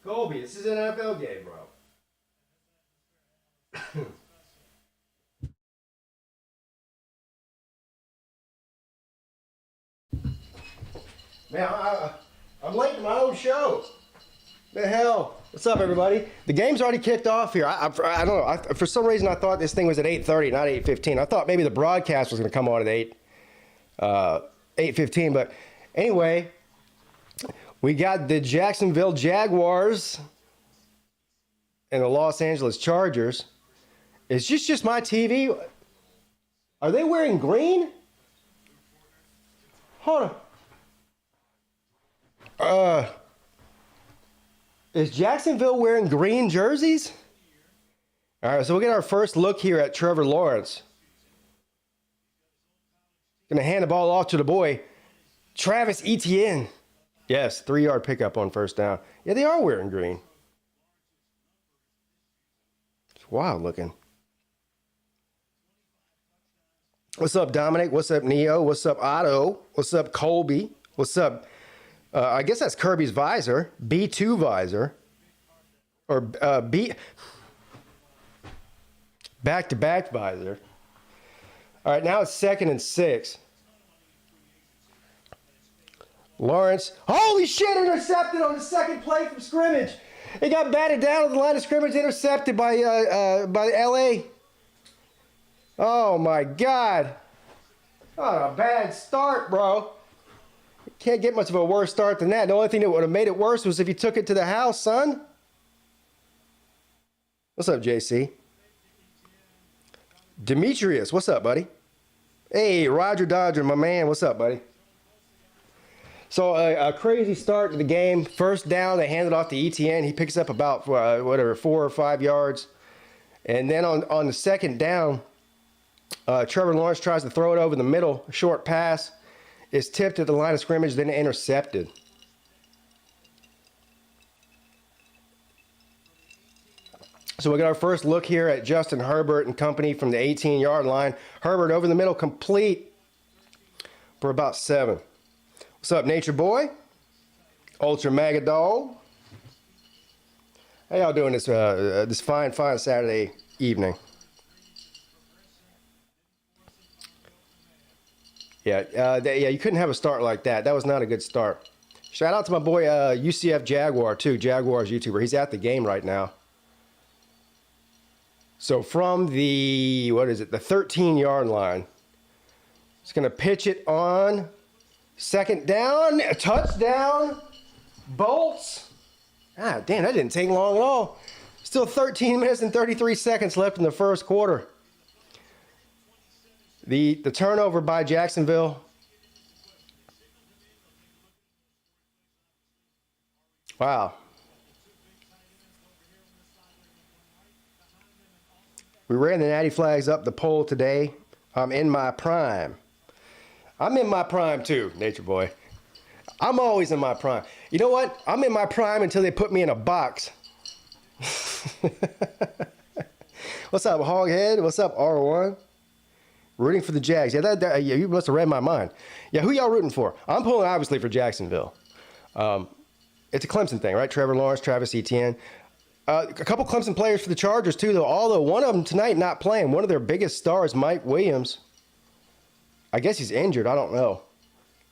Colby, this is an NFL game, bro. Man, I'm late to my own show. The hell? What's up, everybody? The game's already kicked off here. I don't know. For some reason, I thought this thing was at 8:30, not 8:15. I thought maybe the broadcast was going to come on at 8:15. But anyway, we got the Jacksonville Jaguars and the Los Angeles Chargers. Is this just my TV? Are they wearing green? Hold on. Is Jacksonville wearing green jerseys? All right, so we'll get our first look here at Trevor Lawrence. Gonna hand the ball off to the boy, Travis Etienne. Yes, 3-yard pickup on first down. Yeah, they are wearing green. It's wild looking. What's up, Dominic? What's up, Neo? What's up, Otto? What's up, Colby? What's up? I guess that's Kirby's visor, B2 visor, or B back-to-back visor. All right, now it's 2nd and 6. Lawrence, holy shit, intercepted on the second play from scrimmage. It got batted down at the line of scrimmage, intercepted by LA. Oh my God. Oh, a bad start, bro. Can't get much of a worse start than that. The only thing that would have made it worse was if you took it to the house, son. What's up, JC? Demetrius, what's up, buddy? Hey, Roger Dodger, my man, what's up, buddy? So a crazy start to the game. First down, they hand it off to ETN. He picks up about, 4 or 5 yards. And then on the second down, Trevor Lawrence tries to throw it over the middle, a short pass. Is tipped at the line of scrimmage, then intercepted. So we got our first look here at Justin Herbert and company from the 18-yard line. Herbert over the middle, complete for about 7. What's up, Nature Boy? Ultra Mega Dog. How y'all doing this fine Saturday evening? Yeah, you couldn't have a start like that. That was not a good start. Shout out to my boy UCF Jaguar too, Jaguars YouTuber. He's at the game right now. So from the, the 13-yard line, he's going to pitch it on second down, a touchdown, bolts. Ah, damn, that didn't take long at all. Still 13 minutes and 33 seconds left in the first quarter. The turnover by Jacksonville. Wow. We ran the natty flags up the pole today. I'm in my prime. I'm in my prime too, Nature Boy. I'm always in my prime. You know what? I'm in my prime until they put me in a box. What's up, Hoghead? What's up, R1? Rooting for the Jags. Yeah, yeah, you must have read my mind. Yeah, who y'all rooting for? I'm pulling, obviously, for Jacksonville. It's a Clemson thing, right? Trevor Lawrence, Travis Etienne. A couple Clemson players for the Chargers, too, though. Although one of them tonight not playing. One of their biggest stars, Mike Williams. I guess he's injured. I don't know.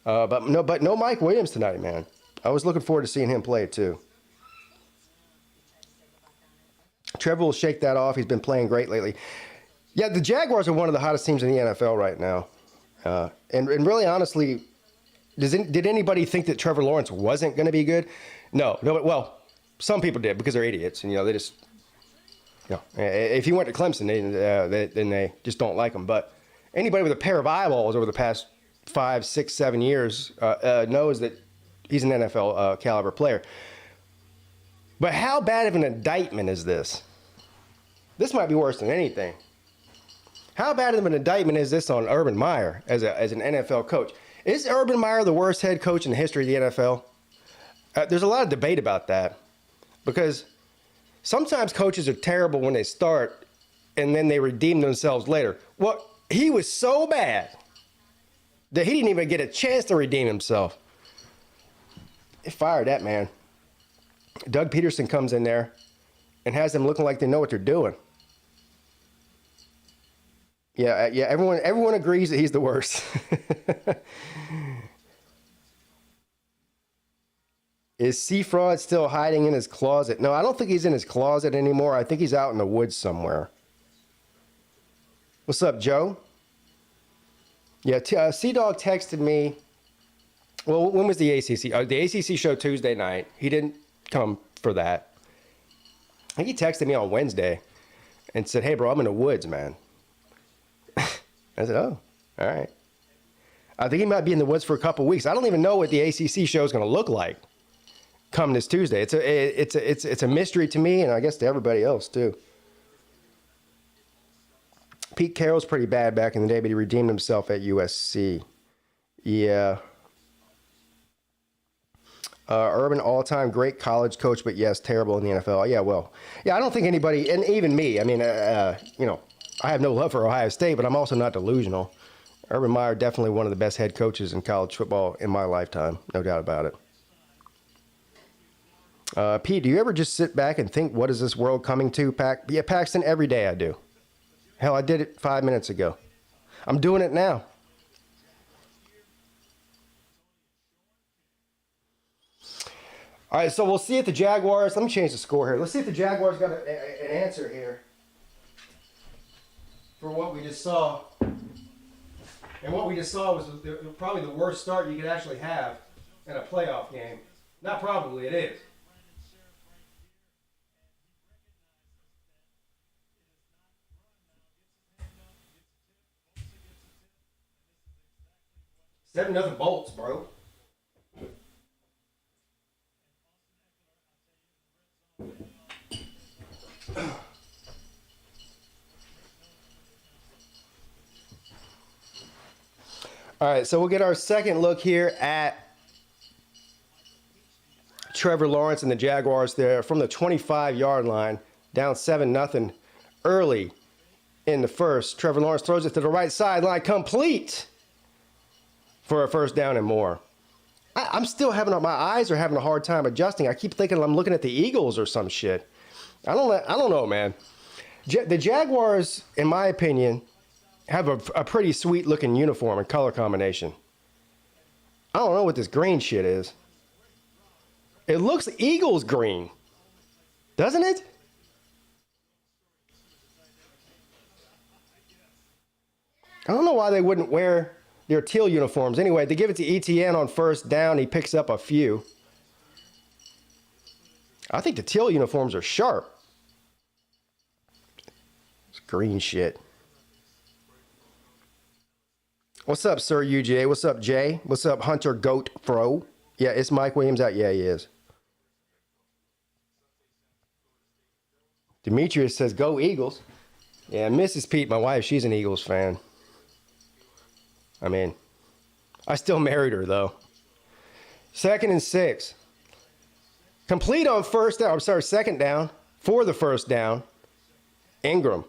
But no Mike Williams tonight, man. I was looking forward to seeing him play, too. Trevor will shake that off. He's been playing great lately. Yeah, the Jaguars are one of the hottest teams in the NFL right now. And really, honestly, did anybody think that Trevor Lawrence wasn't going to be good? No. Well, some people did because they're idiots. And, they just, if he went to Clemson, then they just don't like him. But anybody with a pair of eyeballs over the past 5, 6, 7 years knows that he's an NFL caliber player. But how bad of an indictment is this? This might be worse than anything. How bad of an indictment is this on Urban Meyer as an NFL coach? Is Urban Meyer the worst head coach in the history of the NFL? There's a lot of debate about that because sometimes coaches are terrible when they start and then they redeem themselves later. Well, he was so bad that he didn't even get a chance to redeem himself. They fired that man. Doug Peterson comes in there and has them looking like they know what they're doing. Yeah, everyone agrees that he's the worst. Is C Fraud still hiding in his closet? No, I don't think he's in his closet anymore. I think he's out in the woods somewhere. What's up, Joe? Yeah, C-Dog texted me. Well, when was the ACC? The ACC show Tuesday night. He didn't come for that. I think he texted me on Wednesday and said, hey, bro, I'm in the woods, man. I said, oh, all right. I think he might be in the woods for a couple weeks. I don't even know what the ACC show is going to look like come this Tuesday. It's a mystery to me, and I guess to everybody else too. Pete Carroll's pretty bad back in the day, but he redeemed himself at USC. Yeah. Urban all-time great college coach, but yes, terrible in the NFL. Yeah, well, yeah, I don't think anybody, and even me. I mean, you know, I have no love for Ohio State, but I'm also not delusional. Urban Meyer, definitely one of the best head coaches in college football in my lifetime, no doubt about it. Pete, do you ever just sit back and think, what is this world coming to? Yeah, Paxton, every day I do. Hell, I did it 5 minutes ago. I'm doing it now. All right, so we'll see if the Jaguars, let me change the score here. Let's see if the Jaguars got an answer here for what we just saw. And what we just saw was probably the worst start you could actually have in a playoff game. Not probably, it is. Seven nothing Bolts, bro. All right, so we'll get our second look here at Trevor Lawrence and the Jaguars there from the 25-yard line, down 7-0 early in the first. Trevor Lawrence throws it to the right sideline, complete for a first down and more. I'm still my eyes are having a hard time adjusting. I keep thinking I'm looking at the Eagles or some shit. I don't know, man. The Jaguars, in my opinion, have a pretty sweet looking uniform and color combination. I don't know what this green shit is. It looks Eagles green, doesn't it? I don't know why they wouldn't wear their teal uniforms. Anyway, they give it to ETN on first down. He picks up a few. I think the teal uniforms are sharp. It's green shit. What's up, Sir UGA? What's up, Jay? What's up, Hunter Goat Fro? Yeah, is Mike Williams out? Yeah, he is. Demetrius says, go Eagles. Yeah, Mrs. Pete, my wife, she's an Eagles fan. I mean, I still married her, though. 2nd and 6. Complete on first down. I'm sorry, second down for the first down. Ingram.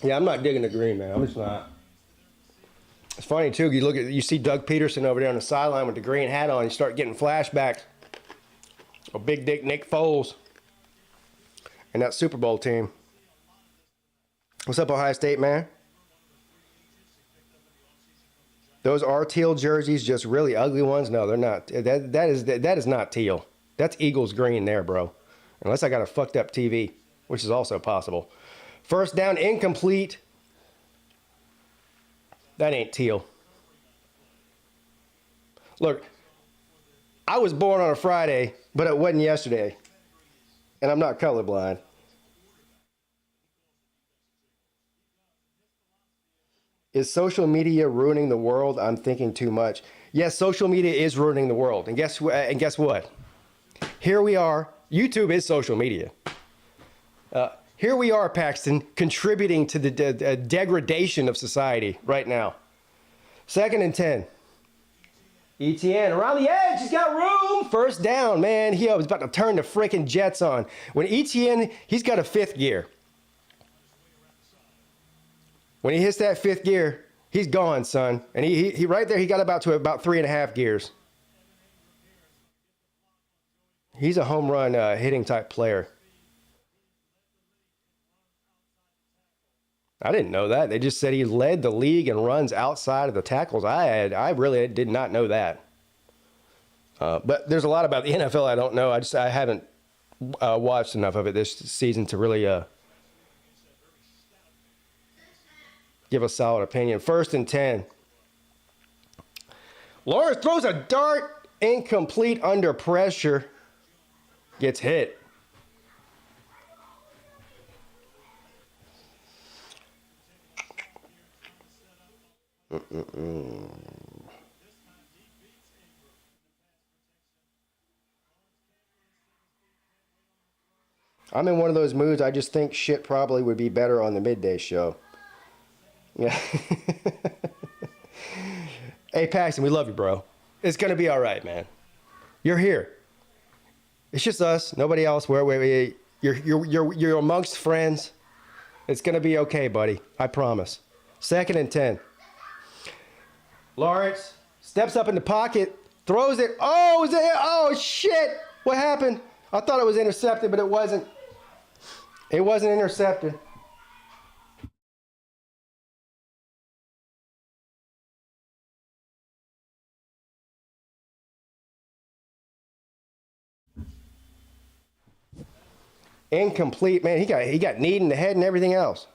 Yeah, I'm not digging the green, man. I'm just not. It's funny, too. You see Doug Peterson over there on the sideline with the green hat on. You start getting flashbacks of Big Dick Nick Foles and that Super Bowl team. What's up, Ohio State, man? Those are teal jerseys, just really ugly ones? No, they're not. That is not teal. That's Eagles green there, bro. Unless I got a fucked up TV, which is also possible. First down, incomplete. That ain't teal. Look, I was born on a Friday, but it wasn't yesterday. And I'm not colorblind. Is social media ruining the world? I'm thinking too much. Yes, social media is ruining the world. And guess what? Here we are. YouTube is social media. Here we are, Paxton, contributing to the degradation of society right now. 2nd and 10. ETN around the edge. He's got room. First down, man. He was about to turn the freaking Jets on. When ETN, he's got a 5th gear. When he hits that 5th gear, He's gone, son. And he right there, he got about 3.5 gears. He's a home run hitting type player. I didn't know that. They just said he led the league in runs outside of the tackles. I really did not know that. But there's a lot about the NFL I don't know. I haven't watched enough of it this season to really give a solid opinion. 1st and 10. Lawrence throws a dart, incomplete under pressure. Gets hit. I'm in one of those moods. I just think shit probably would be better on the midday show. Yeah. Hey, Paxton, we love you, bro. It's going to be all right, man. You're here. It's just us, nobody else. You're amongst friends. It's going to be okay, buddy. I promise. 2nd and 10. Lawrence steps up in the pocket, throws it. Oh, shit. What happened? I thought it was intercepted, but it wasn't. It wasn't intercepted. Incomplete, man. He got kneed in the head and everything else.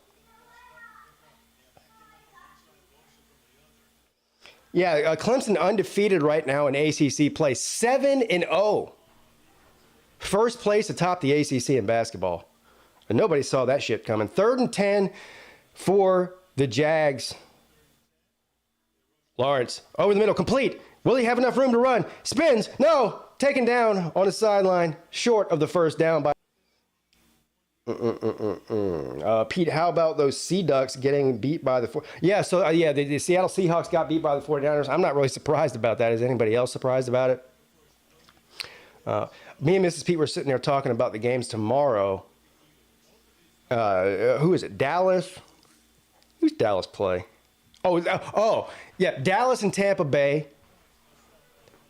Yeah, Clemson undefeated right now in ACC play, 7-0. First place atop the ACC in basketball. And nobody saw that shit coming. 3rd and 10 for the Jags. Lawrence, over the middle, complete. Will he have enough room to run? Spins, no. Taken down on the sideline, short of the first down by Pete, how about those Sea Ducks getting beat by the the Seattle Seahawks got beat by the 49ers. I'm not really surprised about that. Is anybody else surprised about it? Me and Mrs. Pete were sitting there talking about the games tomorrow. Who is it? Dallas? Who's Dallas play? Yeah, Dallas and Tampa Bay.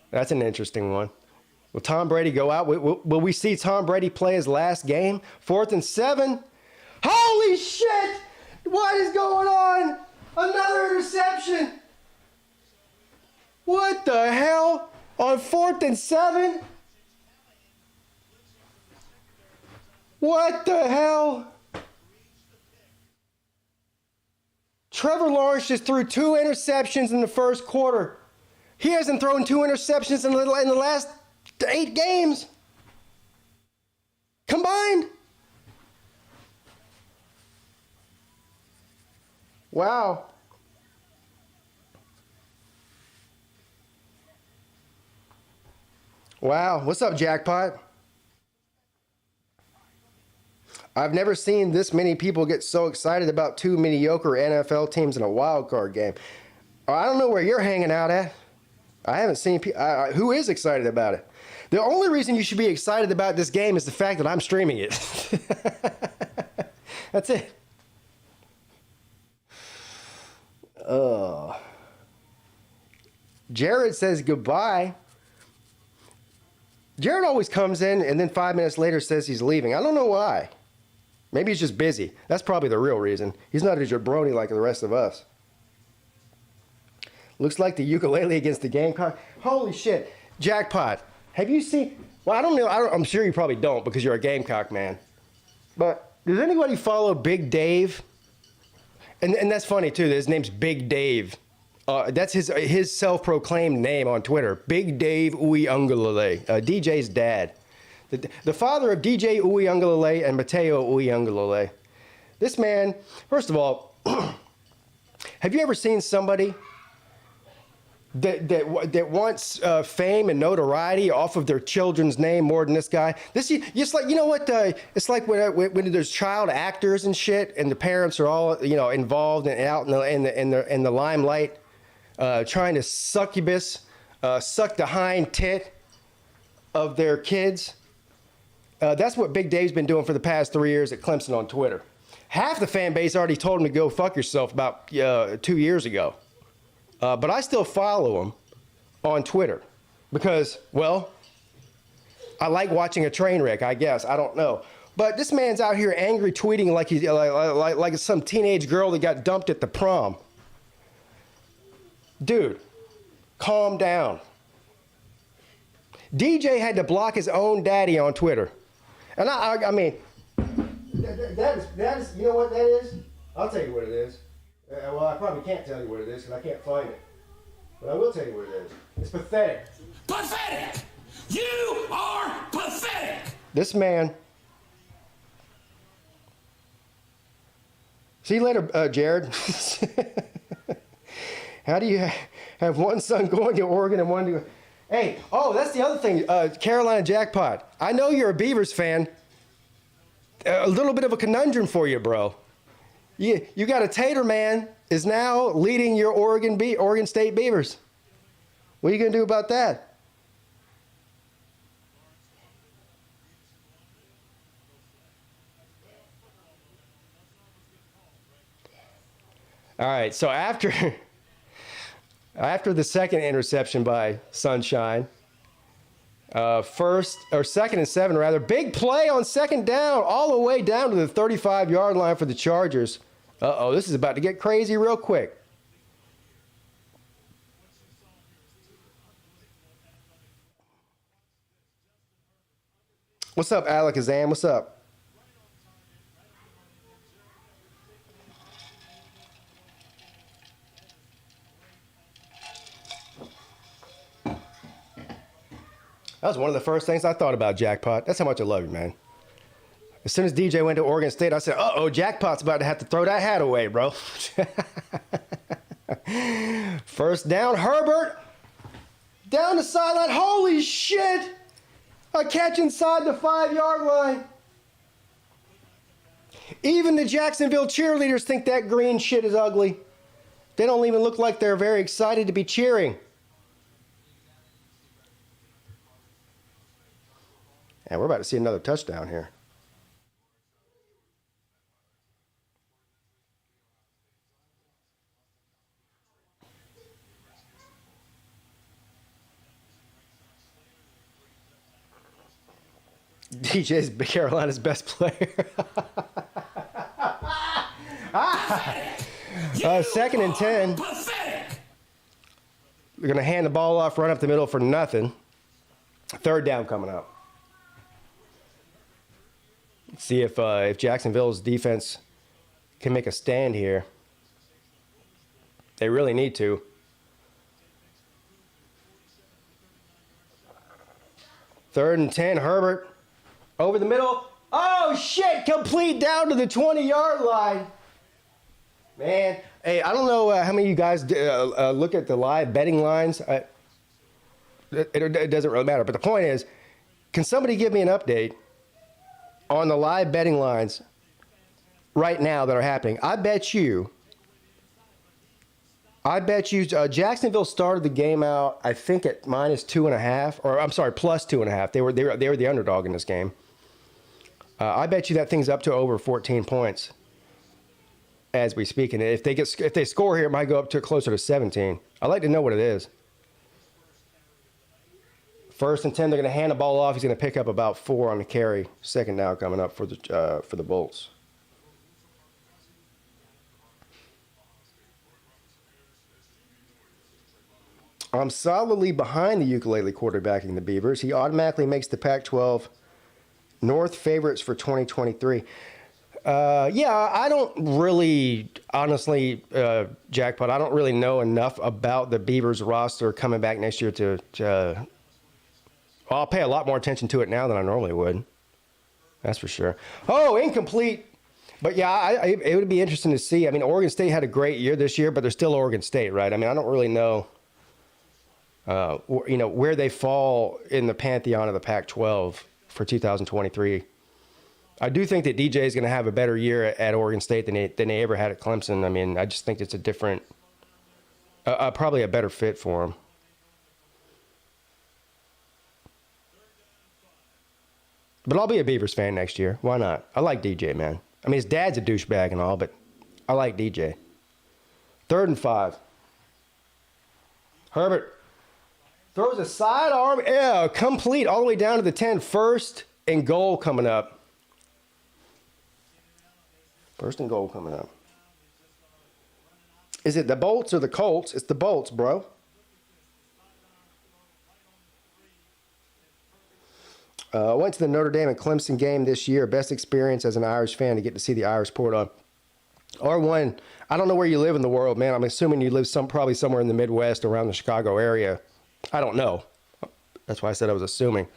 That's an interesting one. Will Tom Brady go out? Will we see Tom Brady play his last game? 4th and 7. Holy shit! What is going on? Another interception. What the hell? On 4th and 7? What the hell? Trevor Lawrence just threw 2 interceptions in the first quarter. He hasn't thrown 2 interceptions in the last 8 games combined. Wow. What's up, Jackpot? I've never seen this many people get so excited about 2 mediocre NFL teams in a wild card game. I don't know where you're hanging out at. I haven't seen who is excited about it. The only reason you should be excited about this game is the fact that I'm streaming it. That's it. Jared says goodbye. Jared always comes in and then 5 minutes later says he's leaving. I don't know why. Maybe he's just busy. That's probably the real reason. He's not a jabroni like the rest of us. Looks like the ukulele against the Gamecocks. Holy shit. Jackpot. Have you seen... Well, I don't know. I'm sure you probably don't because you're a Gamecock man. But does anybody follow Big Dave? And that's funny, too. His name's Big Dave. That's his self-proclaimed name on Twitter. Big Dave Uyunglele, DJ's dad. The father of DJ Uyunglele and Mateo Uyunglele. This man, first of all, have you ever seen somebody that wants fame and notoriety off of their children's name more than this guy? It's like, you know what? It's like when there's child actors and shit, and the parents are all involved and out in the limelight, trying to suck the hind tit of their kids. That's what Big Dave's been doing for the past 3 years at Clemson on Twitter. half the fan base already told him to go fuck yourself about 2 years ago. But I still follow him on Twitter because, well, I like watching a train wreck, I guess. I don't know. But this man's out here angry tweeting like he's like some teenage girl that got dumped at the prom. Dude, calm down. DJ had to block his own daddy on Twitter. And I mean, that is, you know what that is? I'll tell you what it is. Well, I probably can't tell you what it is because I can't find it. But I will tell you what it is. It's pathetic. Pathetic! You are pathetic! This man. See you later, Jared. How do you have one son going to Oregon and one to... Hey, oh, that's the other thing, Carolina Jackpot. I know you're a Beavers fan. A little bit of a conundrum for you, bro. You got a Tater man is now leading your Oregon State Beavers. What are you going to do about that? All right, so after the second interception by Sunshine, second and 7 rather, big play on second down, all the way down to the 35-yard line for the Chargers. Uh-oh, this is about to get crazy real quick. What's up, Alakazam? What's up? That was one of the first things I thought about, Jackpot. That's how much I love you, man. As soon as DJ went to Oregon State, I said, uh-oh, Jackpot's about to have to throw that hat away, bro. First down, Herbert. Down the sideline. Holy shit. A catch inside the 5-yard line. Even the Jacksonville cheerleaders think that green shit is ugly. They don't even look like they're very excited to be cheering. And we're about to see another touchdown here. DJ's Carolina's best player. Second and 10. We're going to hand the ball off, run up the middle for nothing. Third down coming up. Let's see if Jacksonville's defense can make a stand here. They really need to. Third and 10, Herbert. Over the middle. Oh, shit. Complete down to the 20-yard line. Man. Hey, I don't know how many of you guys look at the live betting lines. It doesn't really matter. But the point is, can somebody give me an update on the live betting lines right now that are happening? I bet you Jacksonville started the game out, I think, at -2.5, or I'm sorry, +2.5. They were the underdog in this game. I bet you that thing's up to over 14 points as we speak. And if they score here, it might go up to closer to 17. I'd like to know what it is. First and 10, they're going to hand the ball off. He's going to pick up about 4 on the carry. Second down coming up for the Bolts. I'm solidly behind the ukulele quarterbacking the Beavers. He automatically makes the Pac-12 North favorites for 2023. Yeah, I don't really, honestly, Jackpot, I don't really know enough about the Beavers roster coming back next year to I'll pay a lot more attention to it now than I normally would. That's for sure. Oh, incomplete. But yeah, it would be interesting to see. I mean, Oregon State had a great year this year, but they're still Oregon State, right? I mean, I don't really know, where they fall in the pantheon of the Pac-12 for 2023. I do think that DJ is going to have a better year at Oregon State than they ever had at Clemson. I mean, I just think it's a different, probably a better fit for him. But I'll be a Beavers fan next year. Why not? I like DJ, man. I mean, his dad's a douchebag and all, but I like DJ. 3rd and 5. Herbert throws a sidearm, complete all the way down to the 10. 1st and goal coming up. 1st and goal coming up. Is it the Bolts or the Colts? It's the Bolts, bro. I went to the Notre Dame and Clemson game this year. Best experience as an Irish fan to get to see the Irish port on. R1, I don't know where you live in the world, man. I'm assuming you live probably somewhere in the Midwest around the Chicago area. I don't know. That's why I said I was assuming.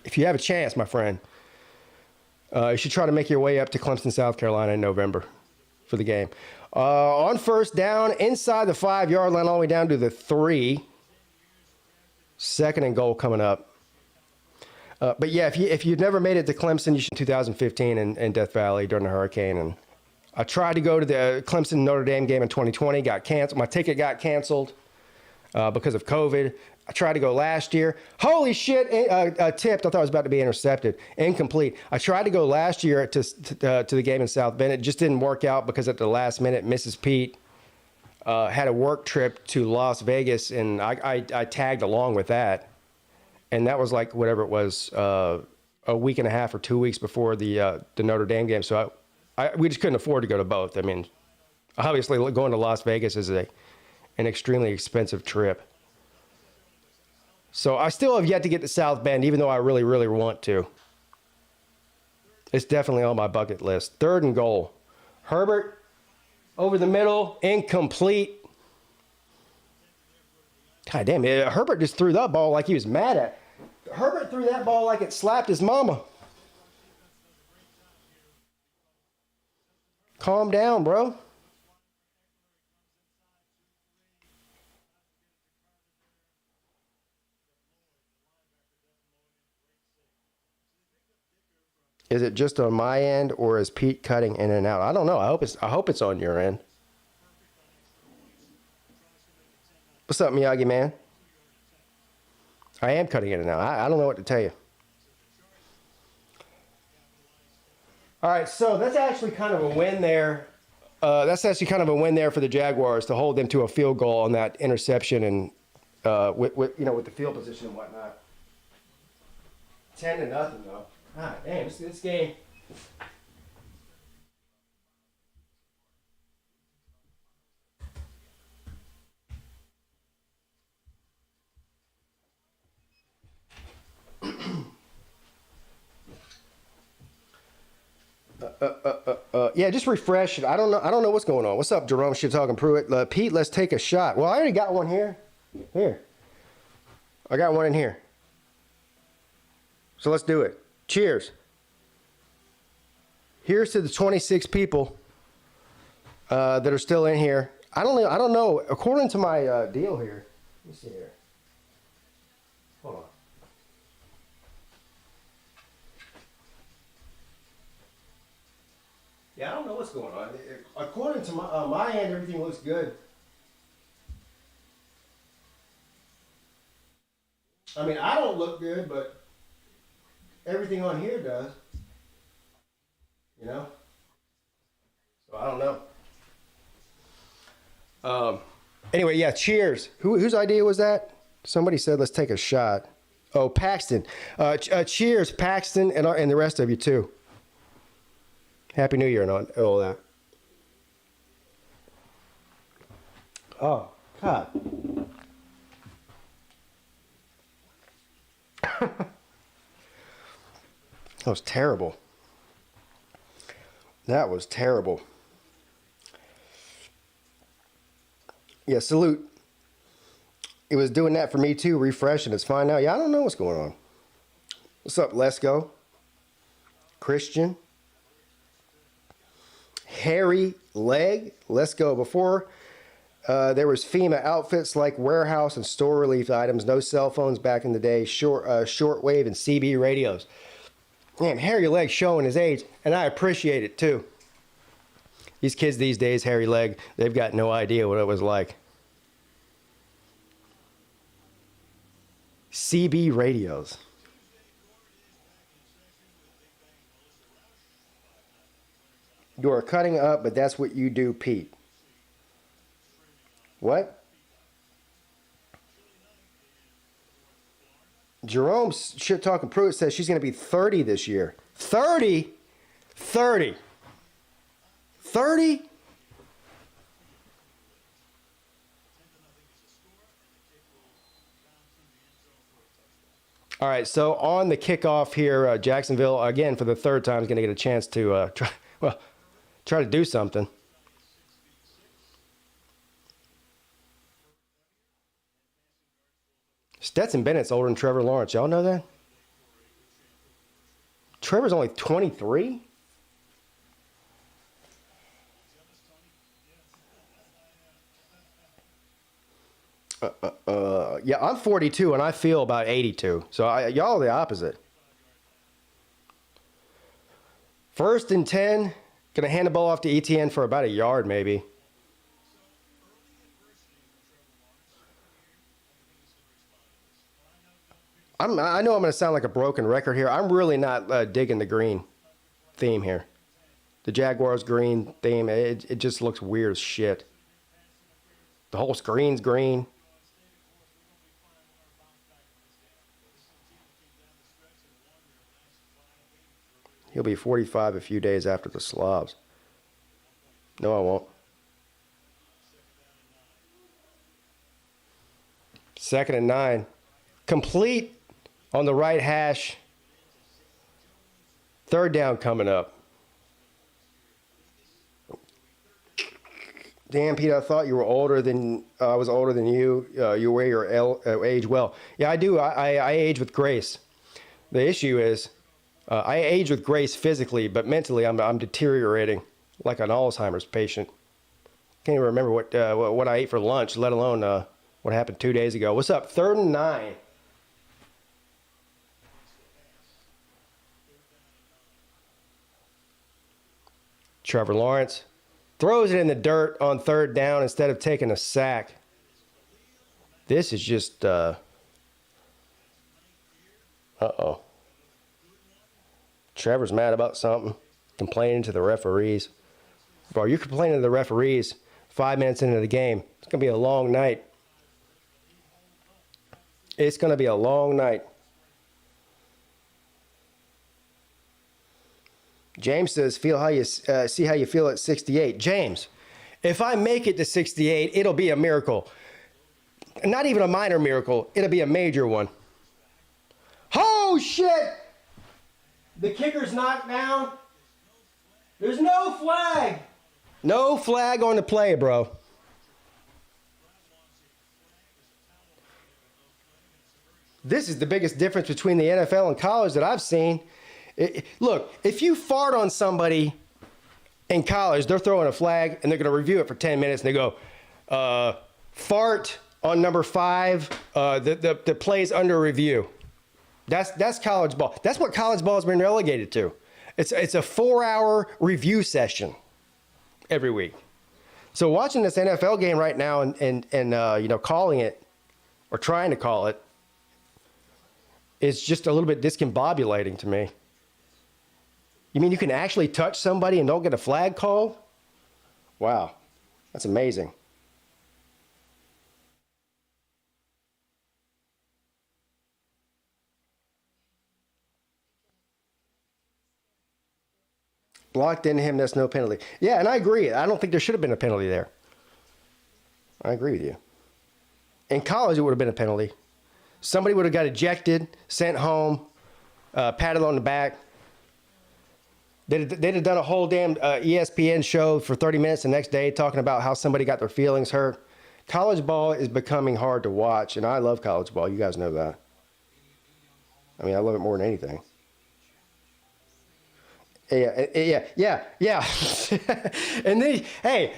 If you have a chance, my friend, you should try to make your way up to Clemson, South Carolina in November for the game. On 1st down, inside the 5-yard line, all the way down to the 3. 2nd and goal coming up. But yeah, if you've never made it to Clemson, you should 2015 in Death Valley during the hurricane. And I tried to go to the Clemson Notre Dame game in 2020, got canceled. My ticket got canceled because of COVID. I tried to go last year. Holy shit! Tipped. I thought it was about to be intercepted. Incomplete. I tried to go last year to the game in South Bend. It just didn't work out because at the last minute, Mrs. Peete had a work trip to Las Vegas, and I tagged along with that. And that was like whatever it was, a week and a half or 2 weeks before the Notre Dame game. So we just couldn't afford to go to both. I mean, obviously going to Las Vegas is an extremely expensive trip. So I still have yet to get to South Bend, even though I really, really want to. It's definitely on my bucket list. 3rd and goal. Herbert over the middle, incomplete. God damn it. Herbert just threw that ball like he was mad at. Herbert threw that ball like it slapped his mama. Calm down, bro. Is it just on my end, or is Pete cutting in and out? I don't know. I hope it's on your end. What's up, Miyagi man? I am cutting in and out. I don't know what to tell you. All right, so that's actually kind of a win there. That's actually kind of a win there for the Jaguars to hold them to a field goal on that interception and with the field position and whatnot. 10-0 though. Ah, damn, this game. Yeah, just refresh it. I don't know what's going on. What's up, Jerome? Shit talking Pruitt. Pete, let's take a shot. Well, I already got one here. Here. I got one in here. So let's do it. Cheers. Here's to the 26 people that are still in here. I don't know. According to my deal here. Let me see here. Hold on. Yeah, I don't know what's going on. According to my end, everything looks good. I mean, I don't look good, but everything on here does. You know? So I don't know. Anyway, yeah, cheers. Whose idea was that? Somebody said, let's take a shot. Oh, Paxton. Cheers, Paxton, and the rest of you, too. Happy New Year and all that. Oh, God. That was terrible. That was terrible. Yeah, salute. It was doing that for me too, refreshing. It's fine now. Yeah, I don't know what's going on. What's up, Let's Go? Christian. Hairy Leg. Let's Go. Before there was FEMA outfits like warehouse and store relief items, no cell phones back in the day, shortwave and CB radios. Damn, Hairy Leg showing his age, and I appreciate it too. These kids these days, Hairy Leg, they've got no idea what it was like. CB radios. You're cutting up, but that's what you do, Peete. What? Jerome's shit talking Pruitt says she's going to be 30 this year. 30? 30. 30? All right, so on the kickoff here, Jacksonville, again, for the third time, is going to get a chance to try to do something. Stetson Bennett's older than Trevor Lawrence. Y'all know that? Trevor's only 23? Yeah, I'm 42 and I feel about 82. So y'all are the opposite. 1st and 10. Gonna hand the ball off to ETN for about a yard, maybe. I know I'm gonna sound like a broken record here. I'm really not digging the green theme here. The Jaguars green theme. It just looks weird as shit. The whole screen's green. He'll be 45 a few days after the Slobs. No, I won't. 2nd and 9. Complete on the right hash. 3rd down coming up. Damn, Pete, I thought you were older than I was older than you. You wear your age well. Yeah, I do. I age with grace. The issue is I age with grace physically, but mentally I'm deteriorating like an Alzheimer's patient. Can't even remember what I ate for lunch, let alone what happened 2 days ago. What's up? 3rd and 9. Trevor Lawrence throws it in the dirt on 3rd down instead of taking a sack. This is just, uh-oh. Trevor's mad about something, complaining to the referees. Bro, you're complaining to the referees 5 minutes into the game. It's going to be a long night. It's going to be a long night. James says, "Feel how you see how you feel at 68." James, if I make it to 68, it'll be a miracle. Not even a minor miracle. It'll be a major one. Oh, shit! The kicker's knocked down. There's no flag. No flag on the play, bro. This is the biggest difference between the NFL and college that I've seen. Look, if you fart on somebody in college, they're throwing a flag and they're going to review it for 10 minutes and they go, fart on number 5, the play's under review. That's college ball. That's what college ball has been relegated to. It's a 4-hour review session every week. So watching this NFL game right now and calling it or trying to call it is just a little bit discombobulating to me. You mean you can actually touch somebody and don't get a flag called? Wow, that's amazing. Blocked into him, that's no penalty. Yeah, and I agree. I don't think there should have been a penalty there. I agree with you. In college, it would have been a penalty. Somebody would have got ejected, sent home, patted on the back. They'd have done a whole damn ESPN show for 30 minutes the next day talking about how somebody got their feelings hurt. College ball is becoming hard to watch, and I love college ball. You guys know that. I mean, I love it more than anything. Yeah. And then, hey,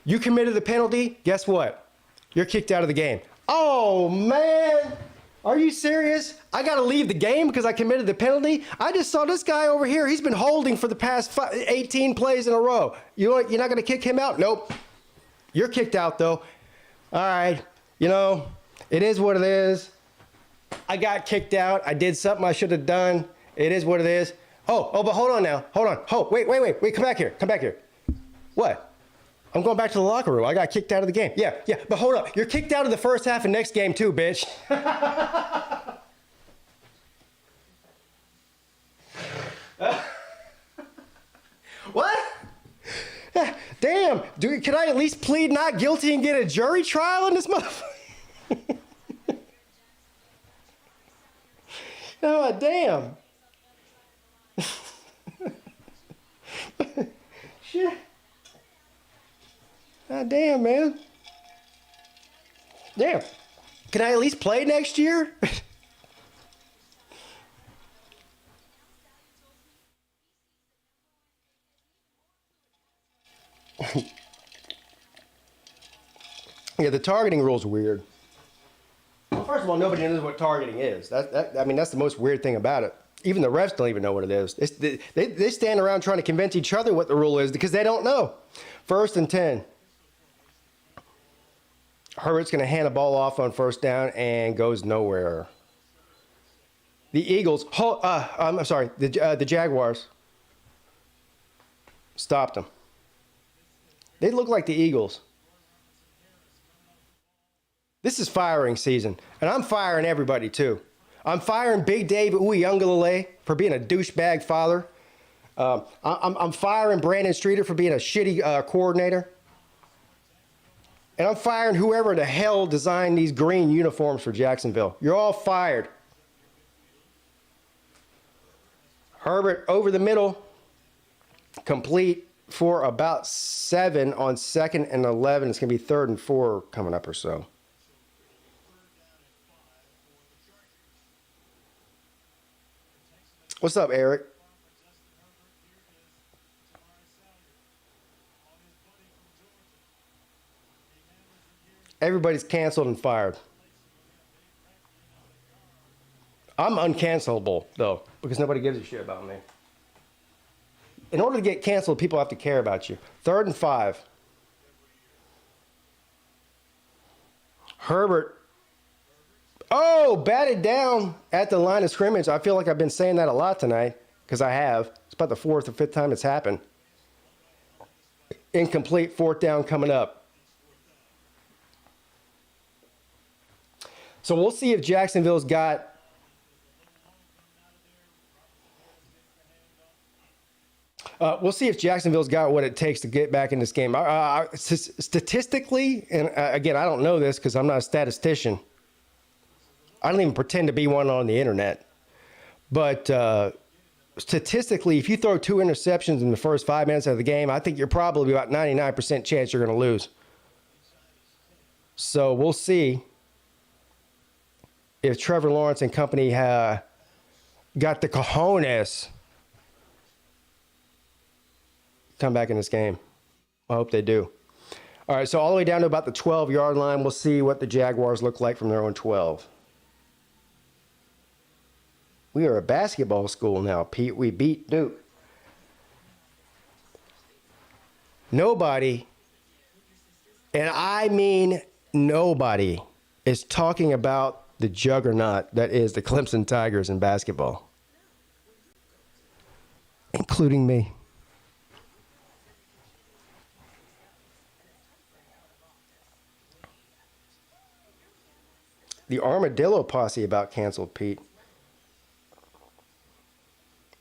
you committed the penalty, guess what? You're kicked out of the game. Oh, man. Are you serious? I got to leave the game because I committed the penalty? I just saw this guy over here. He's been holding for the past 18 plays in a row. You're not going to kick him out? Nope. You're kicked out, though. All right. It is what it is. I got kicked out. I did something I should have done. It is what it is. But hold on now. Hold on. Wait. Come back here. What? I'm going back to the locker room. I got kicked out of the game. Yeah. But hold up. You're kicked out of the first half of next game too, bitch. What? Damn. Can I at least plead not guilty and get a jury trial in this motherfucker? Oh, damn. Shit. God damn, man. Damn. Can I at least play next year? Yeah, the targeting rule's weird. Well, first of all, nobody knows what targeting is. I mean, that's the most weird thing about it. Even the refs don't even know what it is. They stand around trying to convince each other what the rule is because they don't know. 1st and 10. Herbert's going to hand the ball off on 1st down and goes nowhere. The Eagles, I'm sorry, the Jaguars stopped them. They look like the Eagles. This is firing season, and I'm firing everybody too. I'm firing Big Dave Uyunglele for being a douchebag father. I'm firing Brandon Streeter for being a shitty coordinator. And I'm firing whoever the hell designed these green uniforms for Jacksonville. You're all fired. Herbert over the middle, complete for about 7 on 2nd and 11. It's going to be 3rd and 4 coming up or so. What's up, Eric? Everybody's canceled and fired. I'm uncancelable, though, because nobody gives a shit about me. In order to get canceled, people have to care about you. 3rd and 5. Herbert. Oh, batted down at the line of scrimmage. I feel like I've been saying that a lot tonight, because I have. It's about the 4th or 5th time it's happened. Incomplete, 4th down coming up. So we'll see if Jacksonville's got what it takes to get back in this game. Statistically, and again, I don't know this because I'm not a statistician. I don't even pretend to be one on the internet. But statistically, if you throw 2 interceptions in the first 5 minutes of the game, I think you're probably about 99% chance you're going to lose. So we'll see if Trevor Lawrence and company got the cojones come back in this game. I hope they do. All right, so all the way down to about the 12-yard line, we'll see what the Jaguars look like from their own 12. We are a basketball school now, Pete. We beat Duke. Nobody, and I mean nobody, is talking about the juggernaut that is the Clemson Tigers in basketball, including me. The Armadillo posse about canceled, Pete.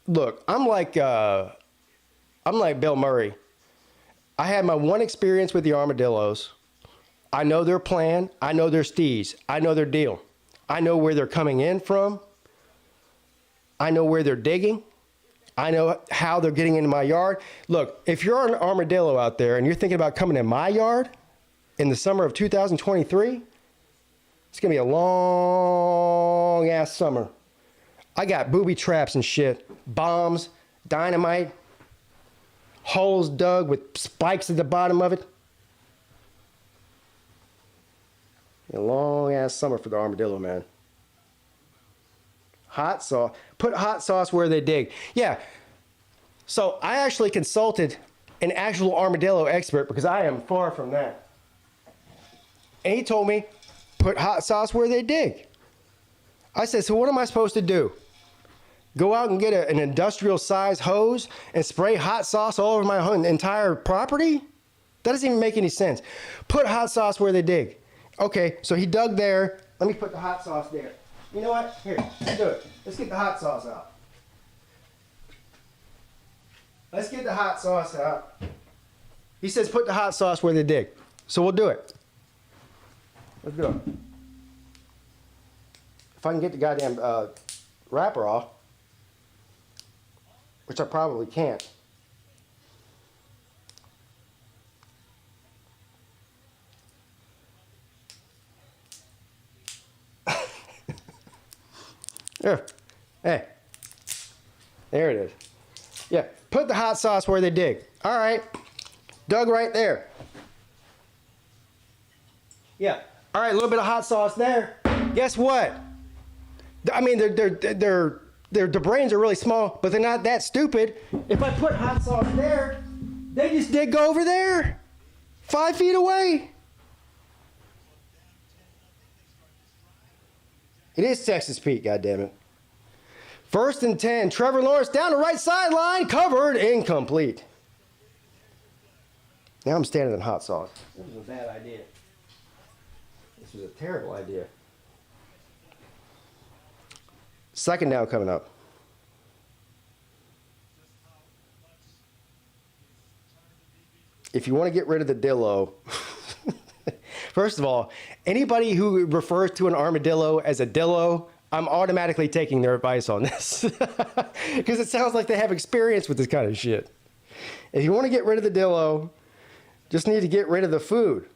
Look, I'm like Bill Murray. I had my one experience with the Armadillos. I know their plan. I know their steez. I know their deal. I know where they're coming in from. I know where they're digging. I know how they're getting into my yard. Look, if you're an Armadillo out there and you're thinking about coming in my yard in the summer of 2023, it's going to be a long-ass summer. I got booby traps and shit, bombs, dynamite, holes dug with spikes at the bottom of it. A long-ass summer for the Armadillo, man. Hot sauce. Put hot sauce where they dig. Yeah. So I actually consulted an actual Armadillo expert because I am far from that. And he told me, put hot sauce where they dig. I said, so what am I supposed to do? go out and get an industrial-sized hose and spray hot sauce all over my entire property? That doesn't even make any sense. Put hot sauce where they dig. Okay, so he dug there. Let me put the hot sauce there. You know what? Here, let's do it. Let's get the hot sauce out. Let's get the hot sauce out. He says put the hot sauce where they dig. So we'll do it. Let's do it. If I can get the goddamn wrapper off, which I probably can't. There. Hey. There it is. Yeah. Put the hot sauce where they dig. All right. Dug right there. Yeah. All right. A little bit of hot sauce there. Guess what? I mean, their brains are really small, but they're not that stupid. If I put hot sauce there, they just dig over there, 5 feet away. It is Texas Pete, goddammit. 1st and 10. Trevor Lawrence down the right sideline, covered, incomplete. Now I'm standing in hot sauce. This was a bad idea. This was a terrible idea. 2nd down coming up. If you want to get rid of the dillo, first of all, anybody who refers to an armadillo as a dillo, I'm automatically taking their advice on this. Because it sounds like they have experience with this kind of shit. If you want to get rid of the dillo, just need to get rid of the food.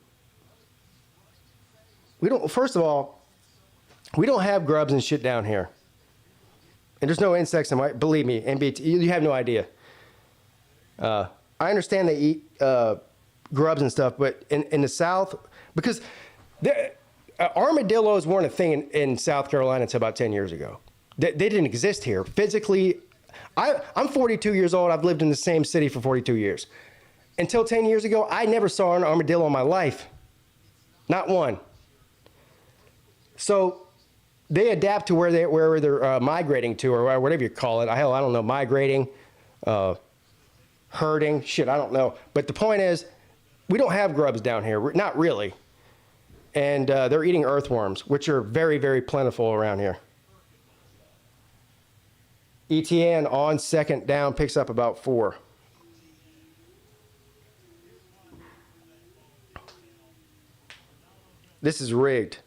First of all, we don't have grubs and shit down here. And there's no insects in my, believe me, NBT, you have no idea. I understand they eat grubs and stuff, but in the South, because armadillos weren't a thing in South Carolina until about 10 years ago. They didn't exist here. Physically, I'm 42 years old. I've lived in the same city for 42 years. Until 10 years ago, I never saw an armadillo in my life. Not one. So they adapt to where they're migrating to, or whatever you call it. Hell, I don't know, migrating, herding, shit, I don't know. But the point is, we don't have grubs down here, not really. And they're eating earthworms, which are very, very plentiful around here. ETN on 2nd down picks up about 4. This is rigged.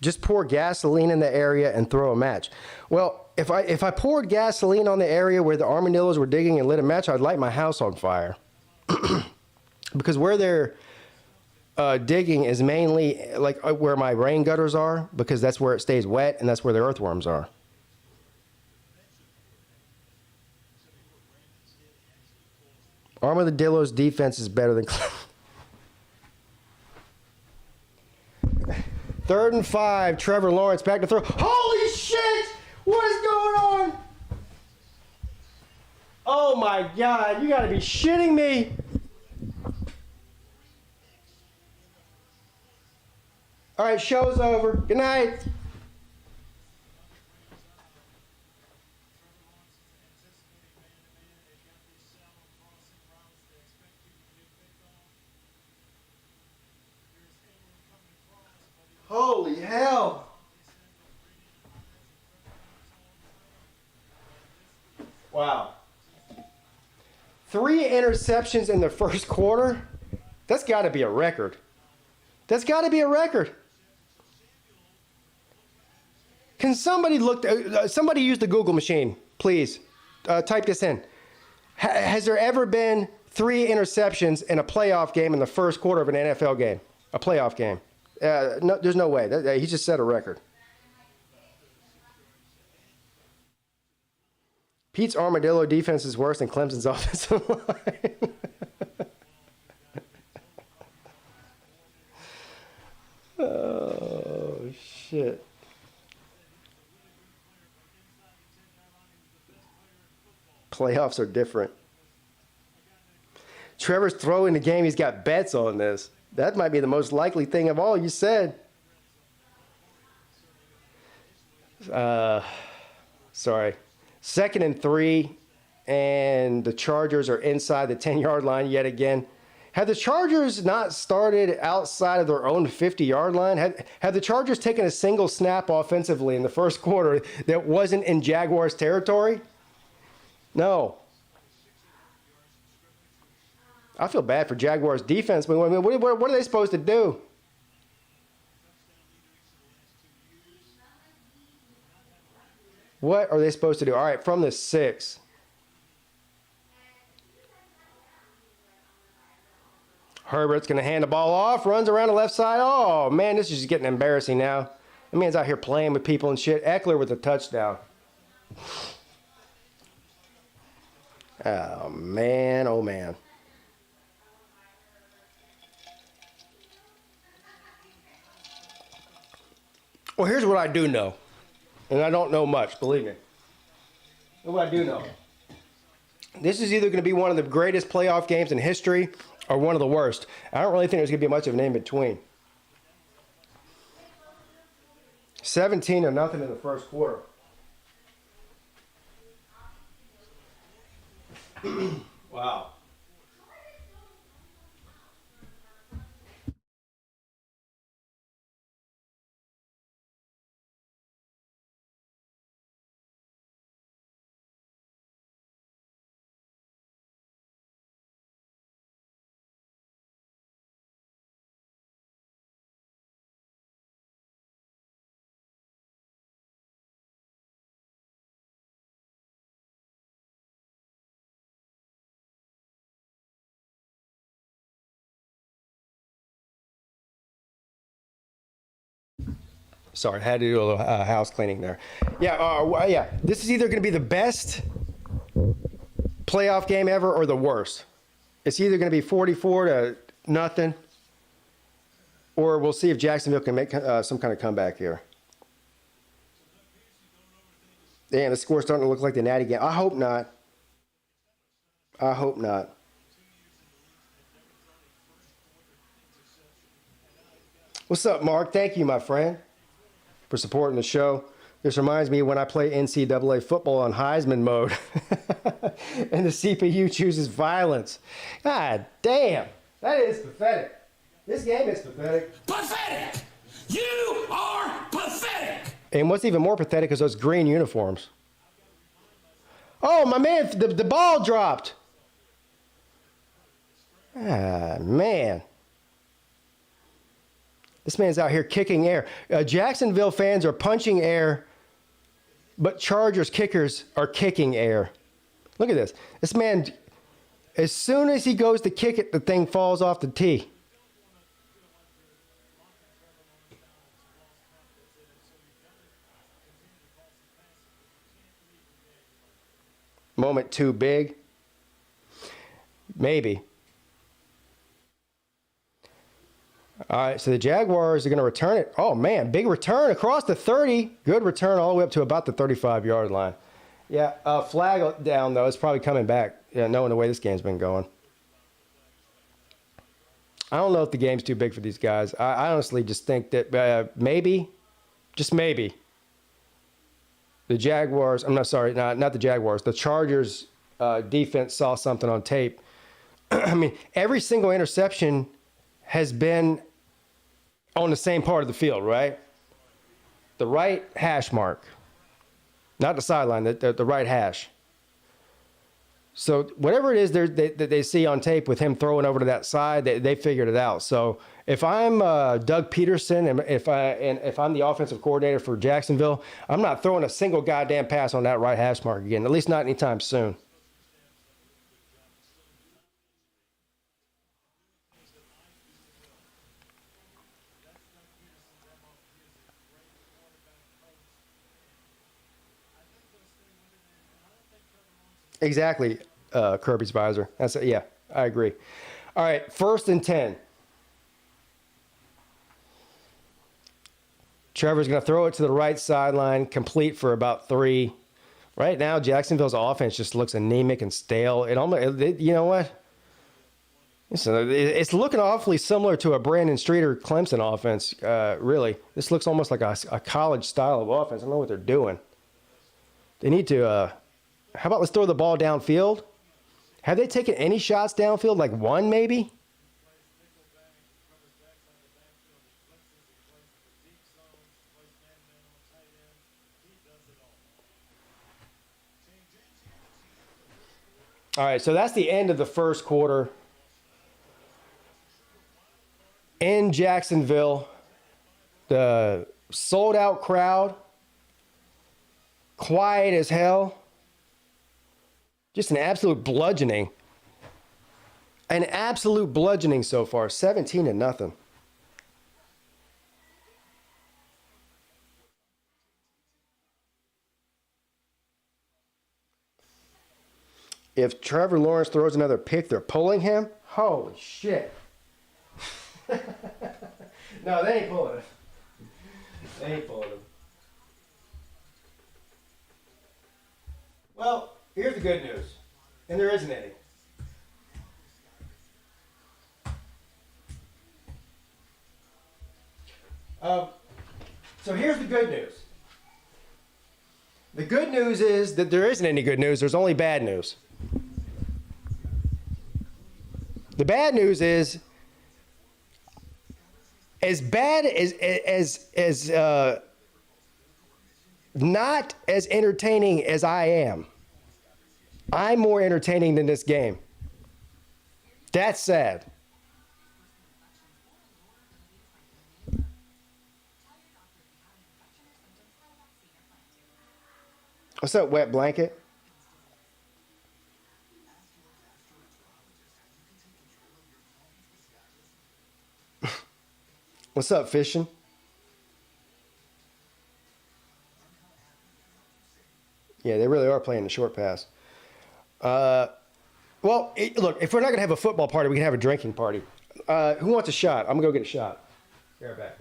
Just pour gasoline in the area and throw a match. Well, if I poured gasoline on the area where the armadillos were digging and lit a match, I'd light my house on fire. Because where they're digging is mainly like where my rain gutters are, because that's where it stays wet and that's where the earthworms are. Armadillo's defense is better than Clemson. 3rd and 5, Trevor Lawrence back to throw. Holy shit! What is going on? Oh my God, you gotta be shitting me. All right, show's over. Good night. Holy hell. Wow. 3 interceptions in the first quarter? That's got to be a record. That's got to be a record. Can somebody somebody use the Google machine, please? Type this in. Has there ever been 3 interceptions in a playoff game in the first quarter of an NFL game? A playoff game. No, there's no way. He just set a record. Pete's Armadillo defense is worse than Clemson's offensive line. Oh, shit. Playoffs are different. Trevor's throwing the game. He's got bets on this. That might be the most likely thing of all you said. Sorry. 2nd and 3, and the Chargers are inside the 10-yard line yet again. Have the Chargers not started outside of their own 50-yard line? Have the Chargers taken a single snap offensively in the first quarter that wasn't in Jaguars territory? No. I feel bad for Jaguars defense. I mean, what are they supposed to do? What are they supposed to do? All right, from the 6. Herbert's going to hand the ball off, runs around the left side. Oh, man, this is just getting embarrassing now. The man's out here playing with people and shit. Eckler with a touchdown. Oh, man, oh, man. Well, here's what I do know. And I don't know much, believe me. Here's what I do know. This is either going to be one of the greatest playoff games in history or one of the worst. I don't really think there's going to be much of an in-between. 17-0 in the first quarter. Wow. Sorry, I had to do a little house cleaning there. Yeah, this is either going to be the best playoff game ever or the worst. It's either going to be 44-0, or we'll see if Jacksonville can make some kind of comeback here. Damn, the score's starting to look like the Natty game. I hope not. I hope not. What's up, Mark? Thank you, my friend, for supporting the show. This reminds me when I play NCAA football on Heisman mode and the CPU chooses violence. God damn, that is pathetic. This game is pathetic. Pathetic! You are pathetic! And what's even more pathetic is those green uniforms. Oh, my man, the ball dropped. Ah, man. This man's out here kicking air. Jacksonville fans are punching air, but Chargers kickers are kicking air. Look at this. This man, as soon as he goes to kick it, the thing falls off the tee. Moment too big. Maybe. All right, so the Jaguars are going to return it. Oh, man, big return across the 30. Good return all the way up to about the 35-yard line. Yeah, flag down, though. It's probably coming back, knowing the way this game's been going. I don't know if the game's too big for these guys. I honestly just think that maybe, just maybe, the Jaguars, I'm not sorry, not the Jaguars, the Chargers defense saw something on tape. I mean, every single interception has been on the same part of the field, right? The right hash mark. Not the sideline, the right hash. So whatever it is that they see on tape with him throwing over to that side, they figured it out. So if I'm Doug Peterson and if I'm the offensive coordinator for Jacksonville, I'm not throwing a single goddamn pass on that right hash mark again, at least not anytime soon. Exactly, Kirby's visor. Yeah, I agree. All right, 1st and 10. Trevor's going to throw it to the right sideline, complete for about 3. Right now, Jacksonville's offense just looks anemic and stale. You know what? It's looking awfully similar to a Brandon Streeter Clemson offense, really. This looks almost like a college style of offense. I don't know what they're doing. They need to, how about let's throw the ball downfield? Have they taken any shots downfield? Like one, maybe? All right, so that's the end of the first quarter in Jacksonville. The sold-out crowd, quiet as hell. Just an absolute bludgeoning. An absolute bludgeoning so far, 17-0. If Trevor Lawrence throws another pick, they're pulling him? Holy shit. No, they ain't pulling him. They ain't pulling him. Well, here's the good news. And there isn't any. So here's the good news. The good news is that there isn't any good news. There's only bad news. The bad news is, as bad as not as entertaining as I am, I'm more entertaining than this game. That's sad. What's up, wet blanket? What's up, fishing? Yeah, they really are playing the short pass. Look, if we're not going to have a football party, we can have a drinking party. Who wants a shot? I'm going to go get a shot. Be right back.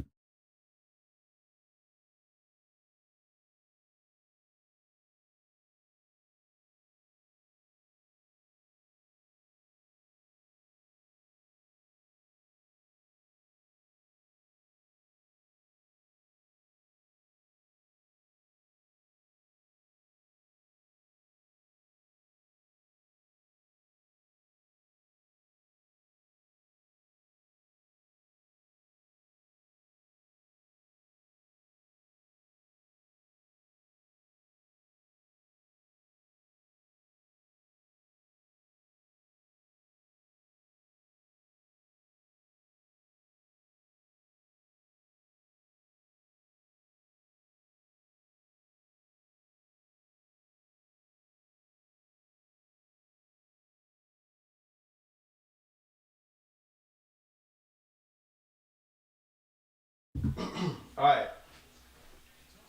All right.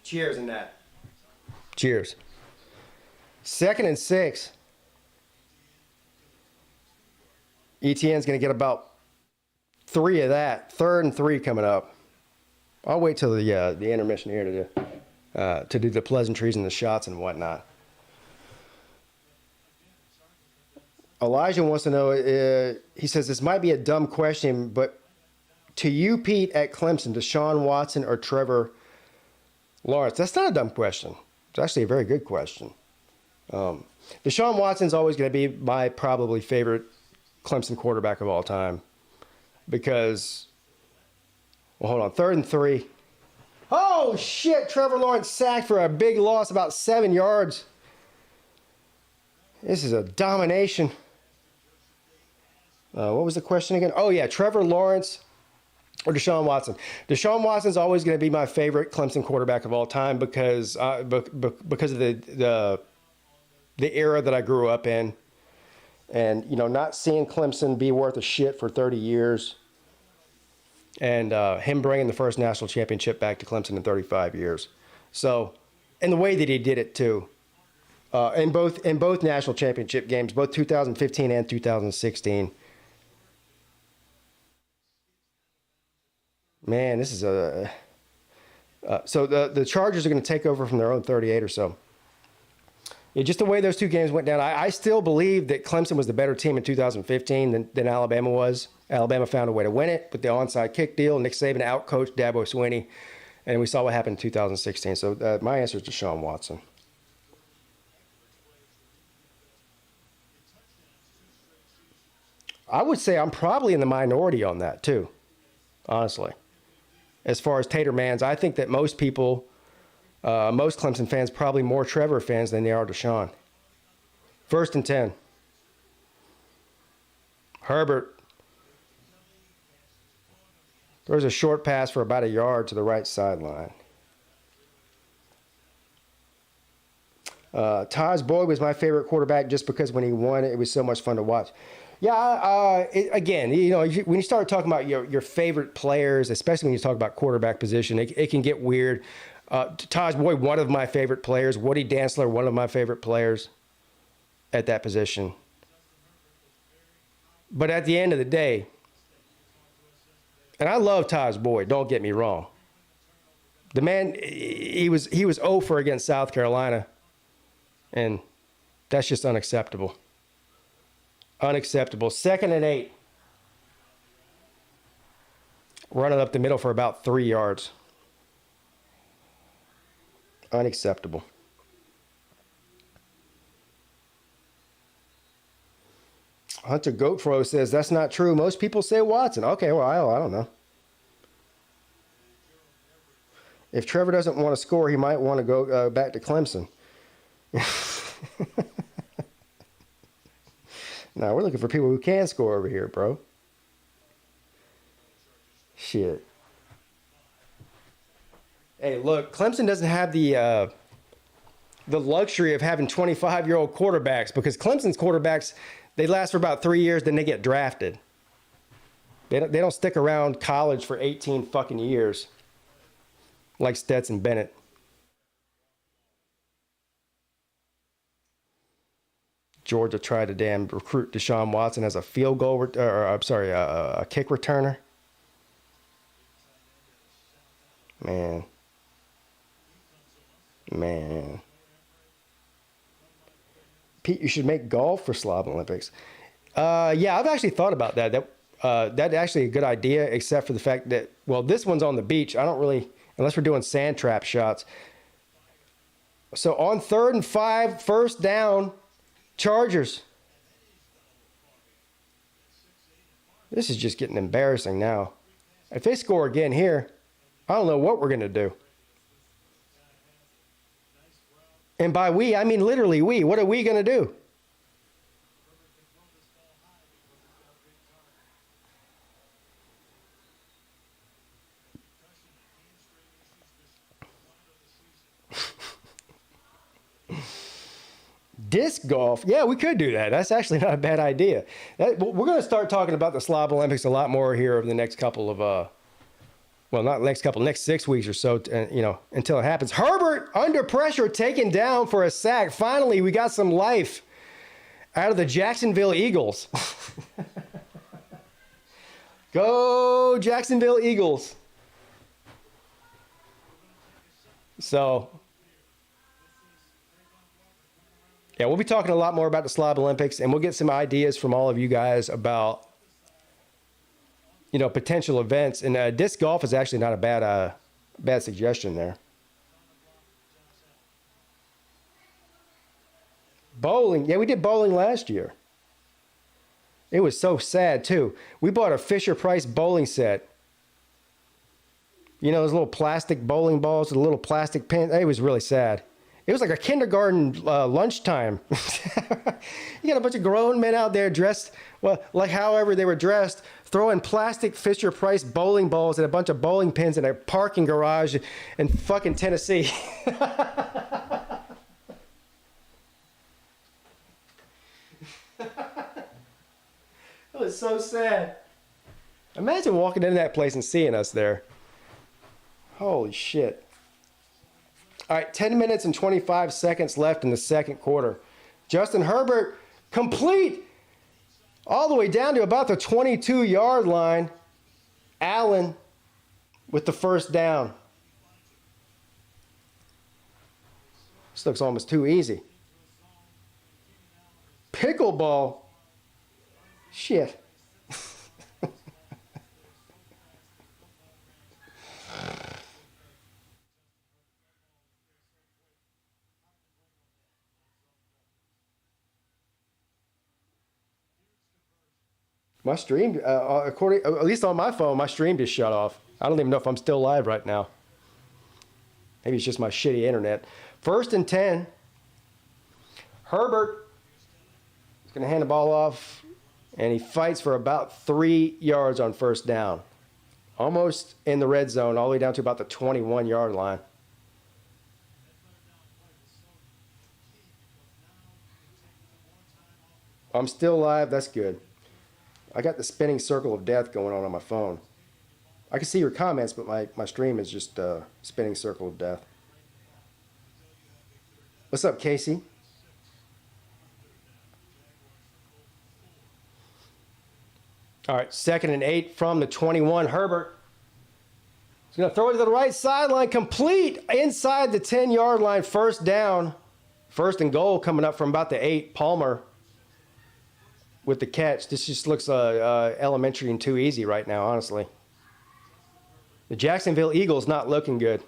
Cheers in that. Cheers. 2nd and 6. ETN's going to get about 3 of that. 3rd and 3 coming up. I'll wait till the intermission here to do the pleasantries and the shots and whatnot. Elijah wants to know, he says, this might be a dumb question, but to you, Pete, at Clemson, Deshaun Watson or Trevor Lawrence? That's not a dumb question. It's actually a very good question. Deshaun Watson's always going to be my probably favorite Clemson quarterback of all time because, well, hold on, 3rd and 3. Oh, shit, Trevor Lawrence sacked for a big loss, about 7 yards. This is a domination. What was the question again? Oh, yeah, Trevor Lawrence or Deshaun Watson. Deshaun Watson's always going to be my favorite Clemson quarterback of all time because of the era that I grew up in, and not seeing Clemson be worth a shit for 30 years, and him bringing the first national championship back to Clemson in 35 years. So, and the way that he did it too, in both national championship games, both 2015 and 2016. Man, this is so the Chargers are going to take over from their own 38 or so. Yeah, just the way those two games went down, I still believe that Clemson was the better team in 2015 than Alabama was. Alabama found a way to win it with the onside kick deal. Nick Saban outcoached Dabo Swinney, and we saw what happened in 2016. So my answer is Deshaun Watson. I would say I'm probably in the minority on that too, honestly. As far as Tater Mans, I think that most people, most Clemson fans, probably more Trevor fans than they are Deshaun. 1st and 10. Herbert. There's a short pass for about a yard to the right sideline. Taj Boyd was my favorite quarterback just because when he won, it was so much fun to watch. Yeah, again, when you start talking about your favorite players, especially when you talk about quarterback position, it can get weird. Taj Boyd, one of my favorite players. Woody Dantzler, one of my favorite players at that position. But at the end of the day, and I love Taj Boyd, don't get me wrong. The man, he was 0 for against South Carolina, and that's just unacceptable. Unacceptable. 2nd and 8. Running up the middle for about 3 yards. Unacceptable. Hunter Goatfro says, that's not true. Most people say Watson. Okay, well, I don't know. If Trevor doesn't want to score, he might want to go back to Clemson. No, we're looking for people who can score over here, bro. Shit. Hey, look, Clemson doesn't have the luxury of having 25-year-old quarterbacks because Clemson's quarterbacks, they last for about 3 years, then they get drafted. They don't stick around college for 18 fucking years like Stetson Bennett. Georgia tried to damn recruit Deshaun Watson as a field goal, a kick returner. Man. Pete, you should make golf for Slob Olympics. Yeah, I've actually thought about that. That's actually a good idea, except for the fact that, well, this one's on the beach. I don't really, unless we're doing sand trap shots. So on 3rd and 5, 1st down, Chargers. This is just getting embarrassing now. If they score again here, I don't know what we're going to do. And by we, I mean literally we. What are we going to do? Disc golf. Yeah, we could do that. That's actually not a bad idea. We're going to start talking about the Slob Olympics a lot more here over the next couple of, next 6 weeks or so, until it happens. Herbert under pressure, taken down for a sack. Finally, we got some life out of the Jacksonville Eagles. Go Jacksonville Eagles. So, yeah, we'll be talking a lot more about the Slob Olympics, and we'll get some ideas from all of you guys about, potential events. And disc golf is actually not a bad suggestion there. Bowling. Yeah, we did bowling last year. It was so sad, too. We bought a Fisher-Price bowling set. Those little plastic bowling balls with a little plastic pin. It was really sad. It was like a kindergarten lunchtime. You got a bunch of grown men out there dressed, like however they were dressed, throwing plastic Fisher-Price bowling balls at a bunch of bowling pins in a parking garage in fucking Tennessee. It was so sad. Imagine walking into that place and seeing us there. Holy shit. All right, 10 minutes and 25 seconds left in the second quarter. Justin Herbert complete all the way down to about the 22-yard line. Allen with the first down. This looks almost too easy. Pickleball. Shit. My stream, at least on my phone, my stream just shut off. I don't even know if I'm still live right now. Maybe it's just my shitty internet. 1st and 10. Herbert is going to hand the ball off, and he fights for about 3 yards on 1st down. Almost in the red zone, all the way down to about the 21-yard line. I'm still live. That's good. I got the spinning circle of death going on my phone. I can see your comments, but my stream is just spinning circle of death. What's up, Casey? All right, 2nd and 8 from the 21. Herbert is going to throw it to the right sideline, complete inside the 10-yard line, 1st down. 1st and goal coming up from about the 8. Palmer with the catch. This just looks elementary and too easy right now, honestly. The Jacksonville Eagles not looking good.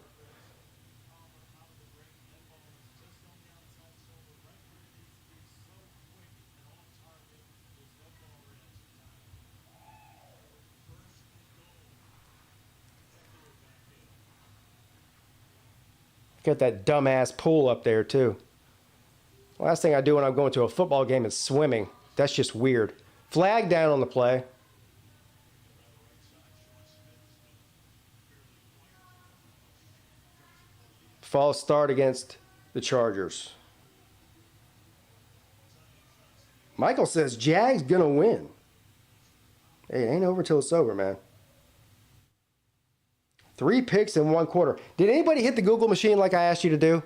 Got that dumbass pool up there, too. Last thing I do when I'm going to a football game is swimming. That's just weird. Flag down on the play. False start against the Chargers. Michael says Jag's going to win. Hey, it ain't over till it's over, man. 3 picks in 1 quarter. Did anybody hit the Google machine like I asked you to do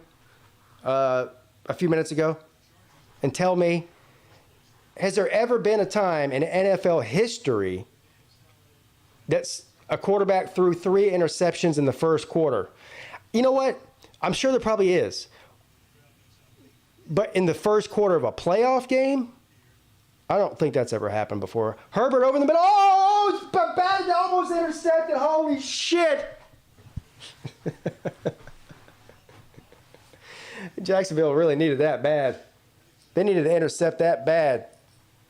a few minutes ago? And tell me, has there ever been a time in NFL history that's a quarterback threw 3 interceptions in the 1st quarter? You know what? I'm sure there probably is. But in the 1st quarter of a playoff game, I don't think that's ever happened before. Herbert over in the middle. Oh, batted, almost intercepted. Holy shit. Jacksonville really needed that bad. They needed to intercept that bad,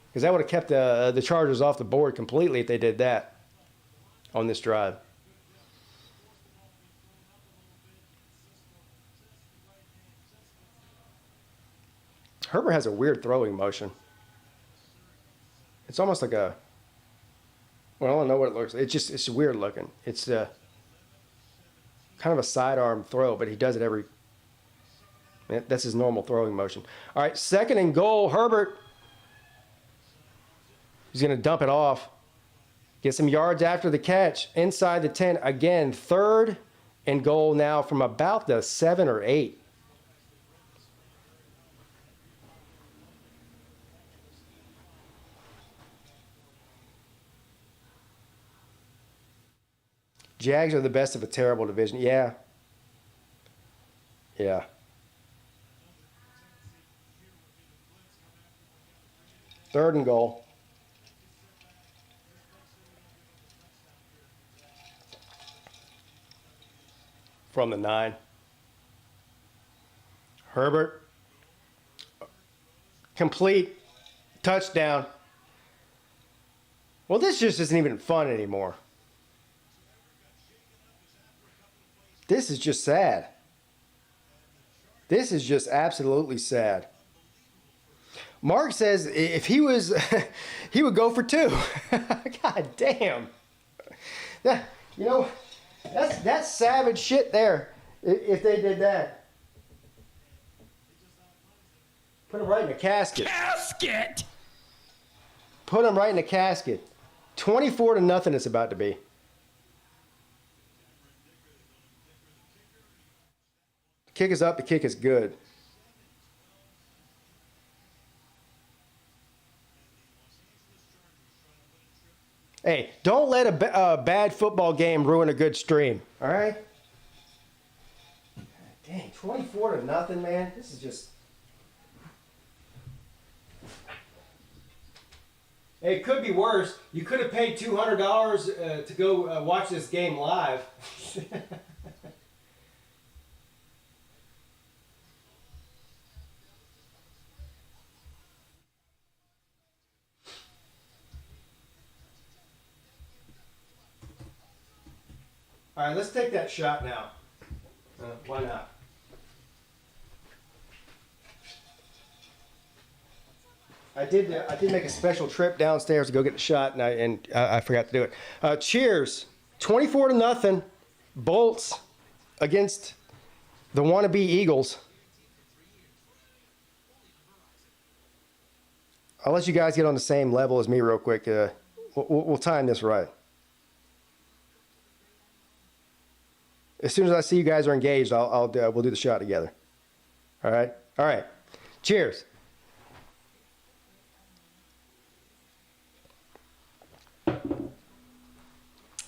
because that would have kept the Chargers off the board completely if they did that on this drive. Herbert has a weird throwing motion. It's almost like a, well, I don't know what it looks like. It's weird looking. It's kind of a sidearm throw, but he does it every, that's his normal throwing motion. All right, 2nd and goal. Herbert, he's going to dump it off. Get some yards after the catch. Inside the 10. Again, 3rd and goal now from about the 7 or 8. Jags are the best of a terrible division. Yeah. Yeah. Third and goal. From the 9. Herbert. Complete. Touchdown. Well, this just isn't even fun anymore. This is just sad. This is just absolutely sad. Mark says if he was, he would go for 2. God damn. That, you know, that's savage shit there. If they did that, put him right in a casket. Casket! Put him right in a casket. 24-0 it's about to be. The kick is up. The kick is good. Hey, don't let a bad football game ruin a good stream. All right? God dang, 24-0, man. This is just. Hey, it could be worse. You could have paid $200 to go watch this game live. All right, let's take that shot now. Why not? I did make a special trip downstairs to go get the shot, and I forgot to do it. Cheers. 24-0. Bolts against the wannabe Eagles. I'll let you guys get on the same level as me real quick. We'll time this right. As soon as I see you guys are engaged, we'll do the shot together. All right? All right. Cheers.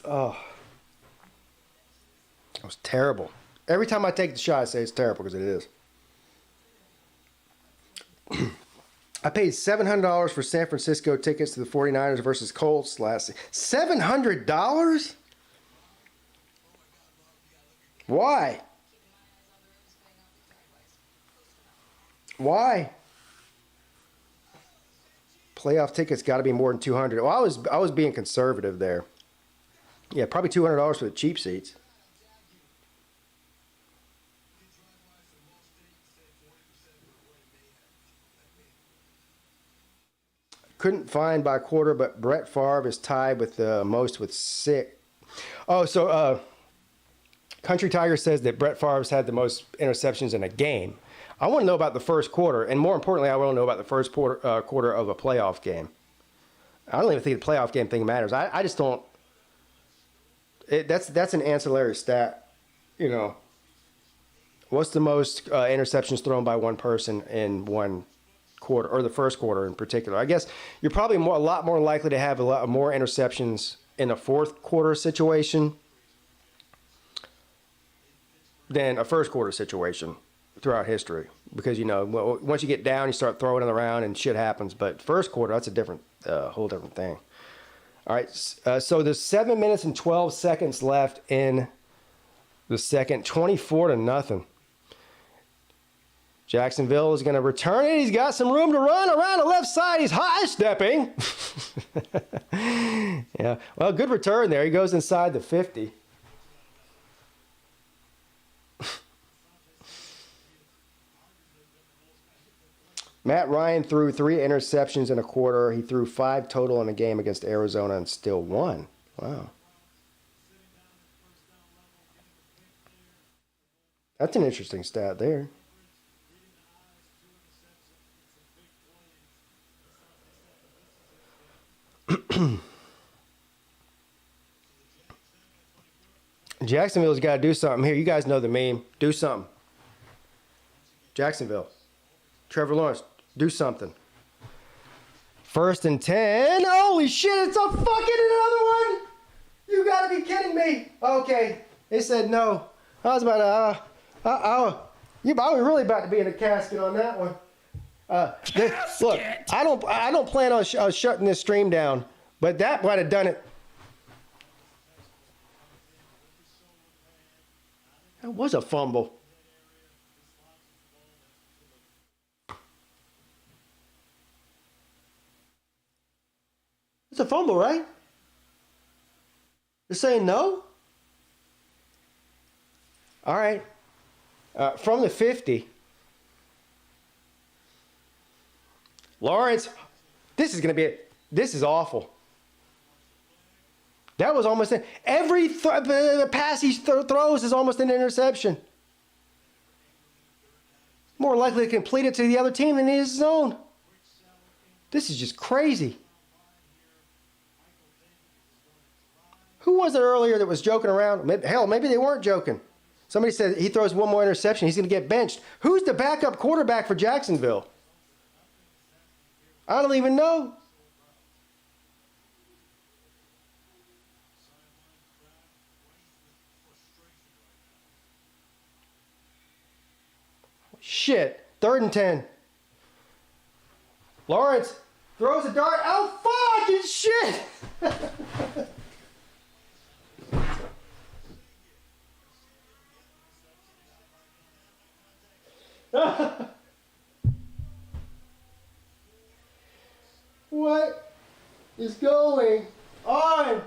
Oh. That was terrible. Every time I take the shot, I say it's terrible because it is. I paid $700 for San Francisco tickets to the 49ers versus Colts last season. $700? Why? Why? Playoff tickets got to be more than $200. Well, I was being conservative there. Yeah, probably $200 for the cheap seats. Couldn't find by quarter, but Brett Favre is tied with the most with 6. Oh, so Country Tiger says that Brett Favre's had the most interceptions in a game. I want to know about the first quarter, and more importantly, I want to know about the first quarter of a playoff game. I don't even think the playoff game thing matters. I just don't. That's an ancillary stat. You know, what's the most interceptions thrown by one person in one quarter, or the first quarter in particular? I guess you're probably a lot more likely to have a lot more interceptions in a fourth quarter situation than a first quarter situation throughout history, because once you get down, you start throwing it around and shit happens. But first quarter, that's a different, whole different thing. All right, so there's 7 minutes and 12 seconds left in the second, 24-0. Jacksonville is going to return it. He's got some room to run around the left side. He's high stepping. Yeah, well, good return there. He goes inside the 50. Matt Ryan threw 3 interceptions in a quarter. He threw 5 total in a game against Arizona and still won. Wow. That's an interesting stat there. Jacksonville's got to do something here. You guys know the meme. Do something. Jacksonville. Trevor Lawrence, do something. 1st and 10. Holy shit, it's a fucking another one. You got to be kidding me. Okay. They said no. I was about to, you was really about to be in a casket on that one. Look, I don't plan on shutting this stream down, but that might have done it. That was a fumble. It's a fumble, right? You're saying no? All right. From the 50. Lawrence, this is awful. That was almost every pass he throws is almost an interception. More likely to complete it to the other team than his own. This is just crazy. Who was it earlier that was joking around? Hell, maybe they weren't joking. Somebody said he throws one more interception, he's going to get benched. Who's the backup quarterback for Jacksonville? I don't even know. Shit. 3rd and 10. Lawrence throws a dart. Oh, fucking shit. What is going on?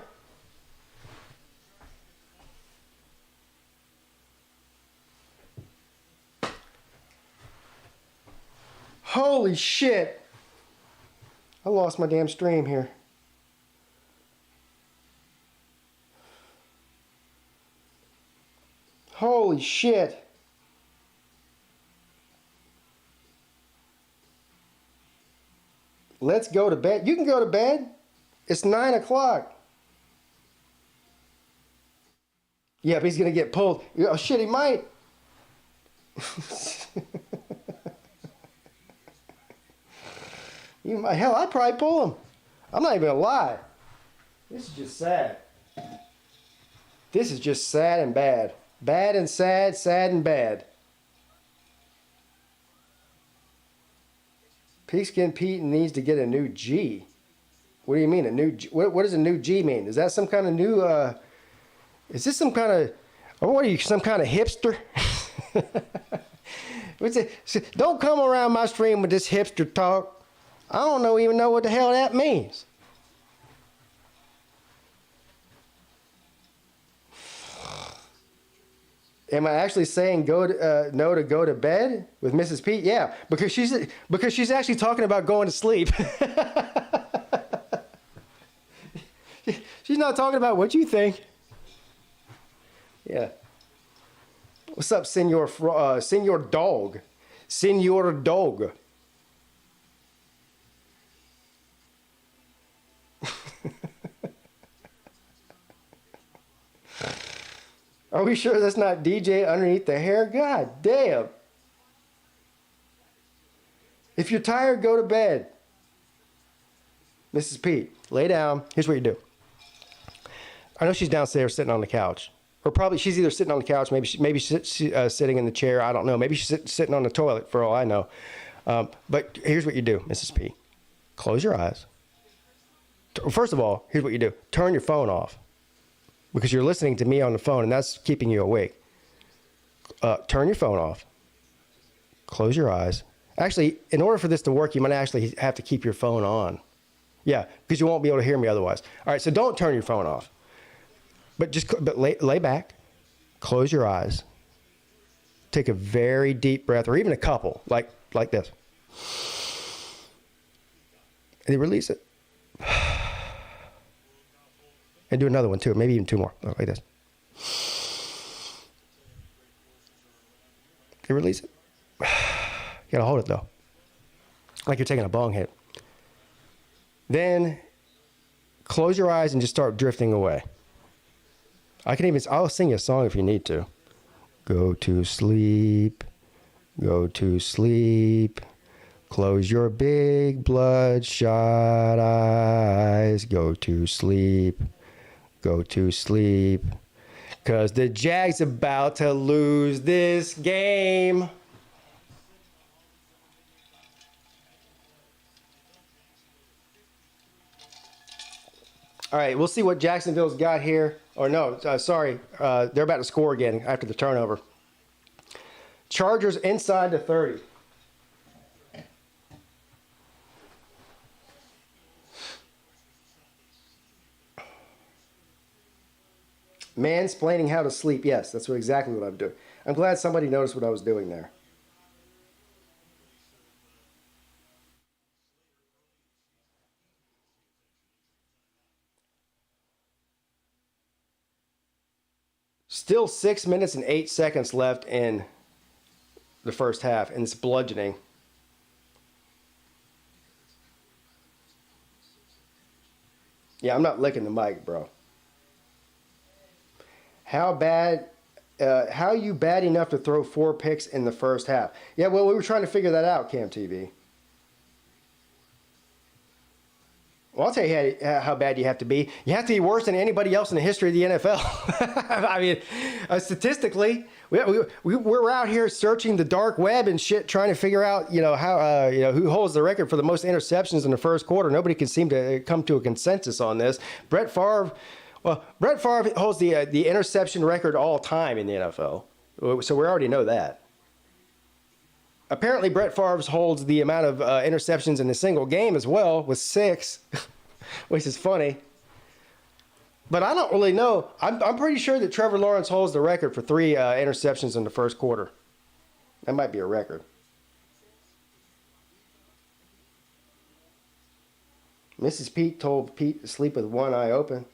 Holy shit. I lost my damn stream here. Holy shit. Let's go to bed. You can go to bed. It's 9 o'clock. Yeah, but he's going to get pulled. Oh, shit, he might. You might. Hell, I'd probably pull him. I'm not even going to lie. This is just sad. This is just sad and bad. Bad and sad, sad and bad. PigskinPeete needs to get a new G. What do you mean a new G? What does a new G mean? Is that some kind of new, is this some kind of, what are you, some kind of hipster? Don't come around my stream with this hipster talk. I don't even know what the hell that means. Am I actually saying no to go to bed with Mrs. Peete? Yeah, because she's actually talking about going to sleep. She's not talking about what you think. Yeah. What's up, Senor Dog? Senor Dog. Are we sure that's not DJ underneath the hair? God damn. If you're tired, go to bed. Mrs. Peete, lay down. Here's what you do. I know she's downstairs sitting on the couch. Or probably she's either sitting on the couch, maybe she's sitting in the chair. I don't know. Maybe she's sitting on the toilet for all I know. But here's what you do, Mrs. P. Close your eyes. First of all, here's what you do. Turn your phone off. Because you're listening to me on the phone, and that's keeping you awake. Turn your phone off. Close your eyes. Actually, in order for this to work, you might actually have to keep your phone on. Yeah, because you won't be able to hear me otherwise. All right, so don't turn your phone off. But lay back. Close your eyes. Take a very deep breath, or even a couple, like this. And then release it. And do another one too, maybe even two more, like this. And release it. You gotta hold it though, like you're taking a bong hit. Then close your eyes and just start drifting away. I'll sing you a song if you need to. Go to sleep, go to sleep. Close your big bloodshot eyes. Go to sleep. Go to sleep, 'cause the Jags about to lose this game. All right, we'll see what Jacksonville's got here. Or no, sorry, they're about to score again after the turnover. Chargers inside the 30. Mansplaining how to sleep. Yes, that's exactly what I'm doing. I'm glad somebody noticed what I was doing there. Still 6 minutes and 8 seconds left in the first half, and it's bludgeoning. Yeah, I'm not licking the mic, bro. How you bad enough to throw 4 picks in the first half? Yeah, well, we were trying to figure that out, Cam TV. Well, I'll tell you how bad you have to be. You have to be worse than anybody else in the history of the NFL. I mean, statistically, we're out here searching the dark web and shit, trying to figure out, how, who holds the record for the most interceptions in the first quarter. Nobody can seem to come to a consensus on this. Brett Favre holds the interception record all time in the NFL. So we already know that. Apparently, Brett Favre holds the amount of interceptions in a single game as well, with 6, which is funny. But I don't really know. I'm pretty sure that Trevor Lawrence holds the record for 3 interceptions in the first quarter. That might be a record. Mrs. Peete told Pete to sleep with one eye open.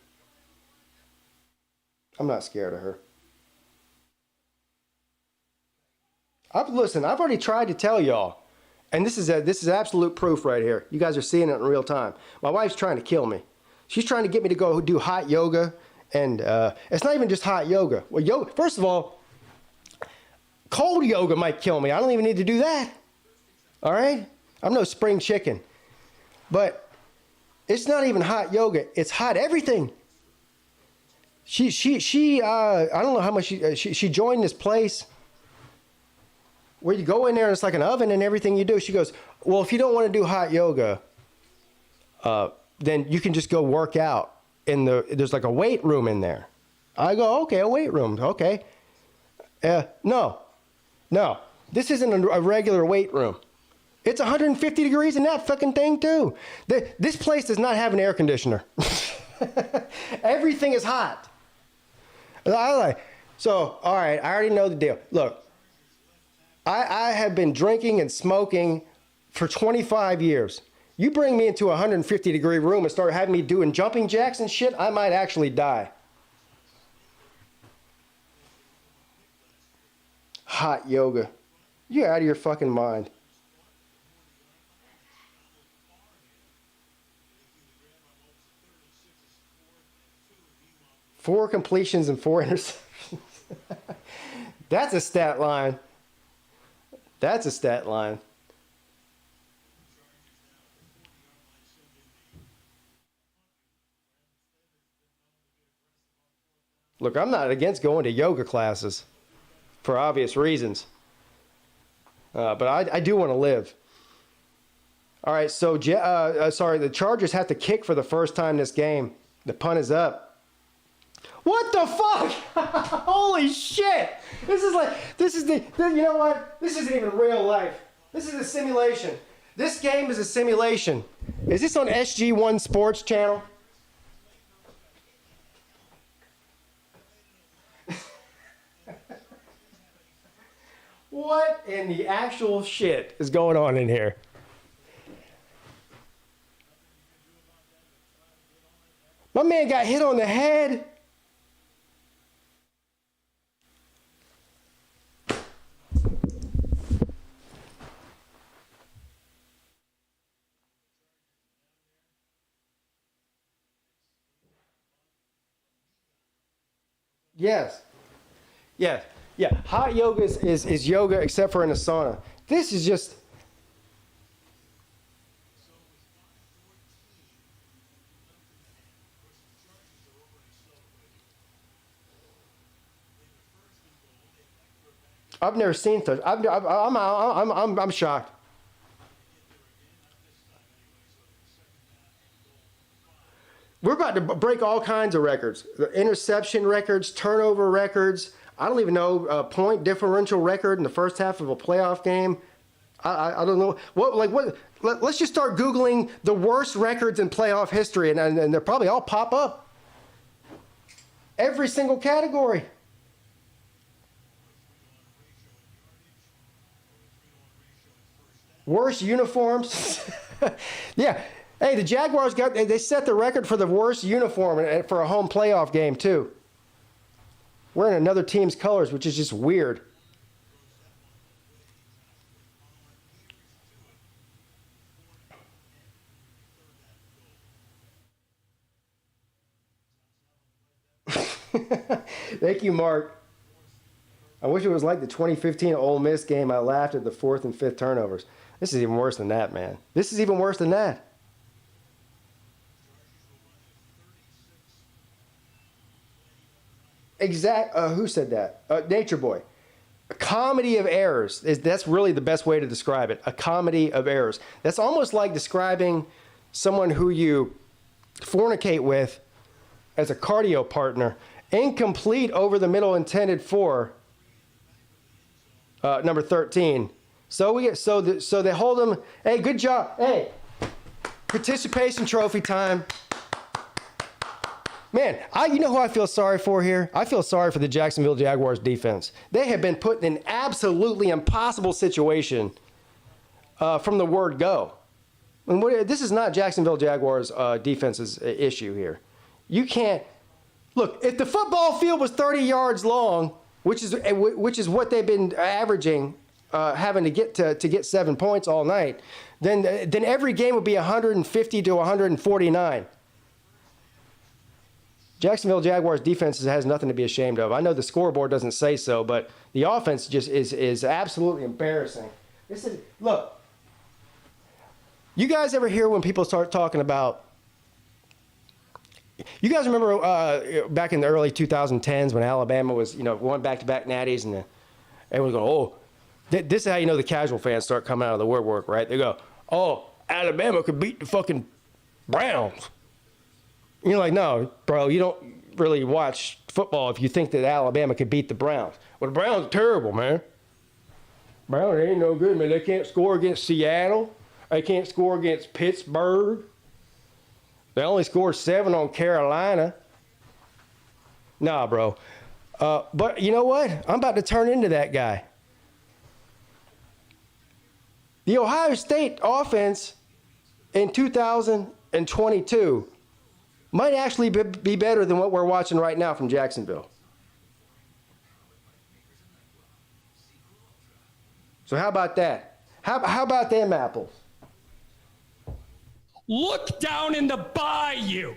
I'm not scared of her. I've already tried to tell y'all, and this is absolute proof right here. You guys are seeing it in real time. My wife's trying to kill me. She's trying to get me to go do hot yoga, and it's not even just hot yoga. Well, yoga, first of all, cold yoga might kill me. I don't even need to do that. All right? I'm no spring chicken. But it's not even hot yoga. It's hot everything. I don't know how much she joined this place where you go in there and it's like an oven and everything you do. She goes, well, if you don't want to do hot yoga, then you can just go work out there's like a weight room in there. I go, okay, a weight room. Okay. No, this isn't a regular weight room. It's 150 degrees in that fucking thing too. This place does not have an air conditioner. Everything is hot. So, all right, I already know the deal. Look, I have been drinking and smoking for 25 years. You bring me into a 150 degree room and start having me doing jumping jacks and shit, I might actually die. Hot yoga. You're out of your fucking mind. Four completions and 4 interceptions. That's a stat line. That's a stat line. Look, I'm not against going to yoga classes for obvious reasons. But I do want to live. All right, so the Chargers have to kick for the first time this game. The punt is up. What the fuck? Holy shit! You know what? This isn't even real life. This is a simulation. This game is a simulation. Is this on SG1 Sports Channel? What in the actual shit is going on in here? My man got hit on the head. Yes. Yeah. Yeah. Hot yoga is yoga except for in a sauna. This is just. I've never seen such. I'm shocked. We're about to break all kinds of records. The interception records, turnover records. I don't even know point differential record in the first half of a playoff game. I don't know what. Let's just start Googling the worst records in playoff history, and they'll probably all pop up. Every single category. Worst uniforms. Yeah. Hey, the Jaguars they set the record for the worst uniform for a home playoff game, too. Wearing another team's colors, which is just weird. Thank you, Mark. I wish it was like the 2015 Ole Miss game. I laughed at the 4th and 5th turnovers. This is even worse than that, man. This is even worse than that. Who said that? Nature Boy. A comedy of errors. That's really the best way to describe it. A comedy of errors. That's almost like describing someone who you fornicate with as a cardio partner. Incomplete over the middle intended for number 13. So they hold them. Hey, good job. Hey, participation trophy time. Man, you know who I feel sorry for here? I feel sorry for the Jacksonville Jaguars defense. They have been put in an absolutely impossible situation from the word go. And this is not Jacksonville Jaguars defense's issue here. You can't look if the football field was 30 yards long, which is what they've been averaging, having to get 7 points all night. Then every game would be 150 to 149. Jacksonville Jaguars defense has nothing to be ashamed of. I know the scoreboard doesn't say so, but the offense just is absolutely embarrassing. Look. You guys ever hear when people start talking about? You guys remember back in the early 2010s when Alabama was, won back-to-back natties, and everyone go, "Oh, this is how you know the casual fans start coming out of the woodwork, right?" They go, "Oh, Alabama could beat the fucking Browns." And you're like, "No, bro, you don't really watch football if you think that Alabama could beat the Browns." Well, the Browns are terrible, man. Browns ain't no good, man. They can't score against Seattle. They can't score against Pittsburgh. They only scored 7 on Carolina. Nah, bro. But you know what? I'm about to turn into that guy. The Ohio State offense in 2022 might actually be better than what we're watching right now from Jacksonville. So how about that? How about them apples? Look down in the bayou.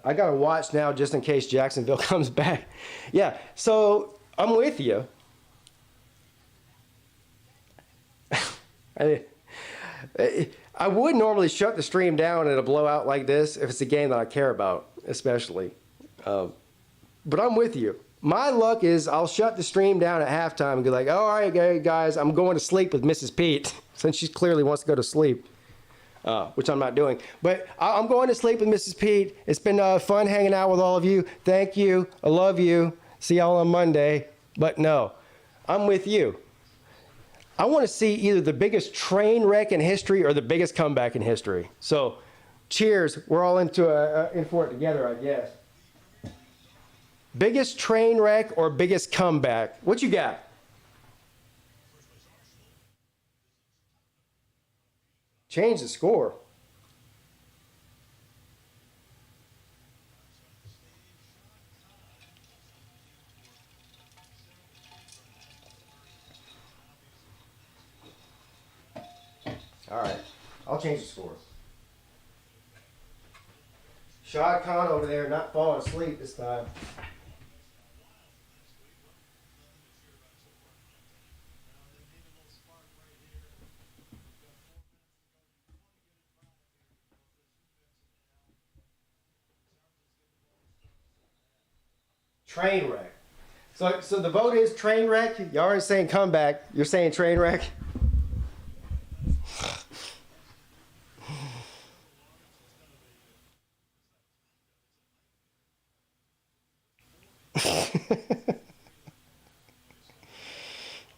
I got to watch now just in case Jacksonville comes back. Yeah, so I'm with you. I would normally shut the stream down at a blowout like this if it's a game that I care about, especially. But I'm with you. My luck is I'll shut the stream down at halftime and be like, all right, guys, I'm going to sleep with Mrs. Peete, since she clearly wants to go to sleep, which I'm not doing. But I'm going to sleep with Mrs. Peete. It's been fun hanging out with all of you. Thank you. I love you. See y'all on Monday. But no, I'm with you. I want to see either the biggest train wreck in history or the biggest comeback in history. So cheers. We're all in for it together, I guess. Biggest train wreck or biggest comeback? What you got? Change the score. All right. I'll change the score. Shad Khan over there not falling asleep this time. Train wreck. So the vote is train wreck. Y'all aren't saying comeback. You're saying train wreck.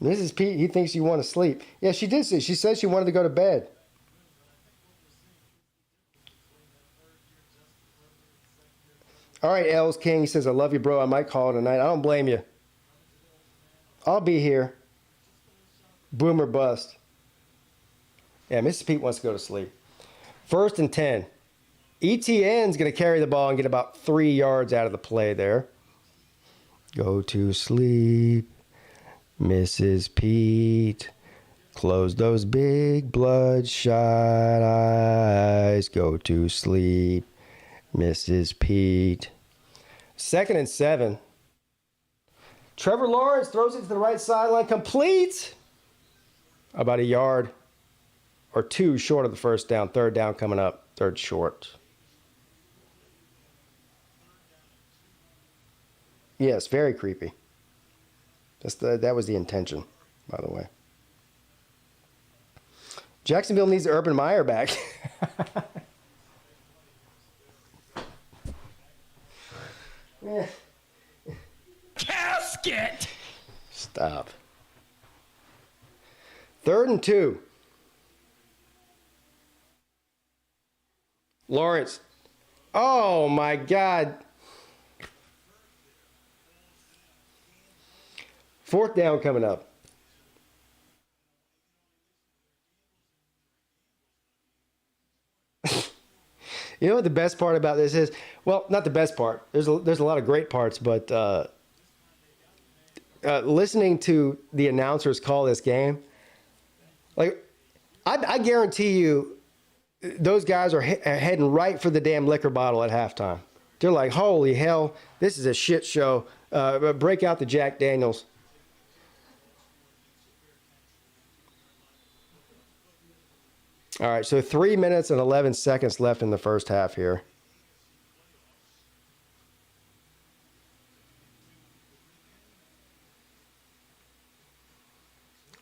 Mrs. Peete, he thinks you want to sleep. Yeah, she did say. She said she wanted to go to bed. All right, Els King, he says, I love you, bro. I might call tonight. I don't blame you. I'll be here. Boom or bust. Yeah, Mrs. Peete wants to go to sleep. 1st and 10. ETN's going to carry the ball and get about 3 yards out of the play there. Go to sleep, Mrs. Peete. Close those big bloodshot eyes. Go to sleep, Mrs. Peete. 2nd and 7. Trevor Lawrence throws it to the right sideline. Complete. About a yard or 2 short of the first down. 3rd down coming up. 3rd short. Yes, very creepy. That was the intention, by the way. Jacksonville needs Urban Meyer back. Yeah. Casket! Stop. 3rd and 2. Lawrence. Oh, my God. 4th down coming up. You know what the best part about this is? Well, not the best part. There's a lot of great parts, but listening to the announcers call this game, like I guarantee you, those guys are heading right for the damn liquor bottle at halftime. They're like, holy hell, this is a shit show. Break out the Jack Daniels. All right, so 3 minutes and 11 seconds left in the first half here.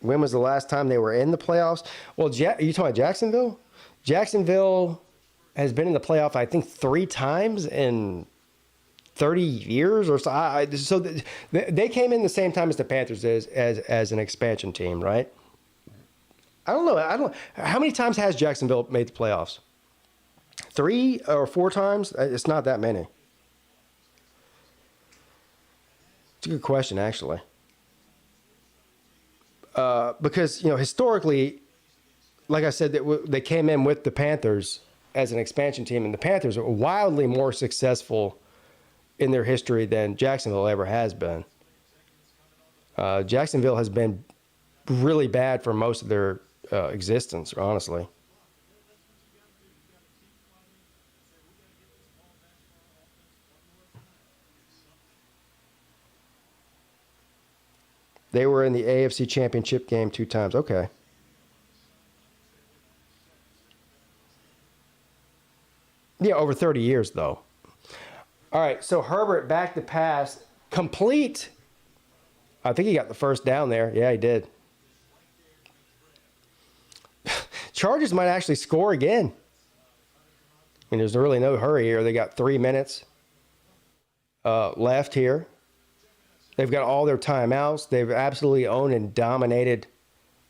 When was the last time they were in the playoffs? Well, are you talking about Jacksonville? Jacksonville has been in the playoff, I think, 3 times in 30 years or so. So they came in the same time as the Panthers as an expansion team, right? I don't know. How many times has Jacksonville made the playoffs? 3 or 4 times? It's not that many. It's a good question, actually. Because, historically, like I said, they came in with the Panthers as an expansion team, and the Panthers are wildly more successful in their history than Jacksonville ever has been. Jacksonville has been really bad for most of their existence, honestly. They were in the AFC Championship game 2 times. Okay. Yeah, over 30 years, though. All right, so Herbert back to pass. Complete. I think he got the first down there. Yeah, he did. Chargers might actually score again. I mean, there's really no hurry here. They got 3 minutes left here. They've got all their timeouts. They've absolutely owned and dominated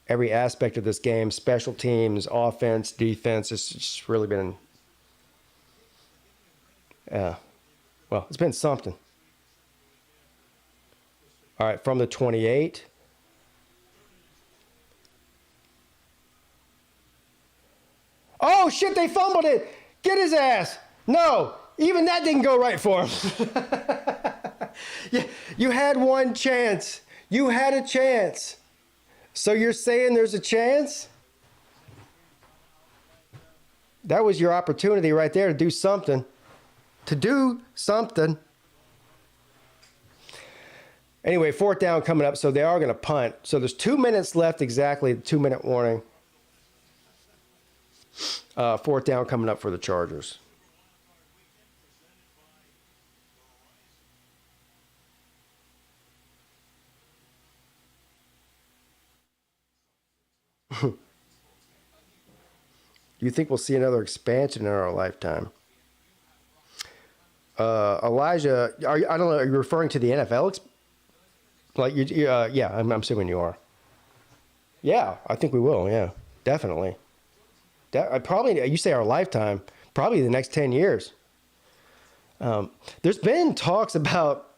every aspect of this game. Special teams, offense, defense. It's just really been, it's been something. All right, from the 28. Oh, shit, they fumbled it. Get his ass. No, even that didn't go right for him. You had one chance. You had a chance. So you're saying there's a chance? That was your opportunity right there to do something. Anyway, 4th down coming up, so they are going to punt. So there's 2 minutes left exactly, the 2-minute warning. 4th down coming up for the Chargers. You think we'll see another expansion in our lifetime? Elijah, I don't know, are you referring to the NFL? Yeah, I'm assuming you are. Yeah, I think we will, yeah, definitely. Probably, you say our lifetime, probably the next 10 years. There's been talks about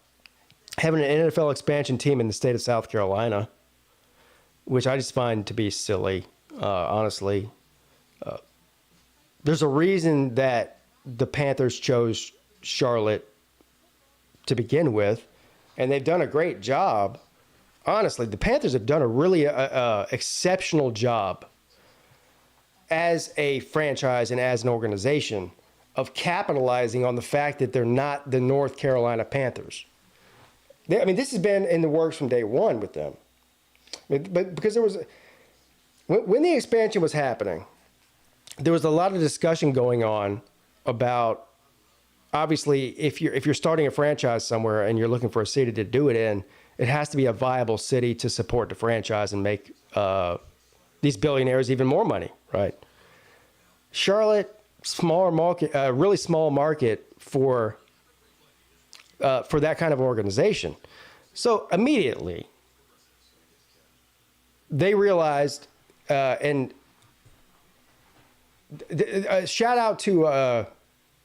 having an NFL expansion team in the state of South Carolina, which I just find to be silly, honestly. There's a reason that the Panthers chose Charlotte to begin with, and they've done a great job. Honestly, the Panthers have done a really exceptional job as a franchise and as an organization of capitalizing on the fact that they're not the North Carolina Panthers. This has been in the works from day one with them. But because there was, when the expansion was happening, there was a lot of discussion going on about, obviously, if you're starting a franchise somewhere and you're looking for a city to do it in, it has to be a viable city to support the franchise and make these billionaires even more money, right? Charlotte, smaller market, really small market for that kind of organization. So immediately, they realized, and shout out to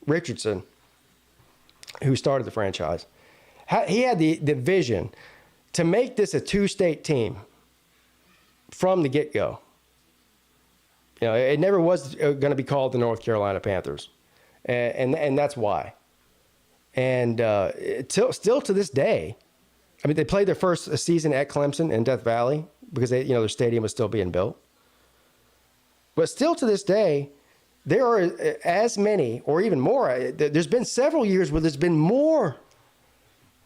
Richardson, who started the franchise. He had the vision to make this a two-state team from the get-go. You know, it never was going to be called the North Carolina Panthers, and that's why. And still to this day, I mean, they played their first season at Clemson in Death Valley because their stadium was still being built. But still to this day, there are as many or even more. There's been several years where there's been more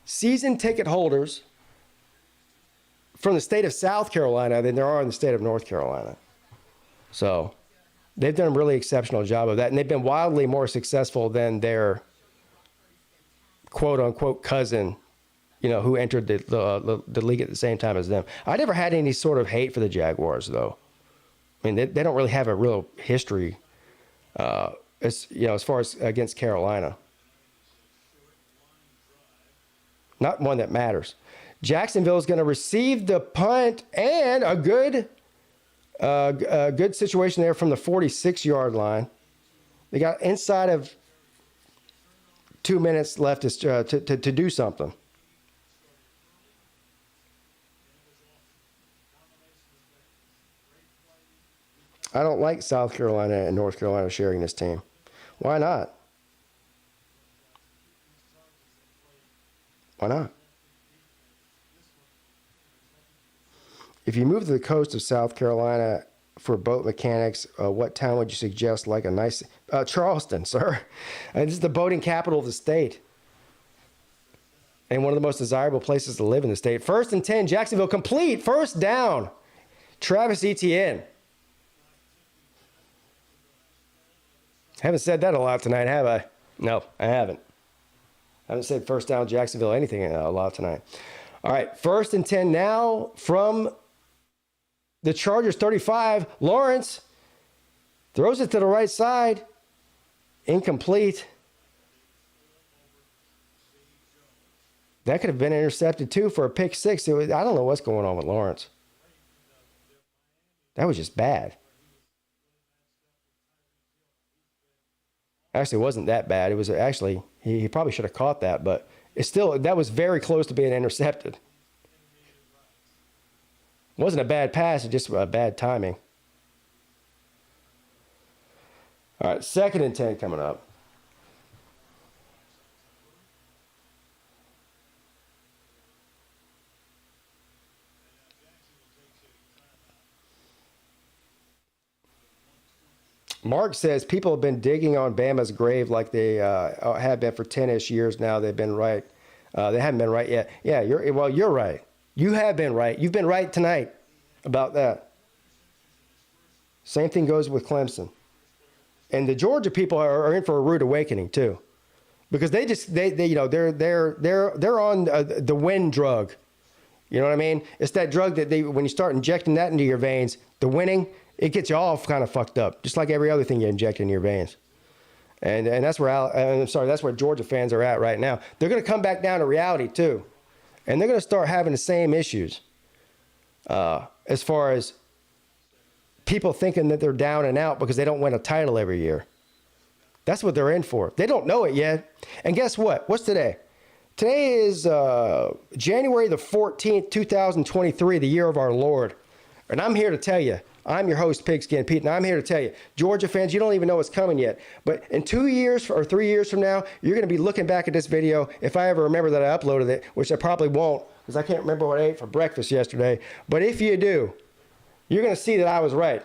season ticket holders from the state of South Carolina than there are in the state of North Carolina. So they've done a really exceptional job of that. And they've been wildly more successful than their quote unquote cousin, who entered the league at the same time as them. I never had any sort of hate for the Jaguars, though. I mean, they don't really have a real history, as far as against Carolina. Not one that matters. Jacksonville is going to receive the punt, and a good situation there from the 46-yard line. They got inside of 2 minutes left to do something. I don't like South Carolina and North Carolina sharing this team. Why not? Why not? If you move to the coast of South Carolina for boat mechanics, what town would you suggest? Like a nice Charleston, sir. This is the boating capital of the state, and one of the most desirable places to live in the state. 1st and 10, Jacksonville complete. First down, Travis Etienne. Haven't said that a lot tonight, have I? No, I haven't. I haven't said first down Jacksonville anything a lot tonight. All right, 1st and 10 now from the Chargers 35. Lawrence throws it to the right side. Incomplete. That could have been intercepted too for a pick six. I don't know what's going on with Lawrence. That was just bad. Actually, it wasn't that bad. It was actually, he probably should have caught that, but it's still, that was very close to being intercepted. It wasn't a bad pass, it just bad timing. All right, 2nd and 10 coming up. Mark says people have been digging on Bama's grave like they have been for 10-ish years now. They've been right. They haven't been right yet. Yeah, you're right. You have been right. You've been right tonight about that. Same thing goes with Clemson. And the Georgia people are in for a rude awakening too, because they're on the win drug. You know what I mean? It's that drug that when you start injecting that into your veins, the winning, it gets you all kind of fucked up, just like every other thing you inject in your veins. And that's where that's where Georgia fans are at right now. They're going to come back down to reality too, and they're going to start having the same issues as far as people thinking that they're down and out because they don't win a title every year. That's what they're in for. They don't know it yet. And guess what? What's today? Today is January the 14th, 2023, the year of our Lord. And I'm here to tell you, I'm your host, PigskinPeete, and I'm here to tell you, Georgia fans, you don't even know what's coming yet. But in 2 years or 3 years from now, you're going to be looking back at this video, if I ever remember that I uploaded it, which I probably won't, because I can't remember what I ate for breakfast yesterday. But if you do, you're going to see that I was right.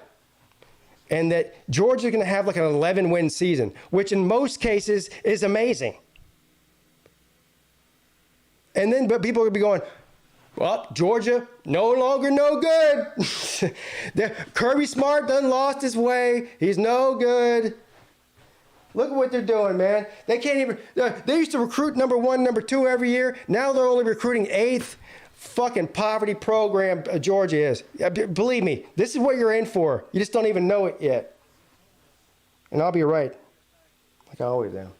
And that Georgia's going to have like an 11-win season, which in most cases is amazing. And then, but people are going to be going, well, Georgia, no longer no good. Kirby Smart done lost his way. He's no good. Look at what they're doing, man. They can't even, they used to recruit number 1, number 2 every year. Now they're only recruiting 8th. Fucking poverty program Georgia is. Believe me, this is what you're in for. You just don't even know it yet. And I'll be right, like I always am.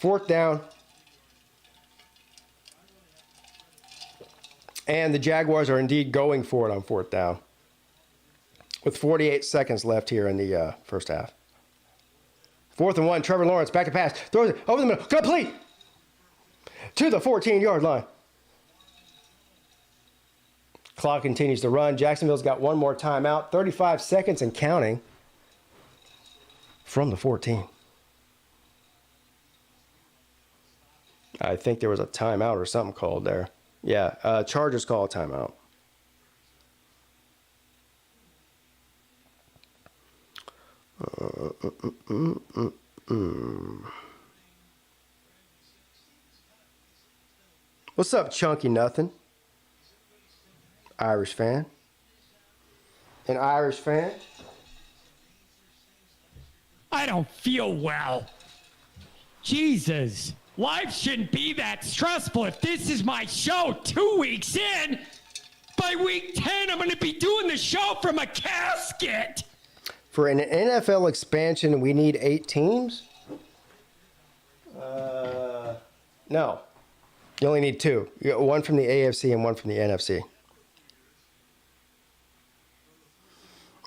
Fourth down. And the Jaguars are indeed going for it on 4th down. with 48 seconds left here in the first half. 4th and 1, Trevor Lawrence back to pass. Throws it over the middle. Complete! To the 14-yard line. Clock continues to run. Jacksonville's got one more timeout. 35 seconds and counting from the 14. I think there was a timeout or something called there. Yeah, Chargers call a timeout. What's up, Chunky Nothing? Irish fan. An Irish fan. I don't feel well. Jesus. Life shouldn't be that stressful if this is my show 2 weeks in. By week 10, I'm going to be doing the show from a casket. For an NFL expansion, we need 8 teams? No. You only need 2. You got one from the AFC and one from the NFC.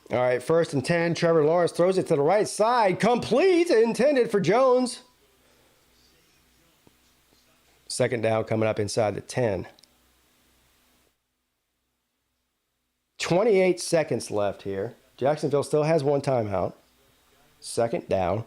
All right, 1st and 10. Trevor Lawrence throws it to the right side. Complete, intended for Jones. 2nd down coming up inside the 10. 28 seconds left here. Jacksonville still has one timeout. 2nd down.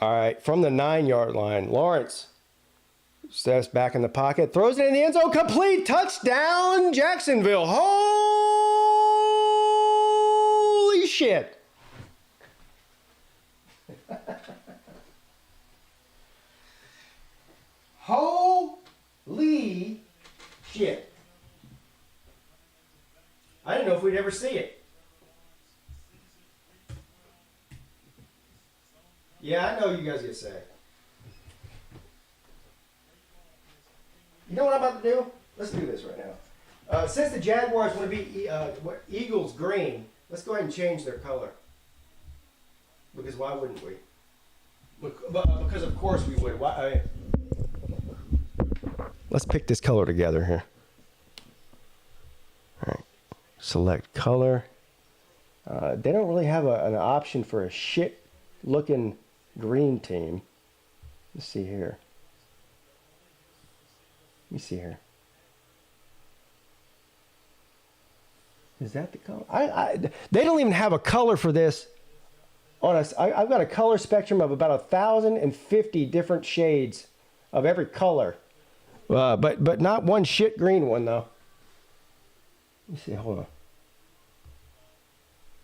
All right, from the 9-yard line, Lawrence steps back in the pocket, throws it in the end zone, complete, touchdown, Jacksonville. Holy shit. Holy shit. I didn't know if we'd ever see it. Yeah, I know you guys get sad. You know what I'm about to do? Let's do this right now. Since the Jaguars want to be Eagles green, let's go ahead and change their color. Because why wouldn't we? Because of course we would. Why? Let's pick this color together here. All right. Select color. They don't really have an option for a shit looking green team. Let's see here. Let me see here. Is that the color? They don't even have a color for this. I've got a color spectrum of about 1,050 different shades of every color, but not one shit green one though. Let me see. Hold on.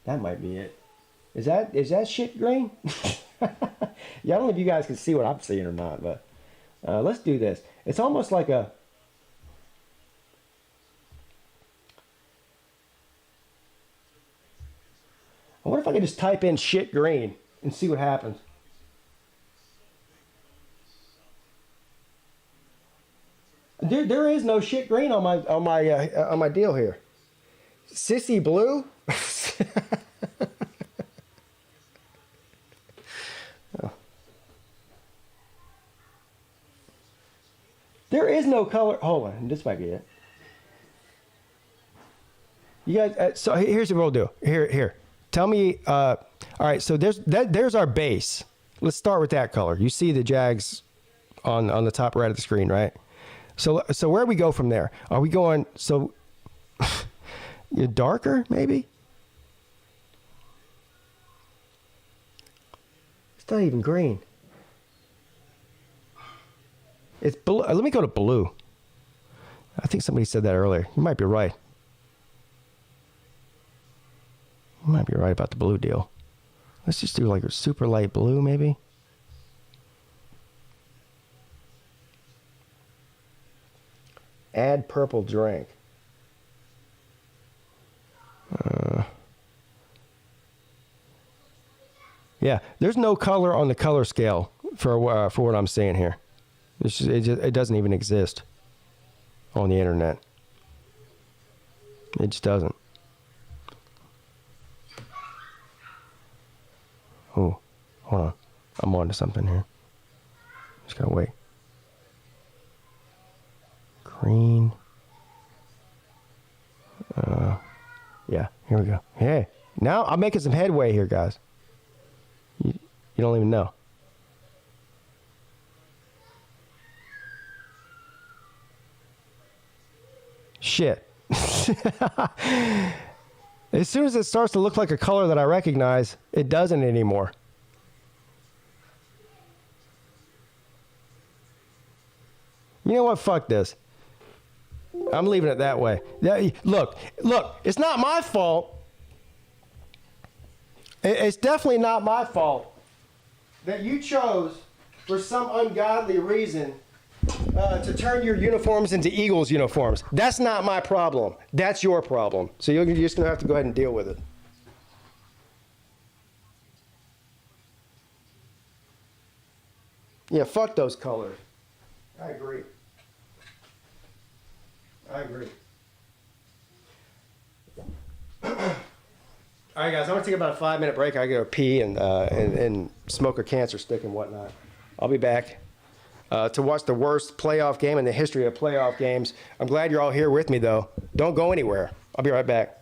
That might be it. Is that shit green? Yeah, I don't know if you guys can see what I'm seeing or not, but let's do this. It's almost like a. I wonder if I could just type in shit green and see what happens. There is no shit green on my deal here. Sissy blue. Oh. There is no color. Hold on, this might be it. You guys. So here's what we'll do. Here. Tell me. All right. So there's our base. Let's start with that color. You see the Jags on the top right of the screen, right? So where do we go from there? Are we going you're darker maybe? It's not even green. It's blue. Let me go to blue. I think somebody said that earlier. You might be right. You might be right about the blue deal. Let's just do like a super light blue maybe. Add purple drink. Yeah, there's no color on the color scale for what I'm seeing here. It doesn't even exist on the internet. It just doesn't. Oh, hold on. I'm on to something here. Just gotta wait. Green. Yeah, here we go. Hey, now I'm making some headway here, guys. You don't even know. Shit. As soon as it starts to look like a color that I recognize, it doesn't anymore. You know what? Fuck this. I'm leaving it that way. Look, it's not my fault. It's definitely not my fault that you chose, for some ungodly reason, to turn your uniforms into Eagles uniforms. That's not my problem. That's your problem. So you're just going to have to go ahead and deal with it. Yeah, fuck those colors. I agree. I agree. All right, guys, I'm going to take about a 5-minute break. I go pee and smoke a cancer stick and whatnot. I'll be back to watch the worst playoff game in the history of playoff games. I'm glad you're all here with me, though. Don't go anywhere. I'll be right back.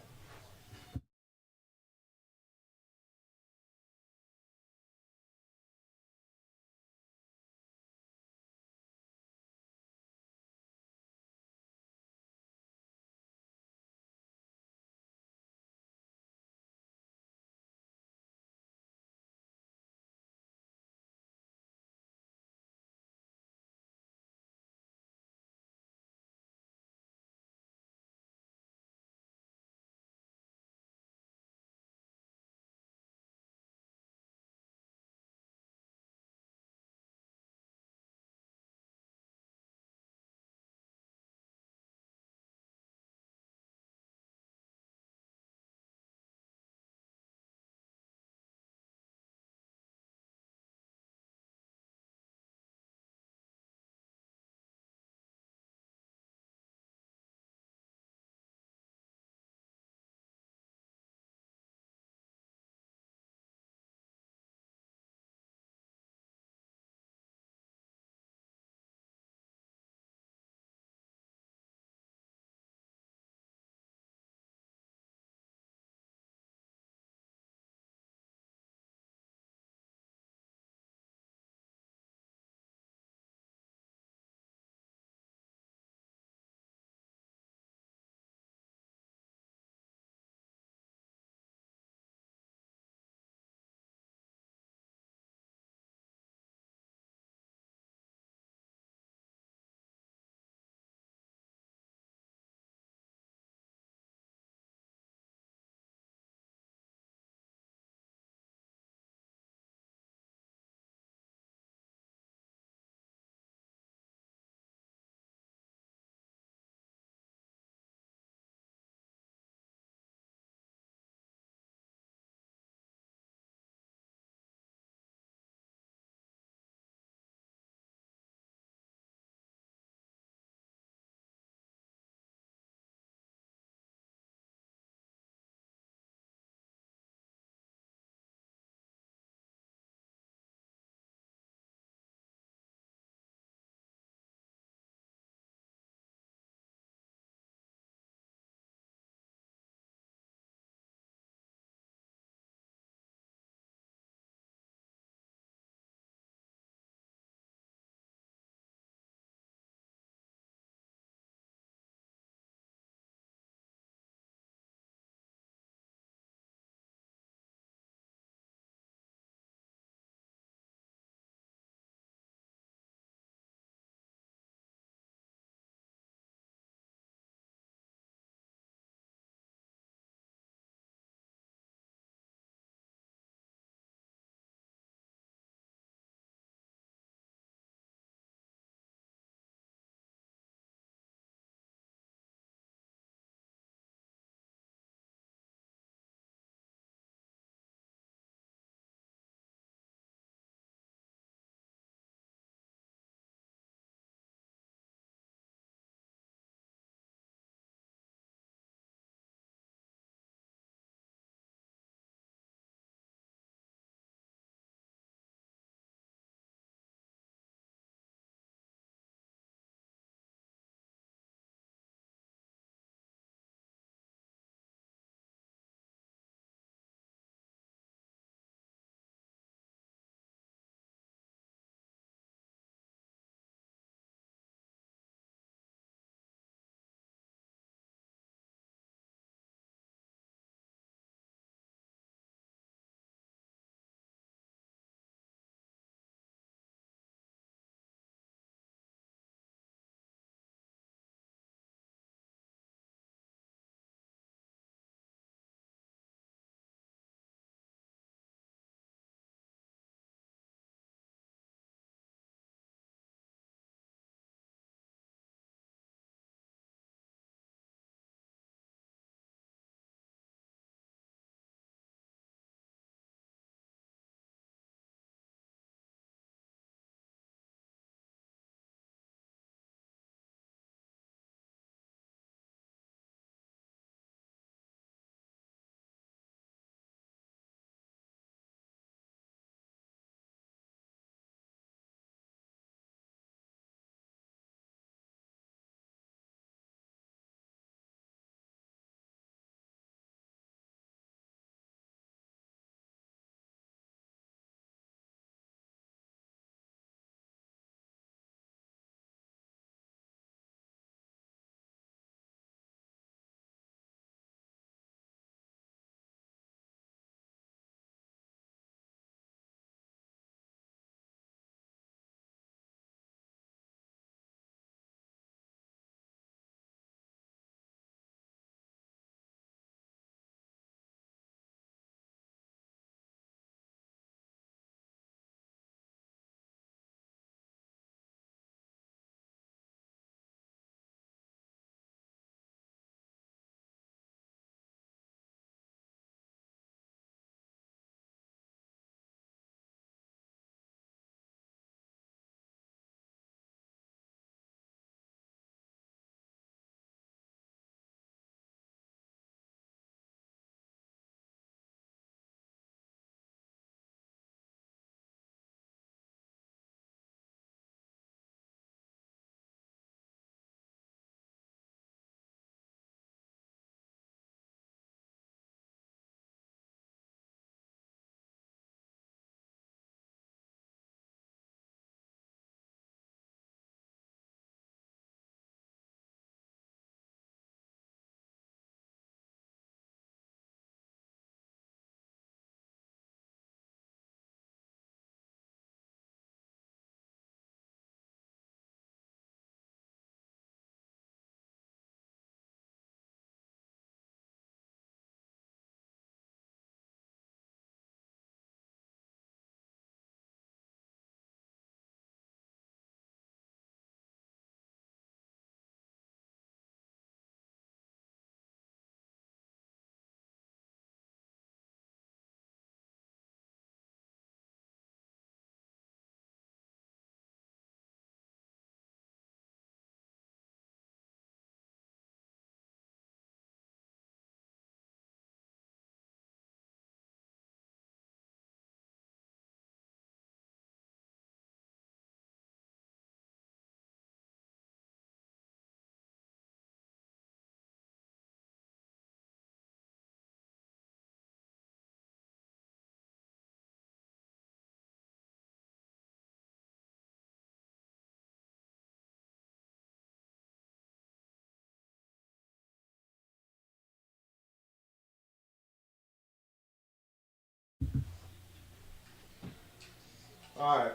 All right.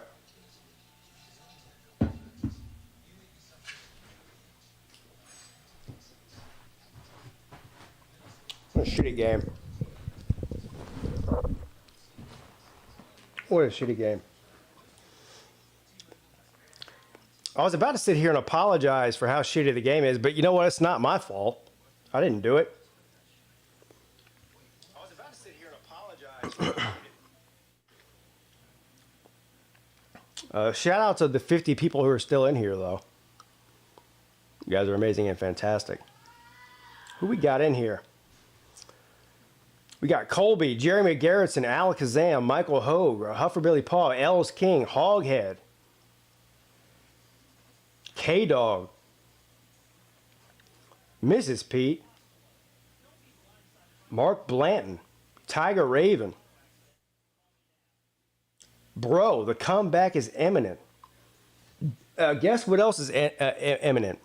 What a shitty game. What a shitty game. I was about to sit here and apologize for how shitty the game is, but you know what? It's not my fault. I didn't do it. I was about to sit here and apologize. Shout out to the 50 people who are still in here, though. You guys are amazing and fantastic. Who we got in here? We got Colby, Jeremy Garrettson, Alakazam, Michael Hogue, Hufferbilly Paul, Els King, Hoghead, K-Dog, Mrs. Peete, Mark Blanton, Tiger Raven. Bro, the comeback is imminent. Guess what else is imminent?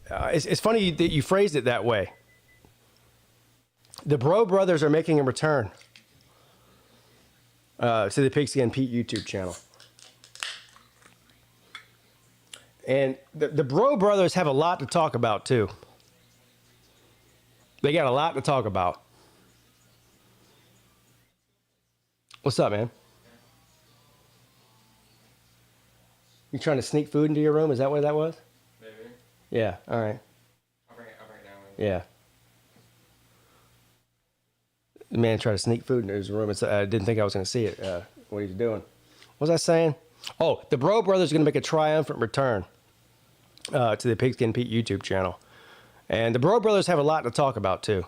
It's funny that you phrased it that way. The Bro Brothers are making a return to the PigskinPeete YouTube channel. And the Bro Brothers have a lot to talk about, too. They got a lot to talk about. What's up, man? You trying to sneak food into your room? Is that what that was? Maybe. Yeah, all right. I'll bring it down. Yeah. The man tried to sneak food into his room. I didn't think I was going to see it, what he's doing. What was I saying? Oh, the Bro Brothers are going to make a triumphant return to the PigskinPeete YouTube channel. And the Bro Brothers have a lot to talk about, too.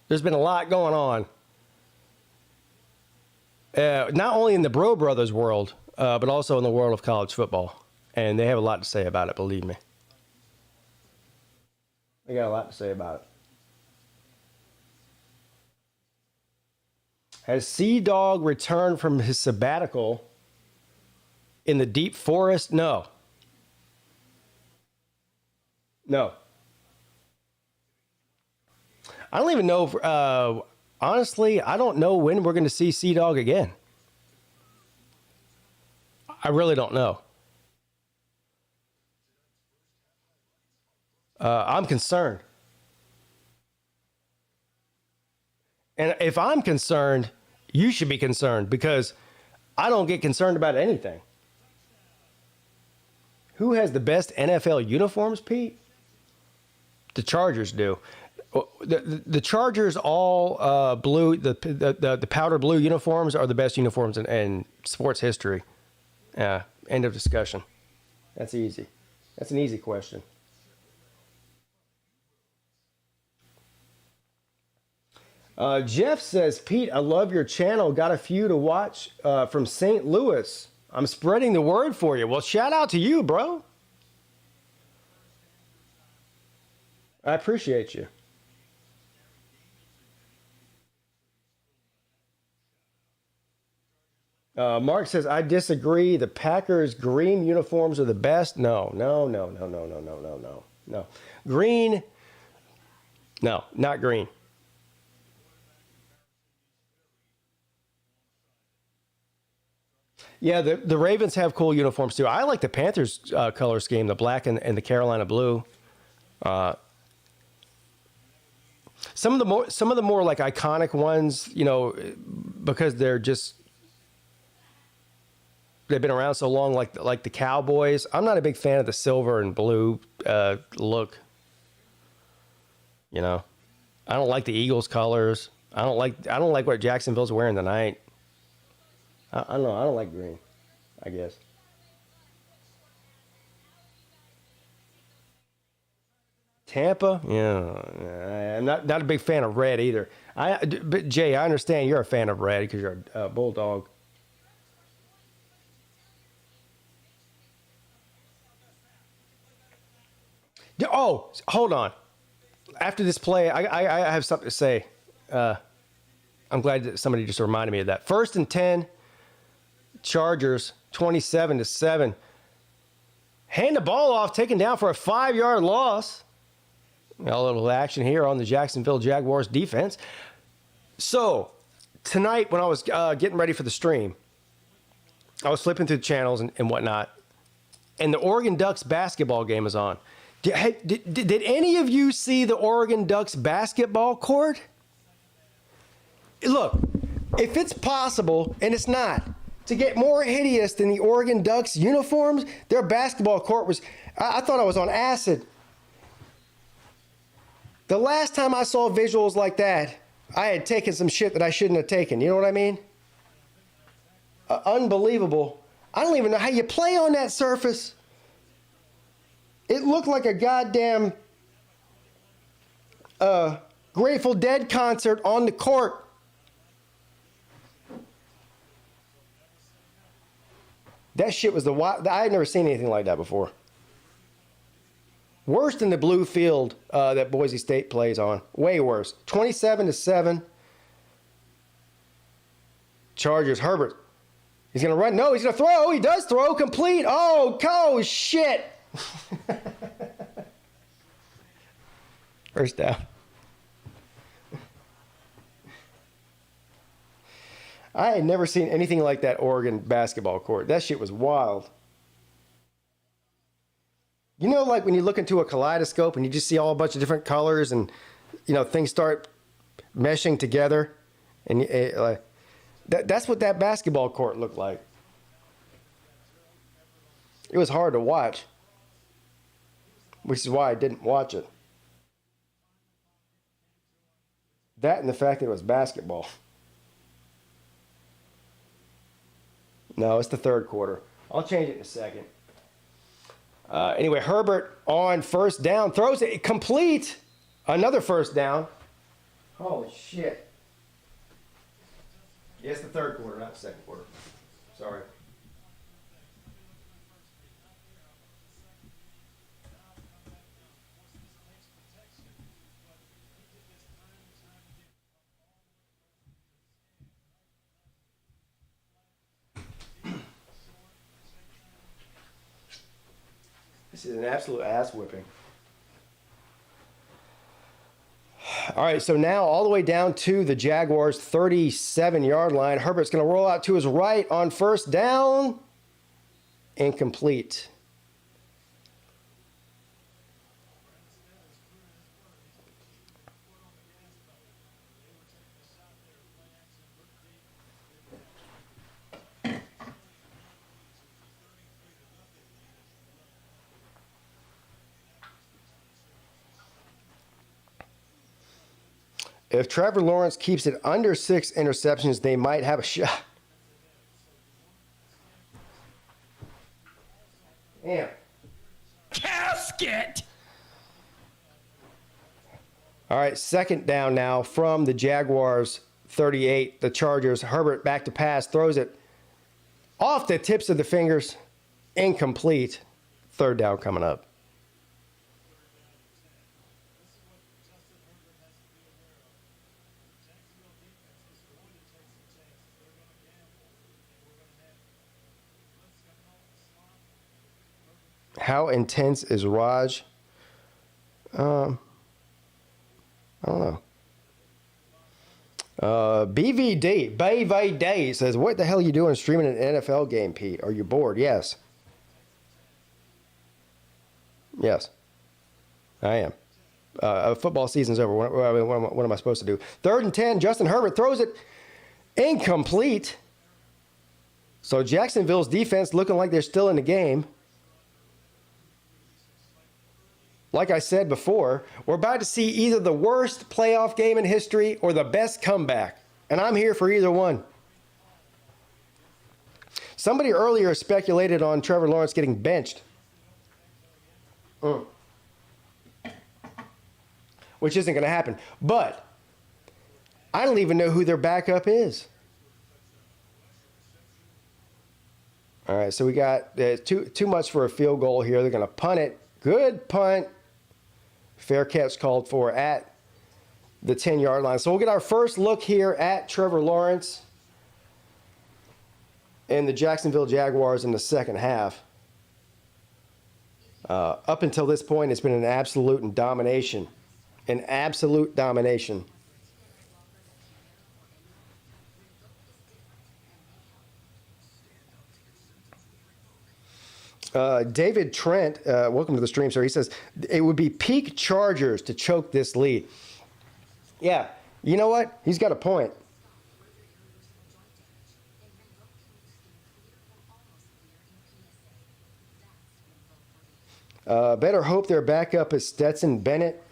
There's been a lot going on. Not only in the Bro Brothers world, but also in the world of college football. And they have a lot to say about it, believe me. They got a lot to say about it. Has Sea Dog returned from his sabbatical in the deep forest? No. No. I don't even know if, honestly, I don't know when we're going to see Sea Dog again. I really don't know. I'm concerned. And if I'm concerned, you should be concerned, because I don't get concerned about anything. Who has the best NFL uniforms, Pete? The Chargers do. The Chargers all blue, the powder blue uniforms are the best uniforms in sports history. End of discussion. That's easy. That's an easy question. Jeff says, Pete, I love your channel. Got a few to watch from St. Louis. I'm spreading the word for you. Well, shout out to you, bro. I appreciate you. Mark says, I disagree. The Packers' green uniforms are the best. No. Green. No, not green. Yeah, the Ravens have cool uniforms too. I like the Panthers color scheme, the black and the Carolina blue. Some of the more like iconic ones, you know, because they've been around so long, like the Cowboys. I'm not a big fan of the silver and blue look. You know, I don't like the Eagles colors. I don't like what Jacksonville's wearing tonight. I don't know. I don't like green, I guess. Tampa? Yeah. I'm not a big fan of red either. But Jay, I understand you're a fan of red because you're a Bulldog. Oh, hold on. After this play, I have something to say. I'm glad that somebody just reminded me of that. 1st and 10. Chargers 27-7. Hand the ball off, taken down for a 5-yard loss. A little action here on the Jacksonville Jaguars defense. So, tonight when I was getting ready for the stream, I was flipping through the channels and whatnot, and the Oregon Ducks basketball game is on. Did any of you see the Oregon Ducks basketball court? Look, if it's possible, and it's not, to get more hideous than the Oregon Ducks uniforms, their basketball court was, I thought I was on acid. The last time I saw visuals like that, I had taken some shit that I shouldn't have taken. You know what I mean? Unbelievable. I don't even know how you play on that surface. It looked like a goddamn Grateful Dead concert on the court. That shit was I had never seen anything like that before. Worse than the blue field that Boise State plays on. Way worse. 27-7. Chargers. Herbert. He's going to run. No, he's going to throw. He does throw. Complete. Oh shit. First down. I had never seen anything like that Oregon basketball court. That shit was wild. You know, like when you look into a kaleidoscope and you just see all a bunch of different colors and, you know, things start meshing together. And that's what that basketball court looked like. It was hard to watch, which is why I didn't watch it. That and the fact that it was basketball. No, it's the third quarter. I'll change it in a second. Anyway, Herbert on first down. Throws it complete. Another first down. Holy shit. Yeah, it's the third quarter, not the second quarter. Sorry. This is an absolute ass whipping. All right, so now all the way down to the Jaguars' 37-yard line. Herbert's going to roll out to his right on first down. Incomplete. If Trevor Lawrence keeps it under 6 interceptions, they might have a shot. Damn. Casket! All right, second down now from the Jaguars 38. The Chargers. Herbert back to pass, throws it off the tips of the fingers. Incomplete. Third down coming up. How intense is Raj? I don't know. BVD says, what the hell are you doing streaming an NFL game, Pete? Are you bored? Yes. Yes, I am. Football season's over. What am I supposed to do? 3rd and 10, Justin Herbert throws it incomplete. So Jacksonville's defense looking like they're still in the game. Like I said before, we're about to see either the worst playoff game in history or the best comeback. And I'm here for either one. Somebody earlier speculated on Trevor Lawrence getting benched. Which isn't going to happen. But I don't even know who their backup is. All right, so we got too much for a field goal here. They're going to punt it. Good punt. Fair catch called for at the 10-yard line. So we'll get our first look here at Trevor Lawrence and the Jacksonville Jaguars in the second half. Up until this point, it's been an absolute domination. An absolute domination. David Trent, welcome to the stream, sir. He says it would be peak Chargers to choke this lead. Yeah, you know what? He's got a point. Better hope their backup is Stetson Bennett.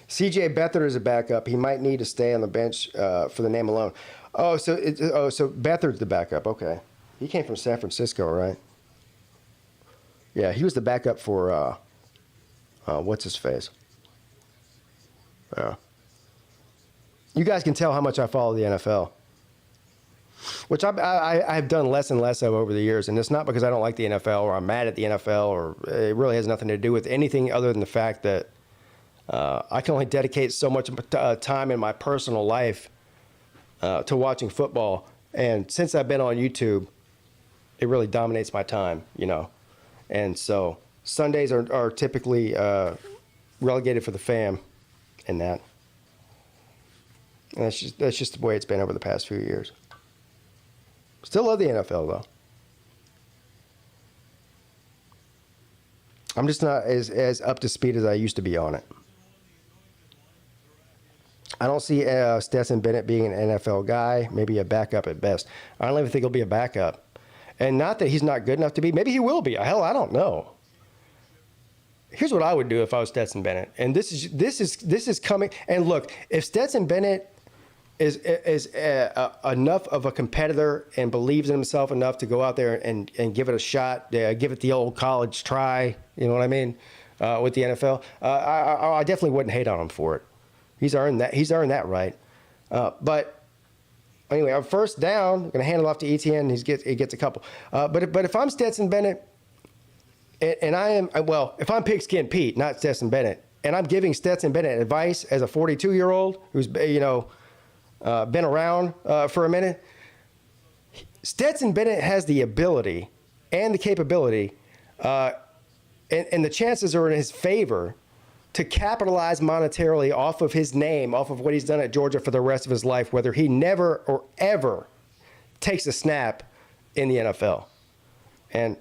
C.J. Beathard is a backup. He might need to stay on the bench for the name alone. So Beathard's the backup. Okay, he came from San Francisco, right? Yeah, he was the backup for what's his face. Yeah. You guys can tell how much I follow the NFL, which I've done less and less of over the years, and it's not because I don't like the NFL or I'm mad at the NFL, or it really has nothing to do with anything other than the fact that I can only dedicate so much time in my personal life to watching football. And since I've been on YouTube, it really dominates my time, you know. And so Sundays are typically relegated for the fam in that. And that's just the way it's been over the past few years. Still love the NFL, though. I'm just not as up to speed as I used to be on it. I don't see Stetson Bennett being an NFL guy, maybe a backup at best. I don't even think he'll be a backup. And not that he's not good enough to be. Maybe he will be. Hell, I don't know. Here's what I would do if I was Stetson Bennett. And this is coming. And look, if Stetson Bennett is enough of a competitor and believes in himself enough to go out there and give it a shot, give it the old college try, you know what I mean, with the NFL, I definitely wouldn't hate on him for it. He's earned that. He's earned that right. But anyway, on first down, going to hand it off to Etienne. He gets a couple. But if I'm Stetson Bennett, and I am, well, if I'm PigskinPeete, not Stetson Bennett, and I'm giving Stetson Bennett advice as a 42-year-old who's been around for a minute, Stetson Bennett has the ability and the capability, and the chances are in his favor to capitalize monetarily off of his name, off of what he's done at Georgia for the rest of his life, whether he never or ever takes a snap in the NFL. And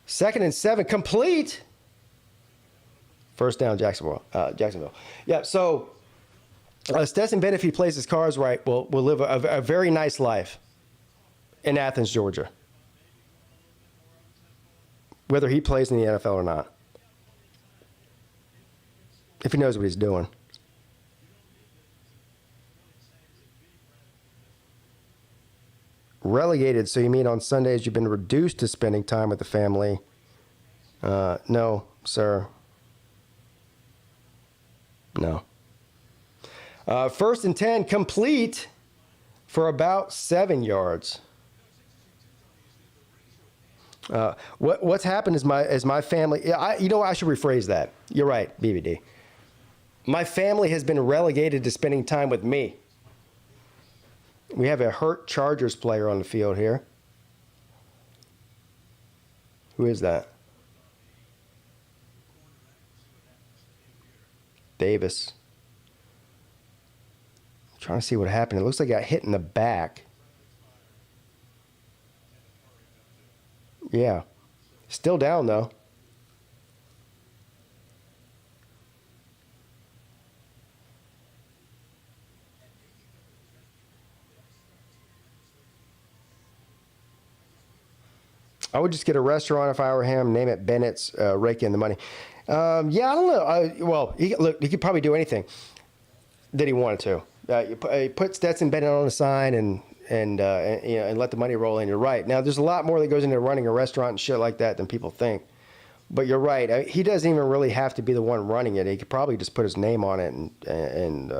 2nd and 7, complete. First down, Jacksonville. Yeah, so Stetson Bennett, if he plays his cards right, will live a very nice life in Athens, Georgia, whether he plays in the NFL or not. If he knows what he's doing. Relegated, so you mean on Sundays you've been reduced to spending time with the family? No, sir. No. 1st and 10, complete for about 7 yards. What's happened is my family. I should rephrase that. You're right, BBD. My family has been relegated to spending time with me. We have a hurt Chargers player on the field here. Who is that? Davis. I'm trying to see what happened. It looks like I got hit in the back. Yeah. Still down, though. I would just get a restaurant if I were him, name it Bennett's, rake in the money. Yeah, I don't know. He could probably do anything that he wanted to. You put Stetson Bennett on a sign and let the money roll in. You're right. Now, there's a lot more that goes into running a restaurant and shit like that than people think. But you're right. He doesn't even really have to be the one running it. He could probably just put his name on it and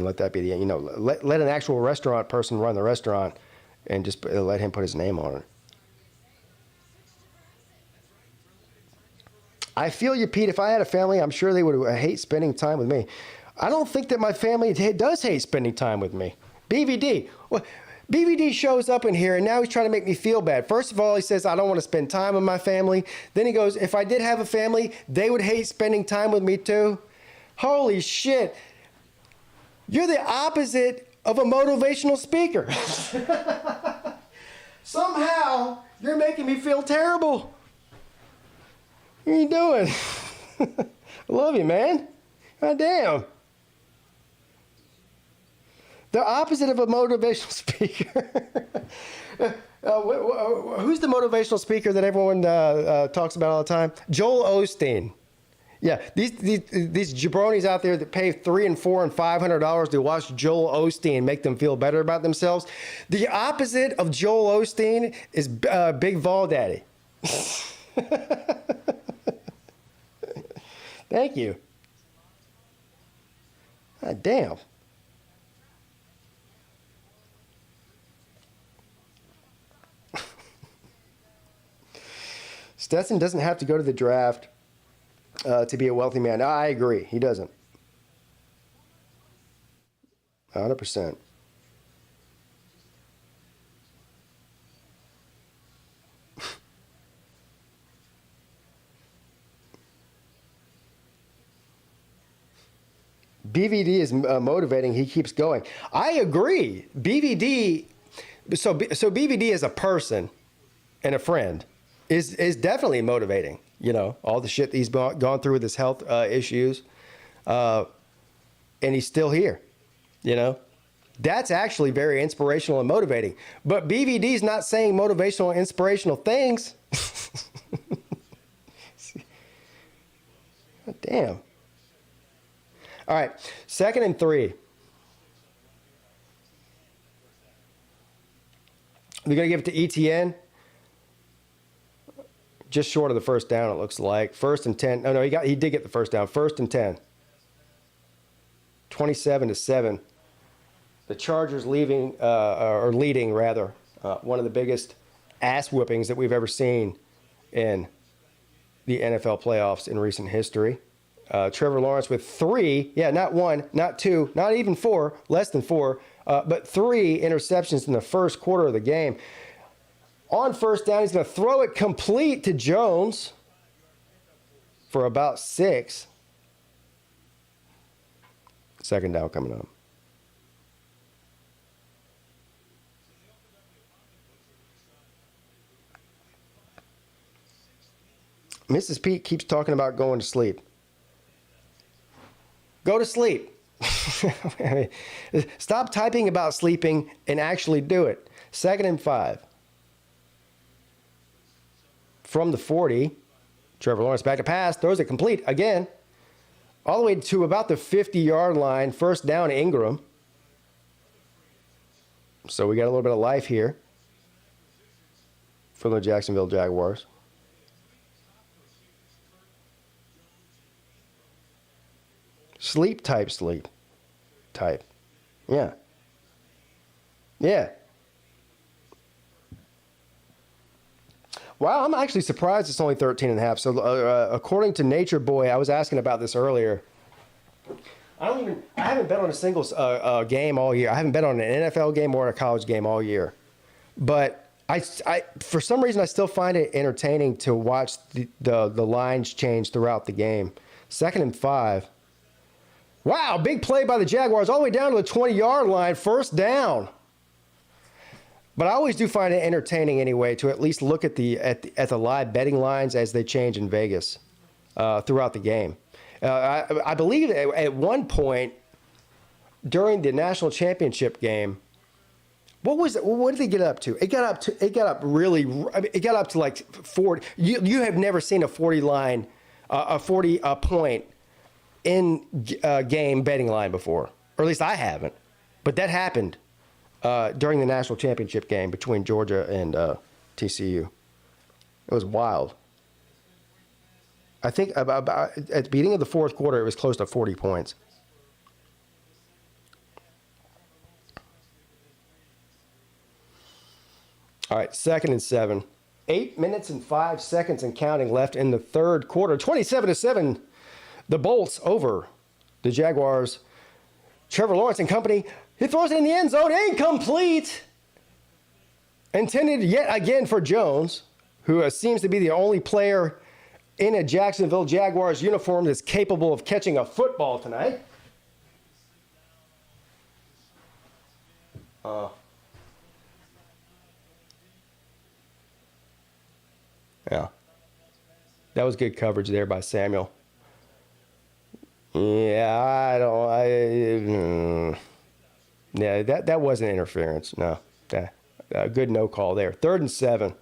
let that be the, let an actual restaurant person run the restaurant and just let him put his name on it. I feel you, Pete. If I had a family, I'm sure they would hate spending time with me. I don't think that my family does hate spending time with me. BVD. Well, BVD shows up in here, and now he's trying to make me feel bad. First of all, he says, I don't want to spend time with my family. Then he goes, if I did have a family, they would hate spending time with me too. Holy shit. You're the opposite of a motivational speaker. Somehow, you're making me feel terrible. What are you doing? I love you, man. God damn. The opposite of a motivational speaker. Who's the motivational speaker that everyone talks about all the time? Joel Osteen. Yeah, these jabronis out there that pay $300 and $400 and $500 to watch Joel Osteen make them feel better about themselves. The opposite of Joel Osteen is Big Vol Daddy. Thank you. God damn. Stetson doesn't have to go to the draft to be a wealthy man. I agree. He doesn't. 100%. BVD is motivating. He keeps going. I agree. BVD. So BVD as a person and a friend is definitely motivating. You know, all the shit that he's gone through with his health issues, and he's still here. You know, that's actually very inspirational and motivating. But BVD's not saying motivational and inspirational things. God damn. All right, 2nd and 3. We're going to give it to ETN. Just short of the first down, it looks like. 1st and 10. Oh, no, he did get the first down. 1st and 10. 27-7. The Chargers leading, one of the biggest ass whoopings that we've ever seen in the NFL playoffs in recent history. Trevor Lawrence with 3, not 1, not 2, not even 4, less than 4, but 3 interceptions in the first quarter of the game. On first down, he's going to throw it complete to Jones for about 6. 2nd down coming up. Mrs. Peete keeps talking about going to sleep. Go to sleep. Stop typing about sleeping and actually do it. 2nd and 5. From the 40, Trevor Lawrence back to pass, throws it complete again, all the way to about the 50-yard line. 1st down, Ingram. So we got a little bit of life here from the Jacksonville Jaguars. Sleep type. Yeah. Yeah. Wow, I'm actually surprised it's only 13 and a half. So according to Nature Boy, I was asking about this earlier. I haven't bet on a single game all year. I haven't bet on an NFL game or a college game all year. But I for some reason, I still find it entertaining to watch the lines change throughout the game. 2nd and 5. Wow, big play by the Jaguars all the way down to the 20-yard line, 1st down. But I always do find it entertaining anyway to at least look at the live betting lines as they change in Vegas throughout the game. I believe at one point during the national championship game, what did they get up to? It got up to like 40. You have never seen a 40 line, a 40 point in game betting line before, or at least I haven't. But that happened during the national championship game between Georgia and TCU. It was wild. I think about at the beginning of the 4th quarter, it was close to 40 points. All right, 2nd and 7. 8 minutes and 5 seconds and counting left in the third quarter. 27-7, the Bolts over the Jaguars. Trevor Lawrence and company, he throws it in the end zone, incomplete. Intended yet again for Jones, who seems to be the only player in a Jacksonville Jaguars uniform that's capable of catching a football tonight. Yeah. That was good coverage there by Samuel. Yeah, yeah, that wasn't interference. No. Good no call there. 3rd and 7.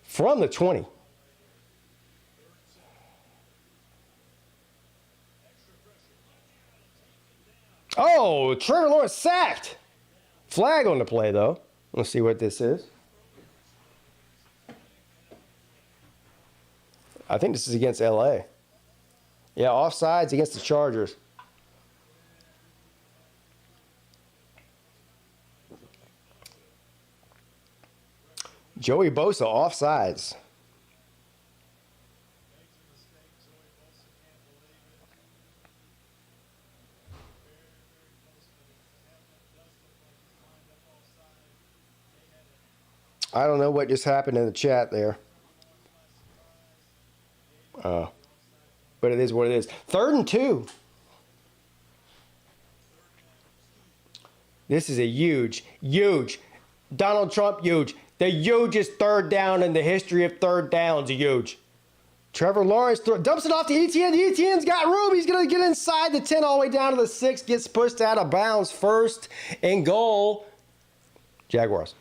From the 20. Oh, Trevor Lawrence sacked. Flag on the play, though. Let's see what this is. I think this is against LA. Yeah, offsides against the Chargers. Joey Bosa offsides. I don't know what just happened in the chat there. But it is what it is. 3rd and 2. This is a huge, Donald Trump huge. The hugest third down in the history of third downs. Huge. Trevor Lawrence dumps it off to ETN. The ETN's got room. He's going to get inside the 10 all the way down to the 6. Gets pushed out of bounds. 1st and goal. Jaguars.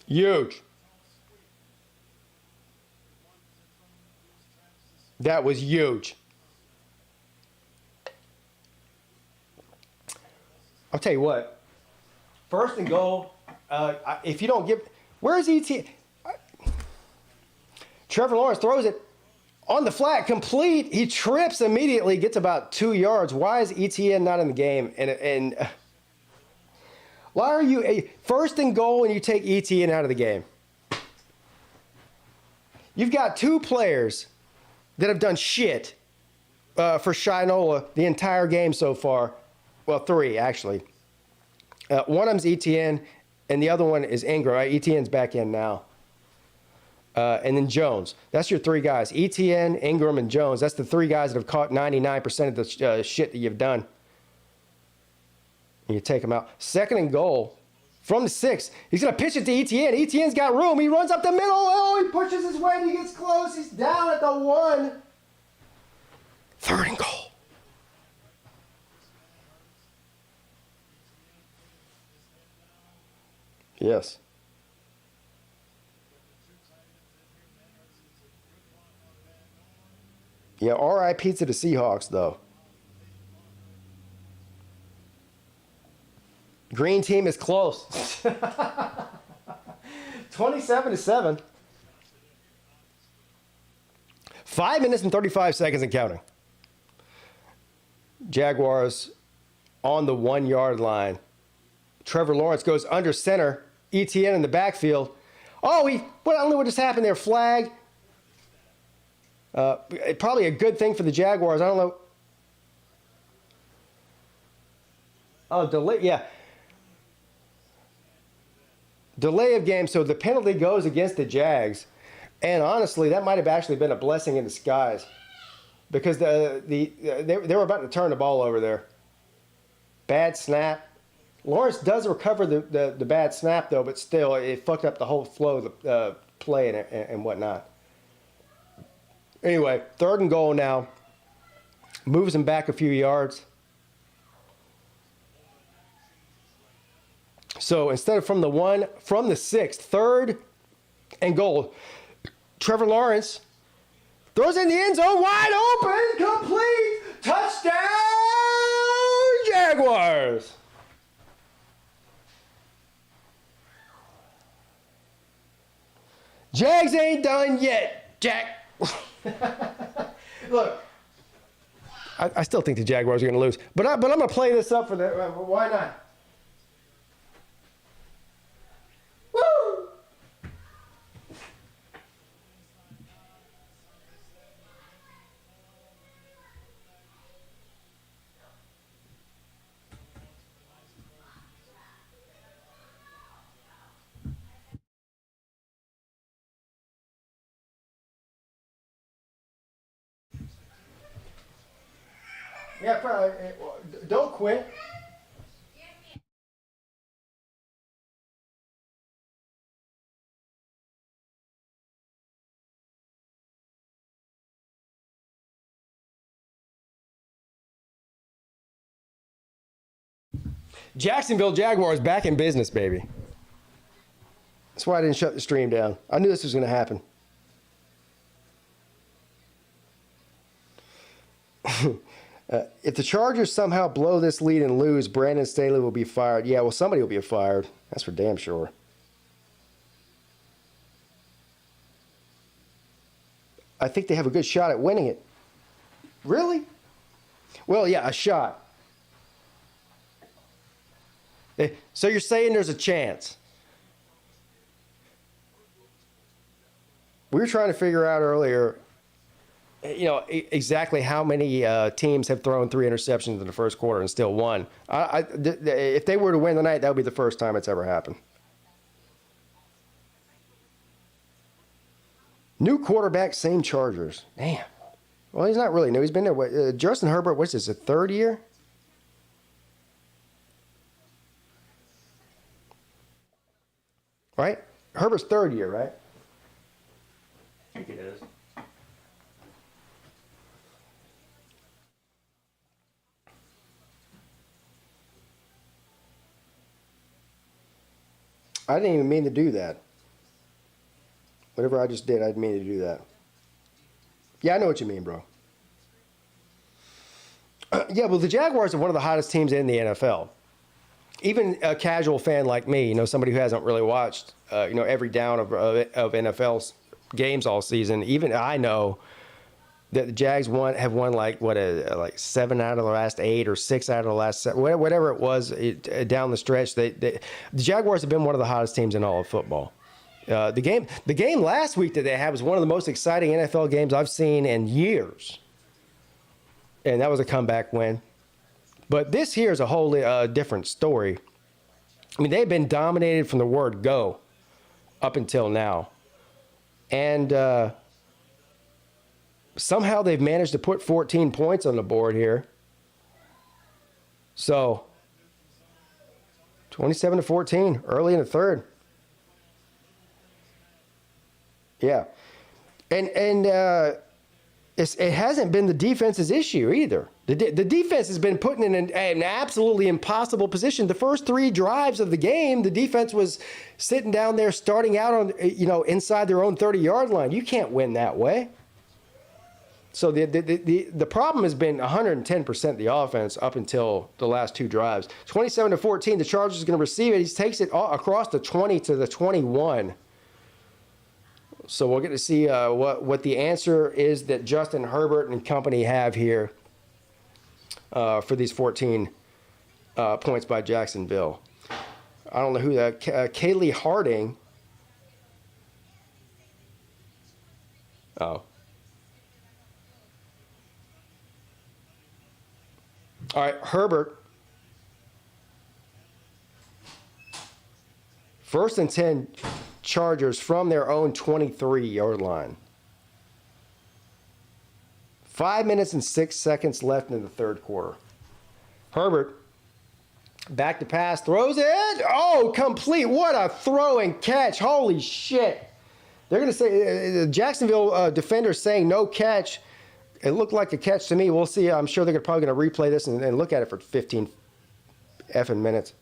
Huge. That was huge. I'll tell you what. 1st and goal. If you don't give, where is ET? Trevor Lawrence throws it on the flat, complete. He trips immediately, gets about 2 yards. Why is ETN not in the game? And why are you a 1st and goal and you take ETN out of the game? You've got 2 players that have done shit for Shinola the entire game so far. Well, 3, actually. One of them's ETN, and the other one is Ingram. Right? ETN's back in now. And then Jones. That's your 3 guys. ETN, Ingram, and Jones. That's the 3 guys that have caught 99% of the shit that you've done. And you take them out. 2nd and goal from the 6. He's going to pitch it to ETN. ETN's got room. He runs up the middle. Oh, he pushes his way and he gets close. He's down at the 1. 3rd and goal. Yes. Yeah, RIP to the Seahawks, though. Green team is close. 27-7. 5 minutes and 35 seconds and counting. Jaguars on the 1-yard line. Trevor Lawrence goes under center. ETN in the backfield. Oh, I don't know what just happened there. Flag. Probably a good thing for the Jaguars. I don't know. Oh, delay. Yeah. Delay of game. So the penalty goes against the Jags. And honestly, that might have actually been a blessing in disguise. Because they were about to turn the ball over there. Bad snap. Lawrence does recover the bad snap, though, but still, it fucked up the whole flow of the play and whatnot. Anyway, 3rd and goal now. Moves him back a few yards. So instead of from the 1, from the 6, 3rd and goal. Trevor Lawrence throws in the end zone, wide open, complete, touchdown, Jaguars. Jags ain't done yet, Jack. Look, I still think the Jaguars are going to lose, but I'm going to play this up for the. Why not? Woo! Yeah, probably. Don't quit. Jacksonville Jaguars back in business, baby. That's why I didn't shut the stream down. I knew this was going to happen. If the Chargers somehow blow this lead and lose, Brandon Staley will be fired. Yeah, well, somebody will be fired. That's for damn sure. I think they have a good shot at winning it. Really? Well, yeah, a shot. So you're saying there's a chance? We were trying to figure out earlier, exactly how many teams have thrown 3 interceptions in the first quarter and still won. If they were to win tonight, that would be the first time it's ever happened. New quarterback, same Chargers. Damn. Well, he's not really new. He's been there. Justin Herbert, what's this, a third year? Right? Herbert's third year, right? I think it is. I didn't even mean to do that. Whatever I just did, I didn't mean to do that. Yeah, I know what you mean, bro. Yeah, well, the Jaguars are one of the hottest teams in the NFL. Even a casual fan like me, somebody who hasn't really watched, every down of NFL games all season, even I know that the Jags have won like 7 out of the last 8 or 6 out of the last 7, whatever it was down the stretch. The Jaguars have been one of the hottest teams in all of football. The game last week that they had was one of the most exciting NFL games I've seen in years, and that was a comeback win. But this here is a wholly different story. I mean, they've been dominated from the word go up until now. And somehow they've managed to put 14 points on the board here. So, 27-14, early in the third. Yeah. And it hasn't been the defense's issue either. The defense has been put in an absolutely impossible position. The first 3 drives of the game, the defense was sitting down there starting out on, inside their own 30-yard line. You can't win that way. So the problem has been 110% the offense up until the last 2 drives. 27-14, the Chargers are going to receive it. He takes it across the 20 to the 21. So we'll get to see what the answer is that Justin Herbert and company have here for these 14 points by Jacksonville. I don't know who that Kaylee Harding. Oh. All right, Herbert. 1st and 10. Chargers from their own 23-yard line. 5 minutes and 6 seconds left in the third quarter. Herbert, back to pass, throws it. Oh, complete. What a throw and catch. Holy shit. They're going to say, the Jacksonville defender saying no catch. It looked like a catch to me. We'll see. I'm sure they're probably going to replay this and look at it for 15 effing minutes.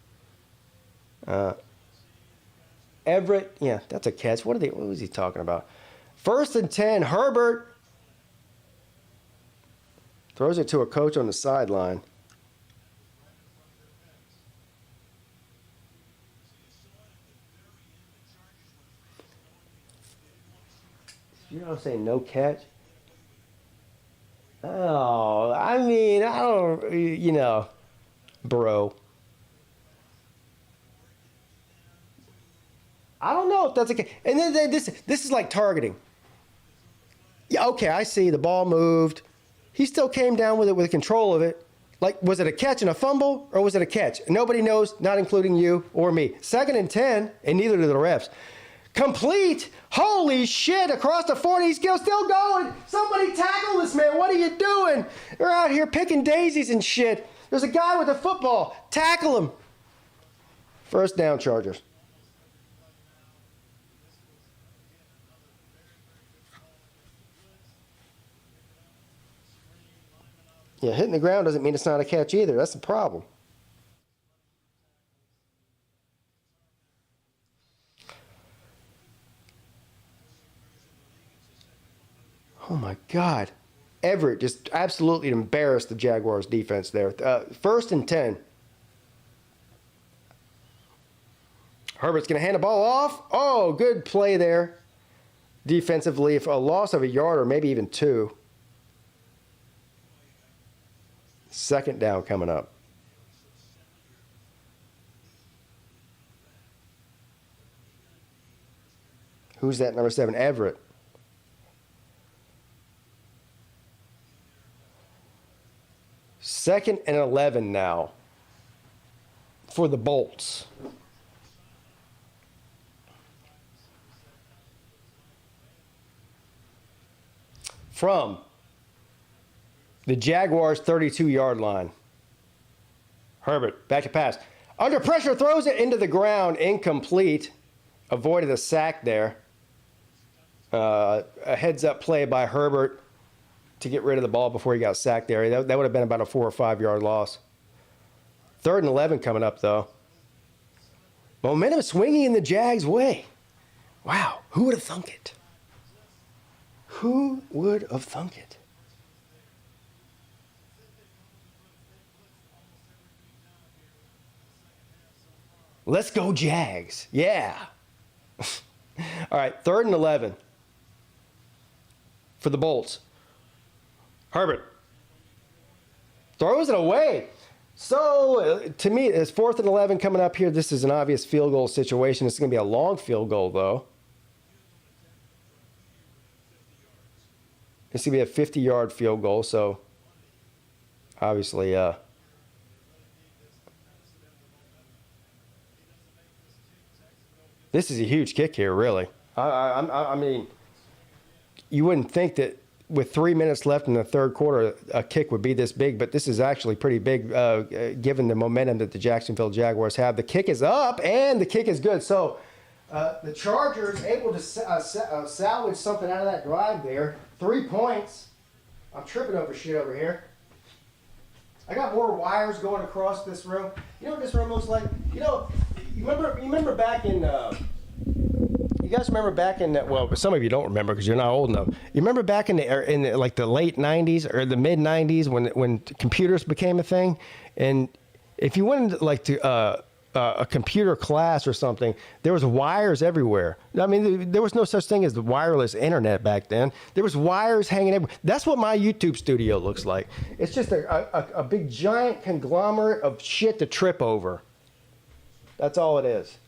Everett, yeah, that's a catch. What was he talking about? 1st and 10, Herbert throws it to a coach on the sideline. You know what I'm saying? No catch. Oh, I mean, I don't, bro. I don't know if that's okay. And then this is like targeting. Yeah, okay, I see. The ball moved. He still came down with it with control of it. Like, was it a catch and a fumble, or was it a catch? Nobody knows, not including you or me. 2nd and 10, and neither do the refs. Complete. Holy shit, across the 40. He's still going. Somebody tackle this man. What are you doing? They're out here picking daisies and shit. There's a guy with a football. Tackle him. First down, Chargers. Yeah, hitting the ground doesn't mean it's not a catch either. That's the problem. Oh, my God. Everett just absolutely embarrassed the Jaguars defense there. 1st and 10. Herbert's going to hand the ball off. Oh, good play there. Defensively, a loss of a yard or maybe even 2. 2nd down coming up. Who's that, number 7? Everett. Second and 11 now for the Bolts. From the Jaguars' 32-yard line. Herbert, back to pass. Under pressure, throws it into the ground, incomplete. Avoided a sack there. A heads-up play by Herbert to get rid of the ball before he got sacked there. That would have been about a 4 or 5 yard loss. 3rd and 11 coming up, though. Momentum swinging in the Jags' way. Wow, who would have thunk it? Who would have thunk it? Let's go Jags. Yeah. All right, 3rd and 11 for the Bolts. Herbert throws it away. So, to me, it's 4th and 11 coming up here. This is an obvious field goal situation. It's going to be a long field goal, though. It's going to be a 50-yard field goal, so obviously this is a huge kick here, really. I mean, you wouldn't think that with 3 minutes left in the third quarter, a kick would be this big, but this is actually pretty big given the momentum that the Jacksonville Jaguars have. The kick is up, and the kick is good. So the Chargers able to salvage something out of that drive there. 3 points. I'm tripping over shit over here. I got more wires going across this room. You know what this room looks like? You know, you remember back in... You guys remember back in well, some of you don't remember because you're not old enough. You remember back in the like the late '90s or the mid '90s when computers became a thing, and if you went into like to a computer class or something, there was wires everywhere. I mean, there was no such thing as the wireless internet back then. There was wires hanging everywhere. That's what my YouTube studio looks like. It's just a big giant conglomerate of shit to trip over. That's all it is.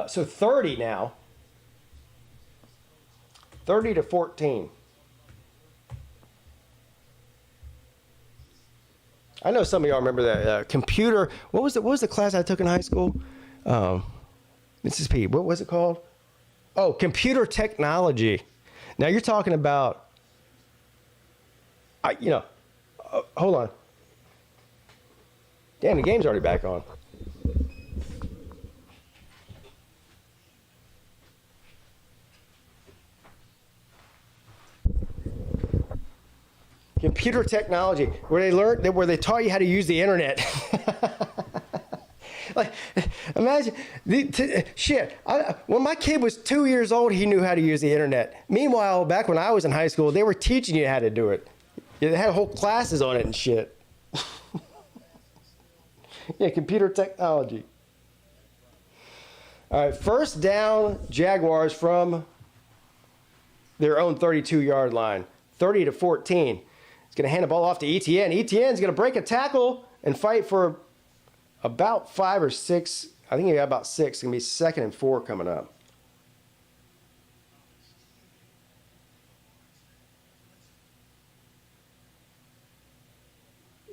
So 30 now. 30-14. I know some of y'all remember that computer. What was the class I took in high school? Mrs. Peete. What was it called? Oh, computer technology. Now you're talking about. Hold on. Damn, the game's already back on. Computer technology, where they taught you how to use the internet. Like, imagine, when my kid was 2 years old, he knew how to use the internet. Meanwhile, back when I was in high school, they were teaching you how to do it. They had whole classes on it and shit. Yeah, computer technology. All right, first down, Jaguars from their own 32-yard line, 30-14. He's going to hand the ball off to Etienne. Etienne's going to break a tackle and fight for about 5 or 6. I think he got about 6. It's going to be 2nd and 4 coming up.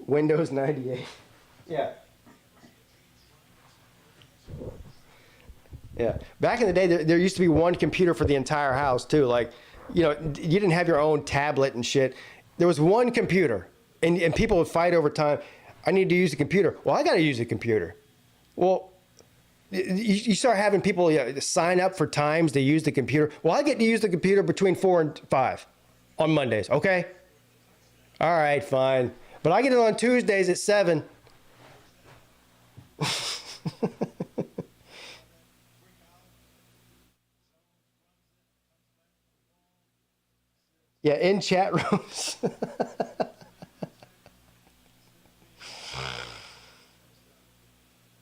Windows 98. Yeah. Yeah. Back in the day, there used to be one computer for the entire house, too. Like, you know, you didn't have your own tablet and shit. There was one computer, and people would fight over time. I need to use a computer. Well, I got to use a computer. Well, you start having people sign up for times to use the computer. Well, I get to use the computer between 4 and 5 on Mondays, okay? All right, fine. But I get it on Tuesdays at 7. Yeah, in chat rooms.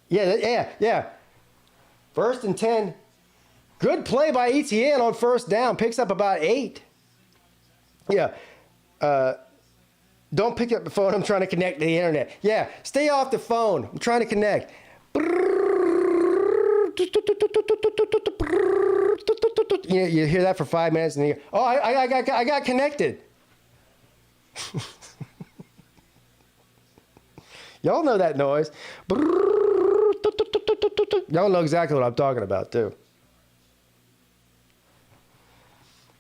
Yeah. 1st and 10. Good play by Etienne on first down. Picks up about 8. Yeah. Don't pick up the phone. I'm trying to connect to the internet. Yeah, stay off the phone. I'm trying to connect. You hear that for 5 minutes, and you go, oh, I got connected. Y'all know that noise. Y'all know exactly what I'm talking about, too.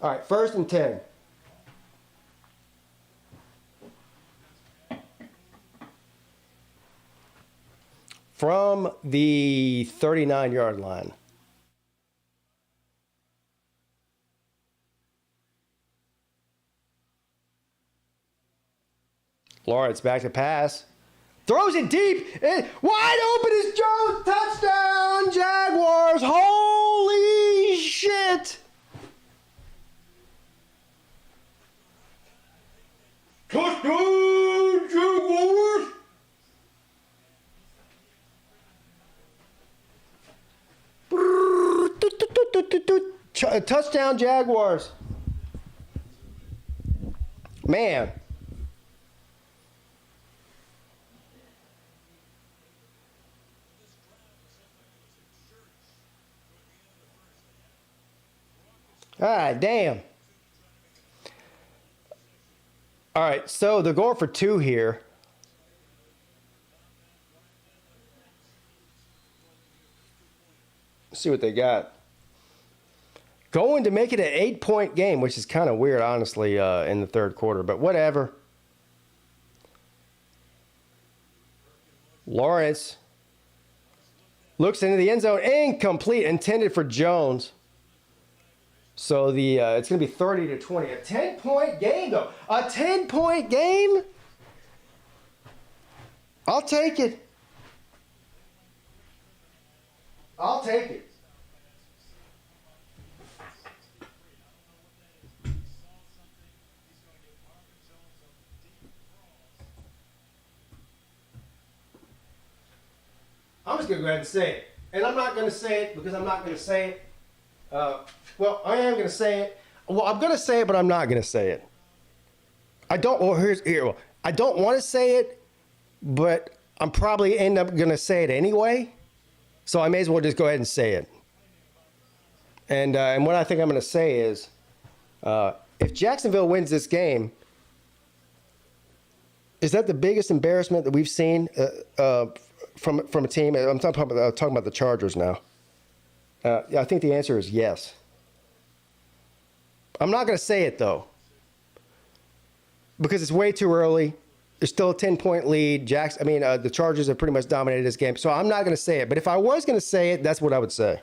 All right, 1st and 10. From the 39-yard line. Lawrence back to pass. Throws it deep. Wide open is Jones. Touchdown, Jaguars. Holy shit. Touchdown, Jaguars. Touchdown, Jaguars. Man. Ah, damn. All right, so they're going for 2 here. Let's see what they got. Going to make it an 8-point game, which is kind of weird, honestly, in the third quarter, but whatever. Lawrence looks into the end zone. Incomplete, intended for Jones. So it's going to be 30-20. A 10-point game, though. A 10-point game? I'll take it. I'll take it. I'm just going to go ahead and say it. And I'm not going to say it because I'm not going to say it. Well, I am going to say it. Well, I'm going to say it, but I'm not going to say it. I don't want to say it, but I'm probably end up going to say it anyway. So I may as well just go ahead and say it. And what I think I'm going to say is, if Jacksonville wins this game, is that the biggest embarrassment that we've seen from a team? I'm talking about the Chargers now. I think the answer is yes. I'm not going to say it, though, because it's way too early. There's still a 10-point lead. The Chargers have pretty much dominated this game, so I'm not going to say it. But if I was going to say it, that's what I would say.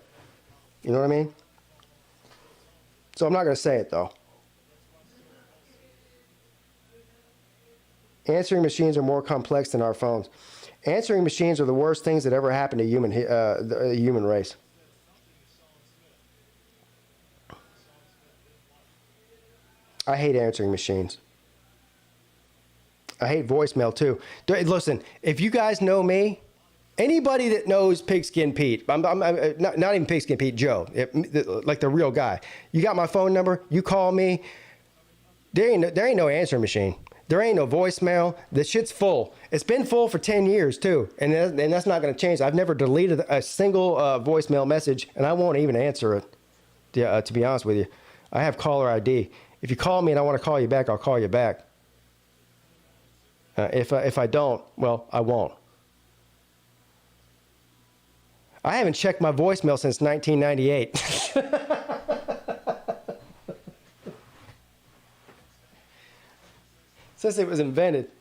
You know what I mean? So I'm not going to say it, though. Answering machines are more complex than our phones. Answering machines are the worst things that ever happened to the human race. I hate answering machines. I hate voicemail too. Listen, if you guys know me, Anybody that knows Pigskin Pete, I'm not even Pigskin Pete, Joe, like the real guy. You got my phone number. You call me. There ain't no answering machine. There ain't no voicemail. The shit's full. It's been full for 10 years too, and that's not going to change. I've never deleted a single voicemail message, and I won't even answer it. To be honest with you, I have caller ID. If you call me and I want to call you back, I'll call you back. If I don't, well, I won't. I haven't checked my voicemail since 1998. Since it was invented.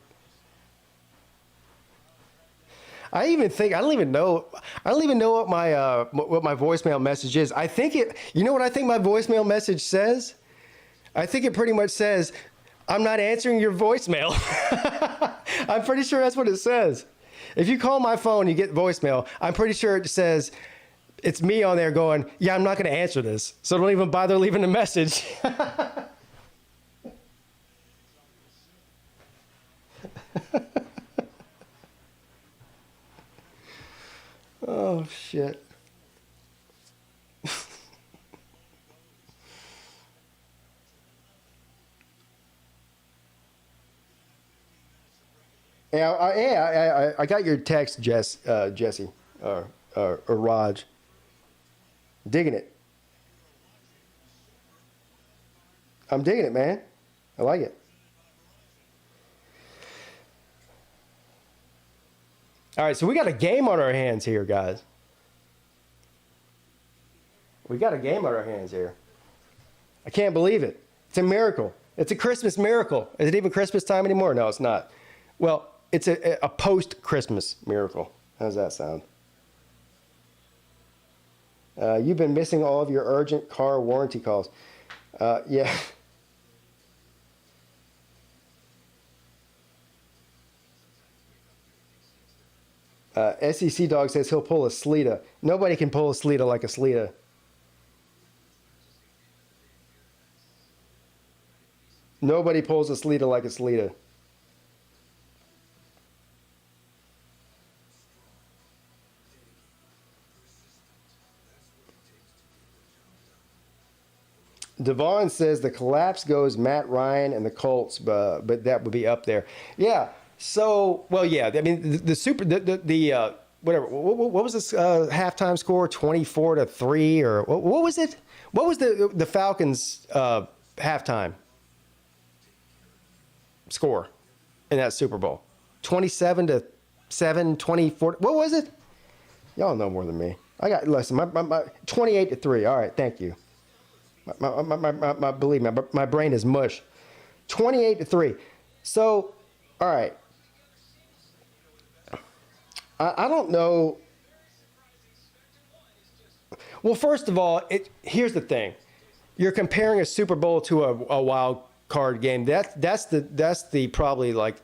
I don't even know what my voicemail message is. I think you know what I think my voicemail message says? I think it pretty much says, I'm not answering your voicemail. I'm pretty sure that's what it says. If you call my phone, you get voicemail. I'm pretty sure it says, it's me on there going, yeah, I'm not going to answer this. So don't even bother leaving a message. Oh, shit. I got your text, Jesse, or Raj. Digging it. I'm digging it, man. I like it. All right, so we got a game on our hands here, guys. We got a game on our hands here. I can't believe it. It's a miracle. It's a Christmas miracle. Is it even Christmas time anymore? No, it's not. Well, it's a post-Christmas miracle. How's that sound? You've been missing all of your urgent car warranty calls. Yeah. SEC Dog says he'll pull a Sleeta. Nobody can pull a Sleeta like a Sleeta. Nobody pulls a Sleeta like a Sleeta. Devon says the collapse goes Matt Ryan and the Colts, but that would be up there. Yeah. So, well, yeah. I mean, the whatever. What was this halftime score? 24-3, or what was it? What was the Falcons halftime score in that Super Bowl? 27-7, 24. What was it? Y'all know more than me. I got listen. My 28-3. All right, thank you. Believe me, my brain is mush. 28-3. So, all right. I don't know. Well, first of all, here's the thing. You're comparing a Super Bowl to a wild card game. That's the probably like,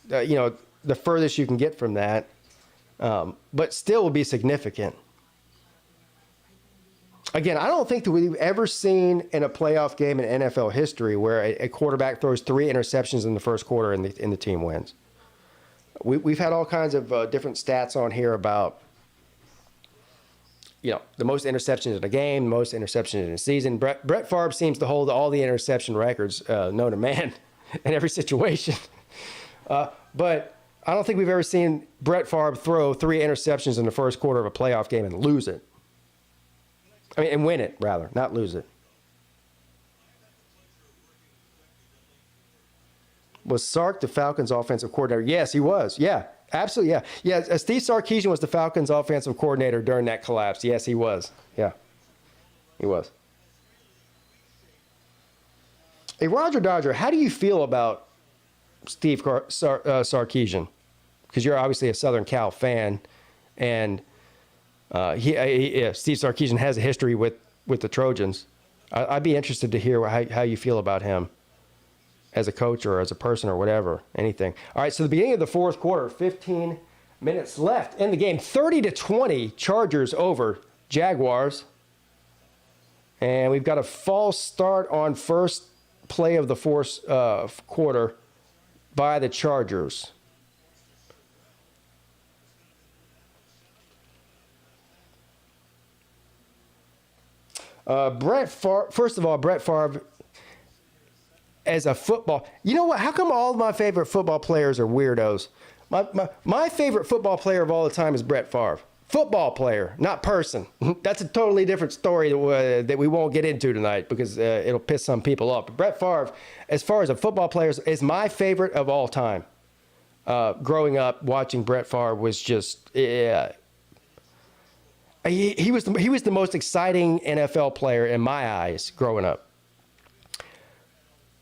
the furthest you can get from that. But still will be significant. Again, I don't think that we've ever seen in a playoff game in NFL history where a quarterback throws 3 interceptions in the first quarter and the team wins. We've had all kinds of different stats on here about, the most interceptions in a game, most interceptions in a season. Brett Favre seems to hold all the interception records known to man in every situation. But I don't think we've ever seen Brett Favre throw 3 interceptions in the first quarter of a playoff game and lose it. I mean, and win it, rather, not lose it. Was Sark the Falcons' offensive coordinator? Yes, he was. Yeah, absolutely. Yeah. Yeah, Steve Sarkisian was the Falcons' offensive coordinator during that collapse. Yes, he was. Yeah, he was. Hey, Roger Dodger, how do you feel about Steve Sarkisian? Because you're obviously a Southern Cal fan, and Steve Sarkisian has a history with the Trojans. I'd be interested to hear how you feel about him as a coach or as a person or whatever, anything. All right, so the beginning of the fourth quarter, 15 minutes left in the game. 30-20, Chargers over Jaguars. And we've got a false start on first play of the fourth quarter by the Chargers. First of all, Brett Favre as a football. You know what? How come all of my favorite football players are weirdos? My favorite football player of all the time is Brett Favre. Football player, not person. That's a totally different story that we won't get into tonight because it'll piss some people off. But Brett Favre, as far as a football player, is my favorite of all time. Growing up, watching Brett Favre was just, he was the most exciting NFL player in my eyes growing up.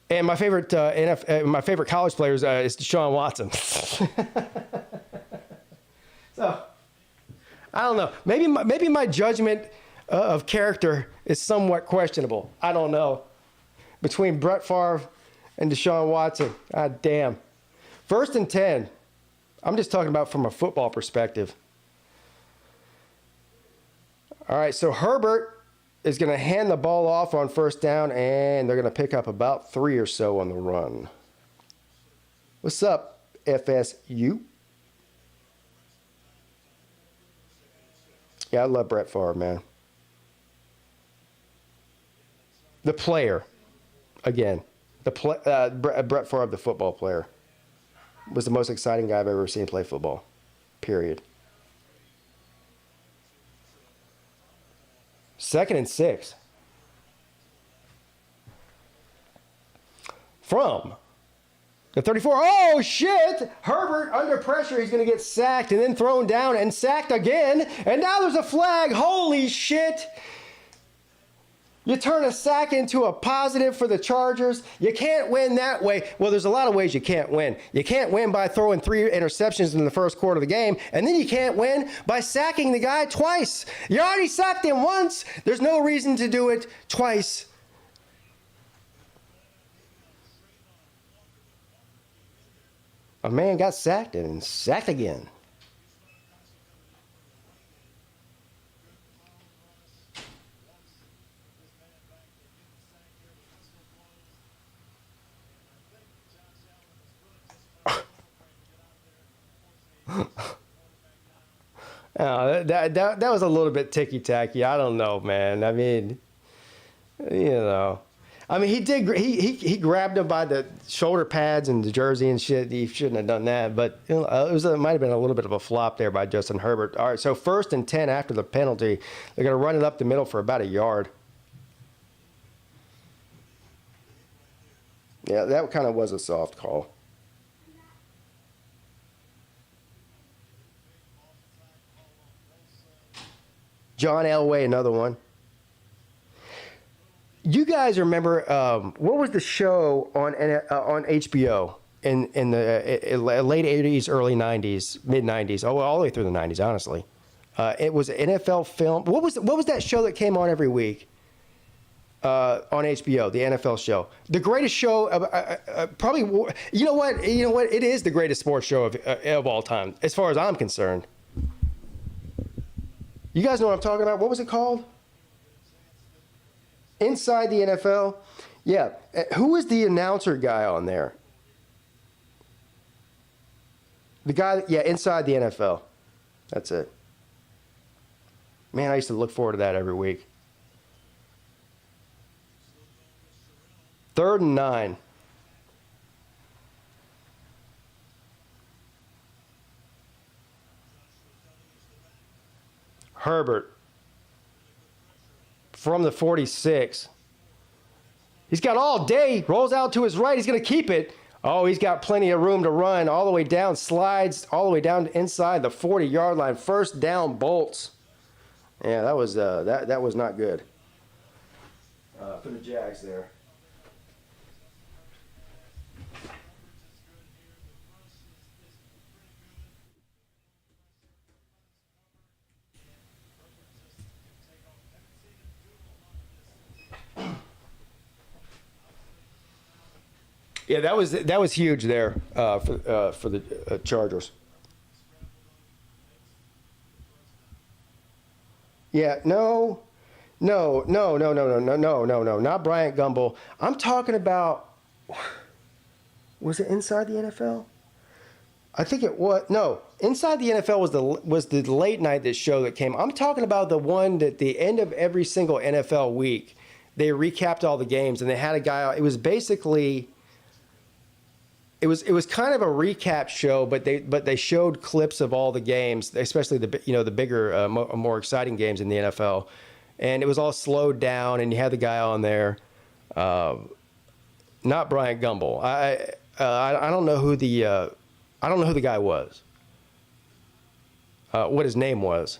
And my favorite college player is Deshaun Watson. So. I don't know. Maybe my judgment of character is somewhat questionable. I don't know. Between Brett Favre and Deshaun Watson. God damn. 1st and 10. I'm just talking about from a football perspective. All right, so Herbert is going to hand the ball off on 1st down, and they're going to pick up about 3 or so on the run. What's up, FSU? Yeah, I love Brett Favre, man. The player, again, Brett Favre, the football player, was the most exciting guy I've ever seen play football, period. 2nd and 6. From the 34. Oh, shit. Herbert under pressure. He's going to get sacked and then thrown down and sacked again. And now there's a flag. Holy shit. You turn a sack into a positive for the Chargers. You can't win that way. Well, there's a lot of ways you can't win. You can't win by throwing 3 interceptions in the first quarter of the game. And then you can't win by sacking the guy twice. You already sacked him once. There's no reason to do it twice. A man got sacked and sacked again. That was a little bit ticky-tacky. I don't know, man. I mean, you know. I mean, he grabbed him by the shoulder pads and the jersey and shit. He shouldn't have done that, but you know, it might have been a little bit of a flop there by Justin Herbert. All right, so 1st and 10 after the penalty. They're going to run it up the middle for about a yard. Yeah, that kind of was a soft call. John Elway, another one. You guys remember what was the show on HBO in the late 80s, early 90s, mid 90s, all the way through the 90s, honestly. It was NFL film. What was that show that came on every week on HBO, the NFL show? The greatest show probably. You know what? It is the greatest sports show of all time, as far as I'm concerned. You guys know what I'm talking about? What was it called? Inside the NFL? Yeah. Who was the announcer guy on there? The guy, yeah, Inside the NFL. That's it. Man, I used to look forward to that every week. 3rd and 9. Herbert. From the 46. He's got all day. Rolls out to his right. He's going to keep it. Oh, he's got plenty of room to run all the way down. Slides all the way down inside the 40-yard line. 1st down, bolts. Yeah, that was that was not good for the Jags there. Yeah, that was huge there for the Chargers. Yeah, no, not Bryant Gumbel. I'm talking about. Was it Inside the NFL? I think it was no. Inside the NFL was the late night show that came. I'm talking about the one that the end of every single NFL week, they recapped all the games and they had a guy. It was basically. It was kind of a recap show, but they showed clips of all the games, especially the bigger, more exciting games in the NFL, and it was all slowed down. And you had the guy on there, not Bryant Gumbel. I don't know who the guy was. What his name was.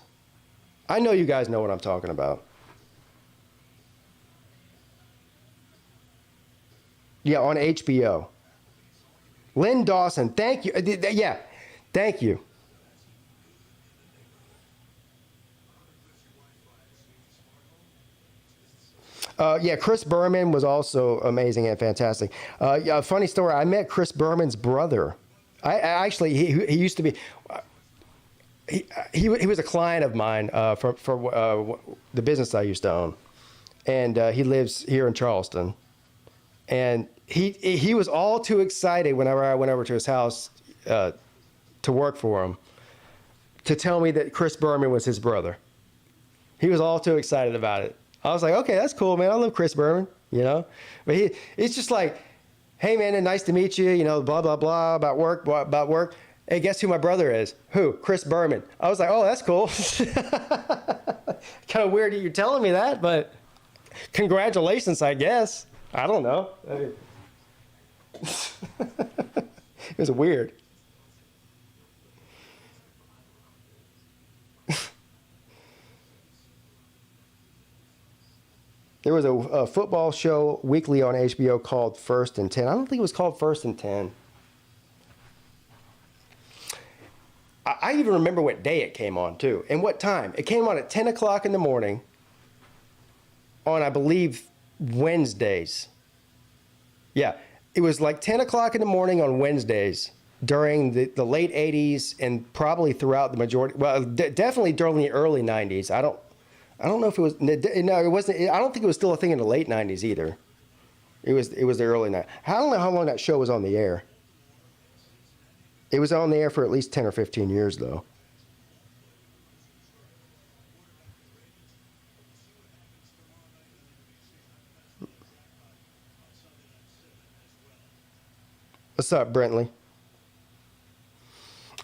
I know you guys know what I'm talking about. Yeah, on HBO. Lynn Dawson, thank you. Yeah, thank you. Yeah, Chris Berman was also amazing and fantastic. Yeah, funny story. I met Chris Berman's brother. I actually he used to be. He was a client of mine for the business I used to own, and he lives here in Charleston. And he was all too excited whenever I went over to his house to work for him to tell me that Chris Berman was his brother. He was all too excited about it. I was like, okay, that's cool, man. I love Chris Berman, you know. But it's just like, hey, man, nice to meet you, you know, blah, blah, blah, about work. Hey, guess who my brother is? Who? Chris Berman. I was like, oh, that's cool. Kind of weird that you're telling me that, but congratulations, I guess. I don't know. I mean, it was weird. There was a football show weekly on HBO called First and 10. I don't think it was called First and 10. I even remember what day it came on, too, and what time. It came on at 10 o'clock in the morning on, I believe, Wednesdays. Yeah, it was like 10 o'clock in the morning on Wednesdays during the late 80s and probably throughout the majority, well, definitely during the early 90s. I don't know if it was, no, it wasn't, I don't think it was still a thing in the late 90s either. It was the early 90s. I don't know how long that show was on the air. It was on the air for at least 10 or 15 years, though. What's up, Brentley?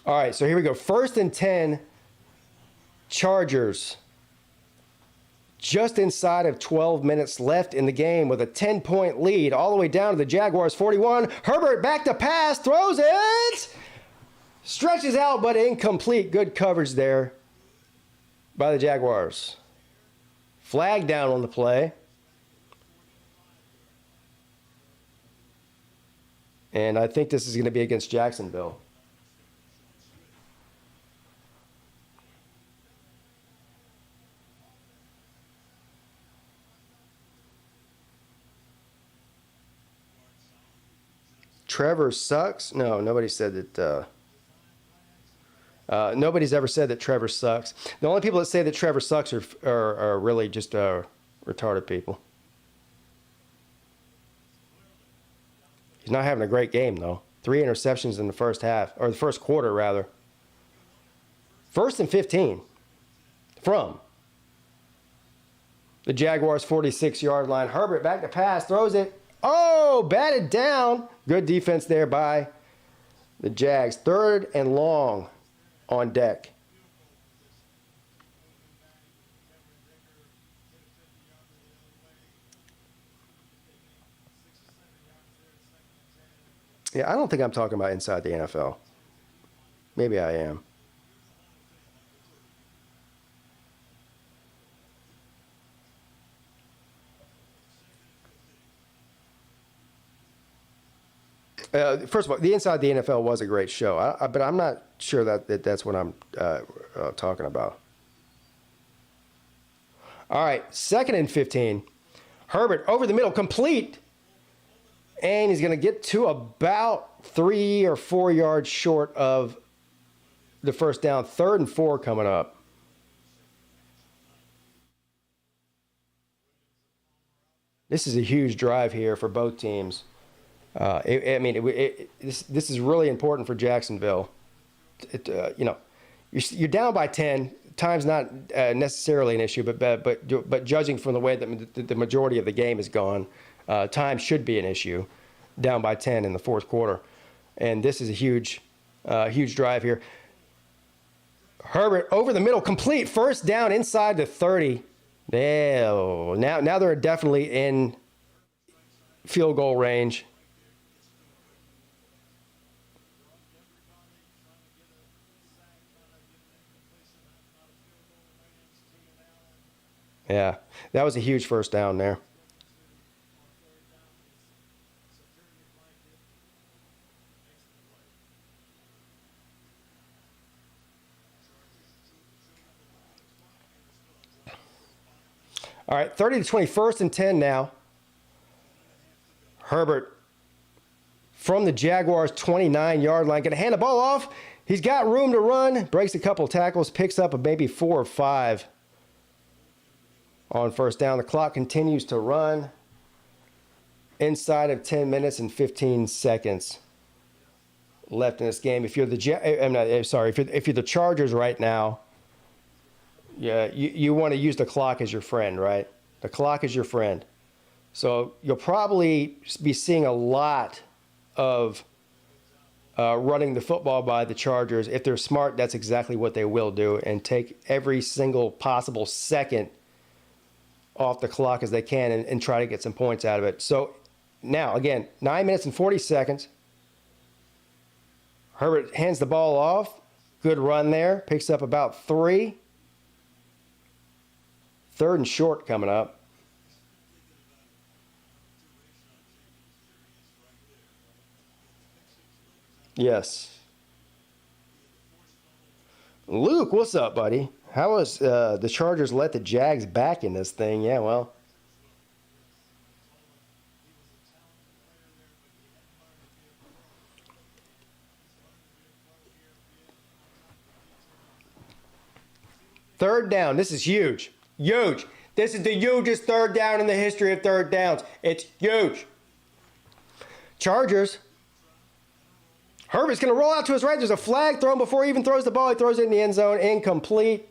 All right, so here we go. First and 10, Chargers. Just inside of 12 minutes left in the game with a 10-point lead all the way down to the Jaguars 41. Herbert back to pass, throws it. Stretches out, but incomplete. Good coverage there by the Jaguars. Flag down on the play. And I think this is going to be against Jacksonville. Trevor sucks? No, nobody said that. Nobody's ever said that Trevor sucks. The only people that say that Trevor sucks are really just retarded people. He's not having a great game, though. 3 interceptions in the first half, or the first quarter, rather. First and 15 from the Jaguars' 46-yard line. Herbert back to pass, throws it. Oh, batted down. Good defense there by the Jags. 3rd and long on deck. Yeah, I don't think I'm talking about inside the NFL. Maybe I am. First of all, the Inside the NFL was a great show, but I'm not sure that's what I'm talking about. All right, 2nd and 15. Herbert over the middle, complete. And he's going to get to about 3 or 4 yards short of the first down. 3rd and 4 coming up. This is a huge drive here for both teams. This is really important for Jacksonville. you're down by 10. Time's not necessarily an issue, but judging from the way that the majority of the game is gone, time should be an issue. Down by 10 in the fourth quarter, and this is a huge drive here. Herbert over the middle, complete, first down inside the 30. Now they're definitely in field goal range. Yeah, that was a huge first down there. All right, 30 to 20, 1st and 10 now. Herbert from the Jaguars' 29-yard line. Going to hand the ball off. He's got room to run. Breaks a couple tackles. Picks up maybe 4 or 5 on first down. The clock continues to run inside of 10 minutes and 15 seconds left in this game. If you're the if you're the Chargers right now, yeah, you want to use the clock as your friend, right? The clock is your friend. So you'll probably be seeing a lot of running the football by the Chargers. If they're smart, that's exactly what they will do, and take every single possible second off the clock as they can and try to get some points out of it. So now, again, 9 minutes and 40 seconds. Herbert hands the ball off. Good run there. Picks up about 3. 3rd and short coming up. Yes. Luke, what's up, buddy? How was the Chargers let the Jags back in this thing? Yeah, well. Third down. This is huge. Huge. This is the hugest third down in the history of third downs. It's huge. Chargers. Herbert's going to roll out to his right. There's a flag thrown before he even throws the ball. He throws it in the end zone. Incomplete.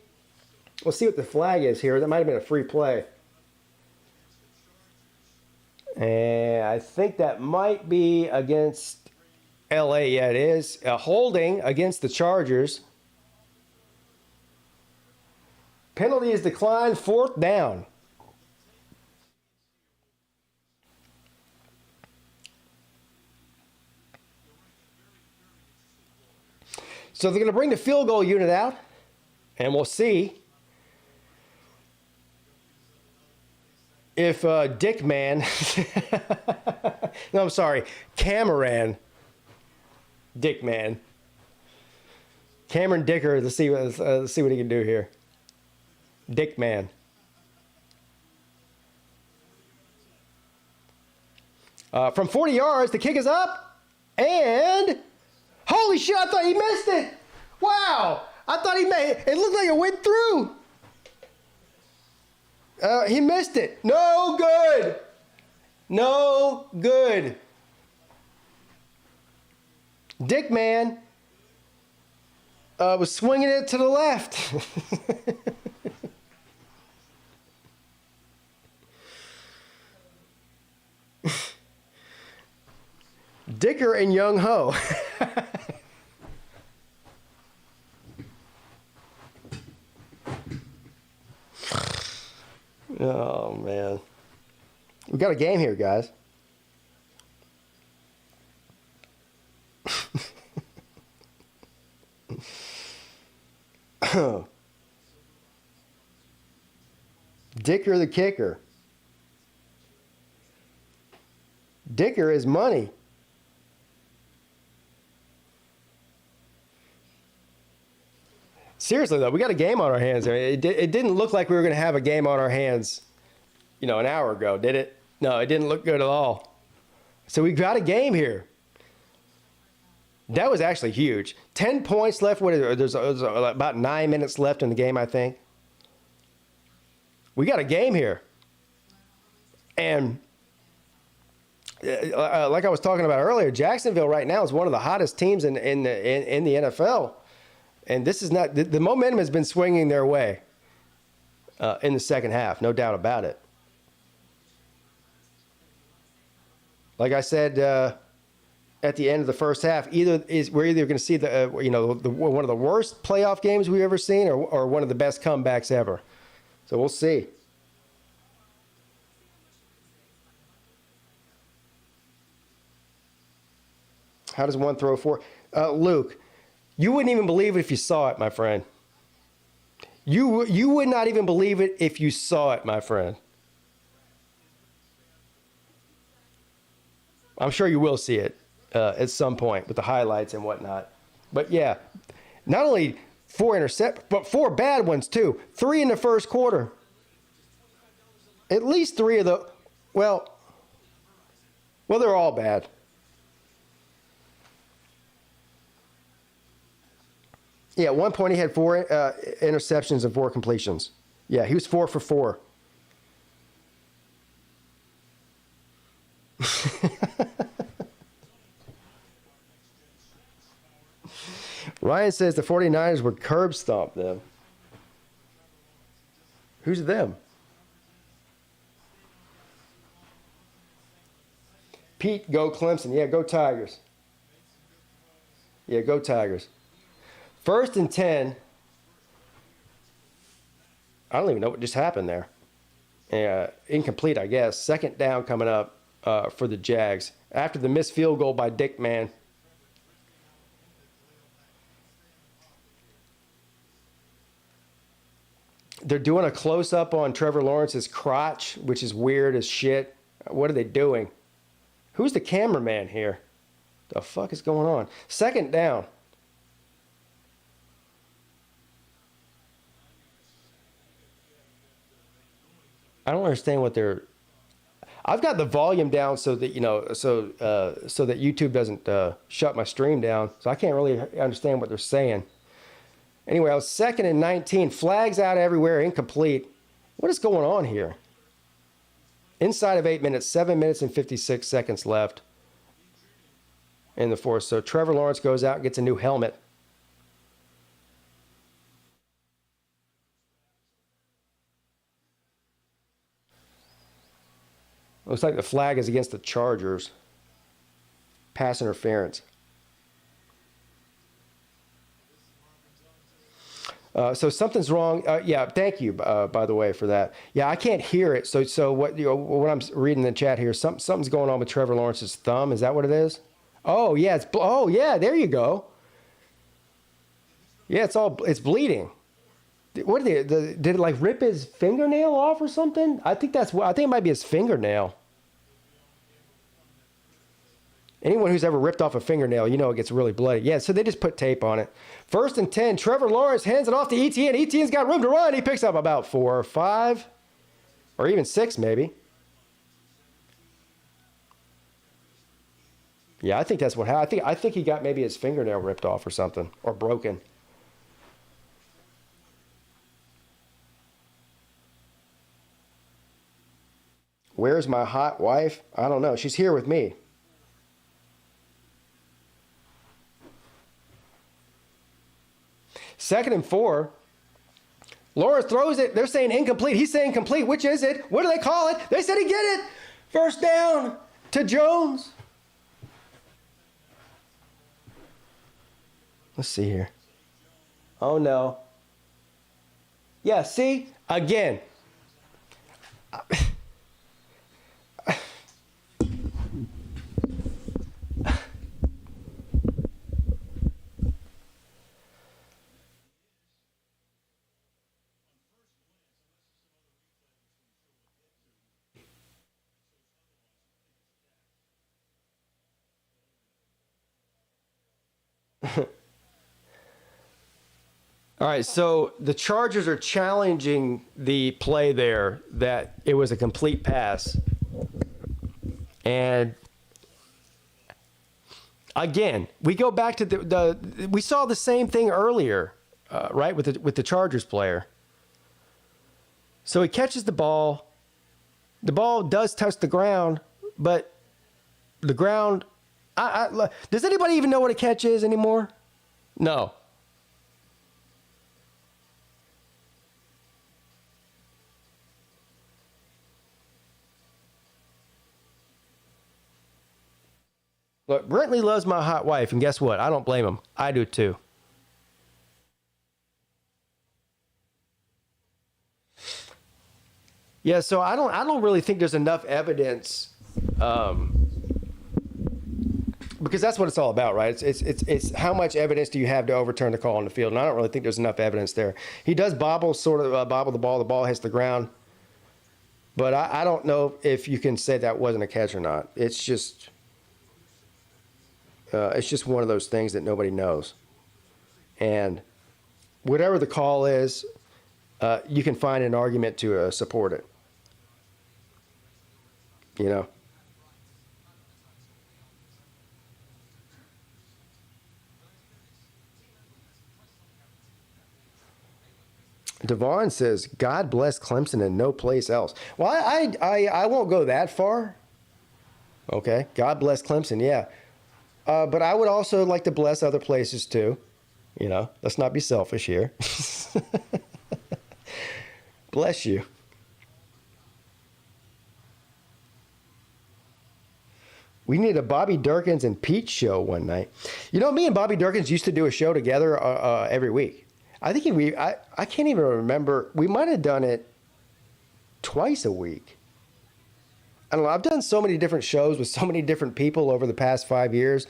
We'll see what the flag is here. That might have been a free play. And I think that might be against LA. Yeah, it is. A holding against the Chargers. Penalty is declined. 4th down. So they're going to bring the field goal unit out, and we'll see if Dickman, no, I'm sorry, Cameron Dickman, Cameron Dicker. Let's see what he can do here. Dickman. From 40 yards, the kick is up, and holy shit, I thought he missed it. Wow, I thought he made it. It looked like it went through. He missed it. No good. No good. Dickman was swinging it to the left. Dicker and Young Ho. Oh, man. We got a game here, guys. Dicker the kicker. Dicker is money. Seriously, though, we got a game on our hands. It didn't look like we were going to have a game on our hands, an hour ago, did it? No, it didn't look good at all. So we got a game here. That was actually huge. 10 points left. There's about 9 minutes left in the game, I think. We got a game here. And like I was talking about earlier, Jacksonville right now is one of the hottest teams in the NFL. And this is not the momentum has been swinging their way in the second half, no doubt about it. Like I said at the end of the first half, we're either going to see the one of the worst playoff games we've ever seen, or one of the best comebacks ever. So we'll see. How does one throw four? Luke, you wouldn't even believe it if you saw it, my friend. You would not even believe it if you saw it, my friend. I'm sure you will see it at some point with the highlights and whatnot. But yeah, not only 4 intercepts, but 4 bad ones too. 3 in the first quarter. At least 3 of the, well, they're all bad. Yeah, at one point he had 4 interceptions and 4 completions. Yeah, he was 4 for 4. Ryan says the 49ers would curb stomp them. Who's them? Peete, go Clemson. Yeah, go Tigers. Yeah, go Tigers. 1st and 10. I don't even know what just happened there. Incomplete, I guess. 2nd down coming up for the Jags after the missed field goal by Dick Man. They're doing a close-up on Trevor Lawrence's crotch, which is weird as shit. What are they doing? Who's the cameraman here? The fuck is going on? 2nd down. I don't understand what they're. I've got the volume down so that so that YouTube doesn't shut my stream down. So I can't really understand what they're saying. Anyway, I was 2nd and 19. Flags out everywhere, incomplete. What is going on here? Inside of 8 minutes, 7 minutes and 56 seconds left in the fourth. So Trevor Lawrence goes out and gets a new helmet. Looks like the flag is against the Chargers. Pass interference. So something's wrong. Yeah, thank you, by the way, for that. Yeah, I can't hear it. So what what I'm reading in the chat here, something's going on with Trevor Lawrence's thumb. Is that what it is? Oh yeah, yeah. There you go. Yeah, it's bleeding. What did it like rip his fingernail off or something? I think it might be his fingernail. Anyone who's ever ripped off a fingernail, it gets really bloody. Yeah, so they just put tape on it. 1st and 10, Trevor Lawrence hands it off to Etienne. Etienne's got room to run. He picks up about 4 or 5, or even 6 maybe. Yeah, I think that's what happened. I think he got maybe his fingernail ripped off or something, or broken. Where's my hot wife? I don't know. She's here with me. Second and 4. Lawrence throws it. They're saying incomplete. He's saying complete. Which is it? What do they call it? They said he get it. 1st down to Jones. Let's see here. Oh, no. Yeah, see? Again. All right, so the Chargers are challenging the play there that it was a complete pass. And again, we go back to we saw the same thing earlier, right, with the Chargers player. So he catches the ball. The ball does touch the ground, but the ground, does anybody even know what a catch is anymore? No. Look, Brentley loves my hot wife, and guess what? I don't blame him. I do too. Yeah, so I don't really think there's enough evidence, because that's what it's all about, right? It's how much evidence do you have to overturn the call on the field, and I don't really think there's enough evidence there. He does bobble the ball hits the ground, but I don't know if you can say that wasn't a catch or not. It's just one of those things that nobody knows, and whatever the call is, you can find an argument to support it. You know. Devon says, "God bless Clemson and no place else." Well, I won't go that far. Okay, God bless Clemson, yeah. But I would also like to bless other places too. You know, let's not be selfish here. Bless you. We need a Bobby Durkins and Peete show one night. You know, me and Bobby Durkins used to do a show together every week. I think I can't even remember. We might have done it twice a week. I don't know. I've done so many different shows with so many different people over the past 5 years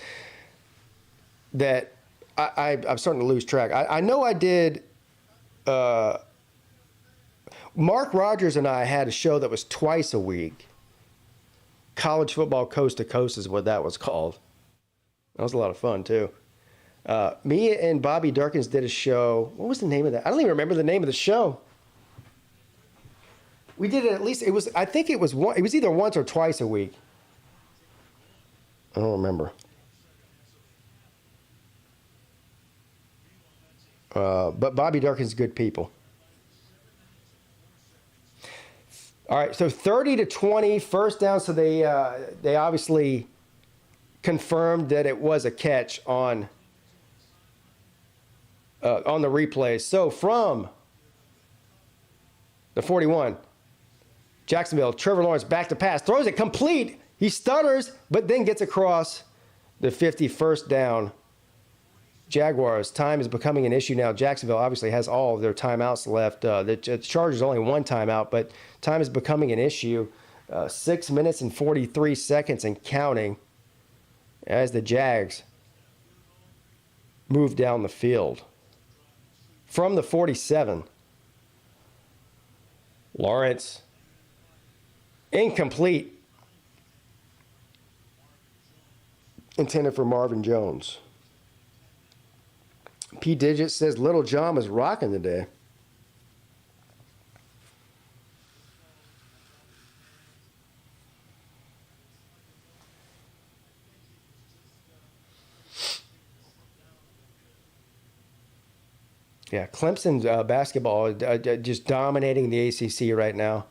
that I'm starting to lose track. I know I did. Mark Rogers and I had a show that was twice a week. College Football Coast to Coast is what that was called. That was a lot of fun, too. Me and Bobby Durkins did a show. What was the name of that? I don't even remember the name of the show. We did it at least. I think it was either once or twice a week. I don't remember. But Bobby Durkins, good people. All right, so 30-20, first down. So they obviously confirmed that it was a catch on the replay. So from the 41, Jacksonville, Trevor Lawrence back to pass, throws it complete. He stutters, but then gets across the 51st down. Jaguars, time is becoming an issue now. Jacksonville obviously has all of their timeouts left. The Chargers only one timeout, but time is becoming an issue. 6 minutes and 43 seconds and counting as the Jags move down the field. From the 47, Lawrence, incomplete. Intended for Marvin Jones. P. Digit says Little John was rocking today. Yeah, Clemson's basketball just dominating the ACC right now.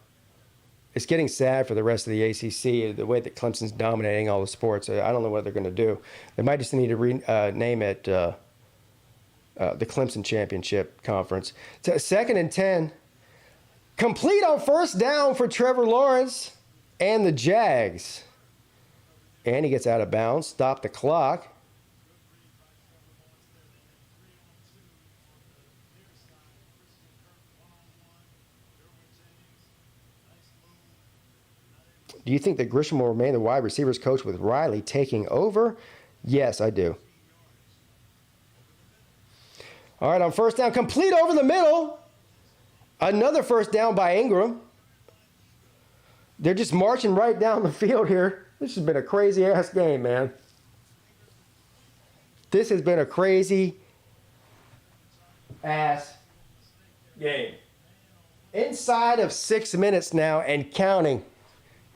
It's getting sad for the rest of the ACC, the way that Clemson's dominating all the sports. I don't know what they're going to do. They might just need to rename it the Clemson Championship Conference. 2nd and 10. Complete on first down for Trevor Lawrence and the Jags. And he gets out of bounds. Stop the clock. Do you think that Grisham will remain the wide receivers coach with Riley taking over? Yes, I do. All right, on first down, complete over the middle. Another first down by Ingram. They're just marching right down the field here. This has been a crazy-ass game, man. This has been a crazy-ass game. Inside of 6 minutes now and counting.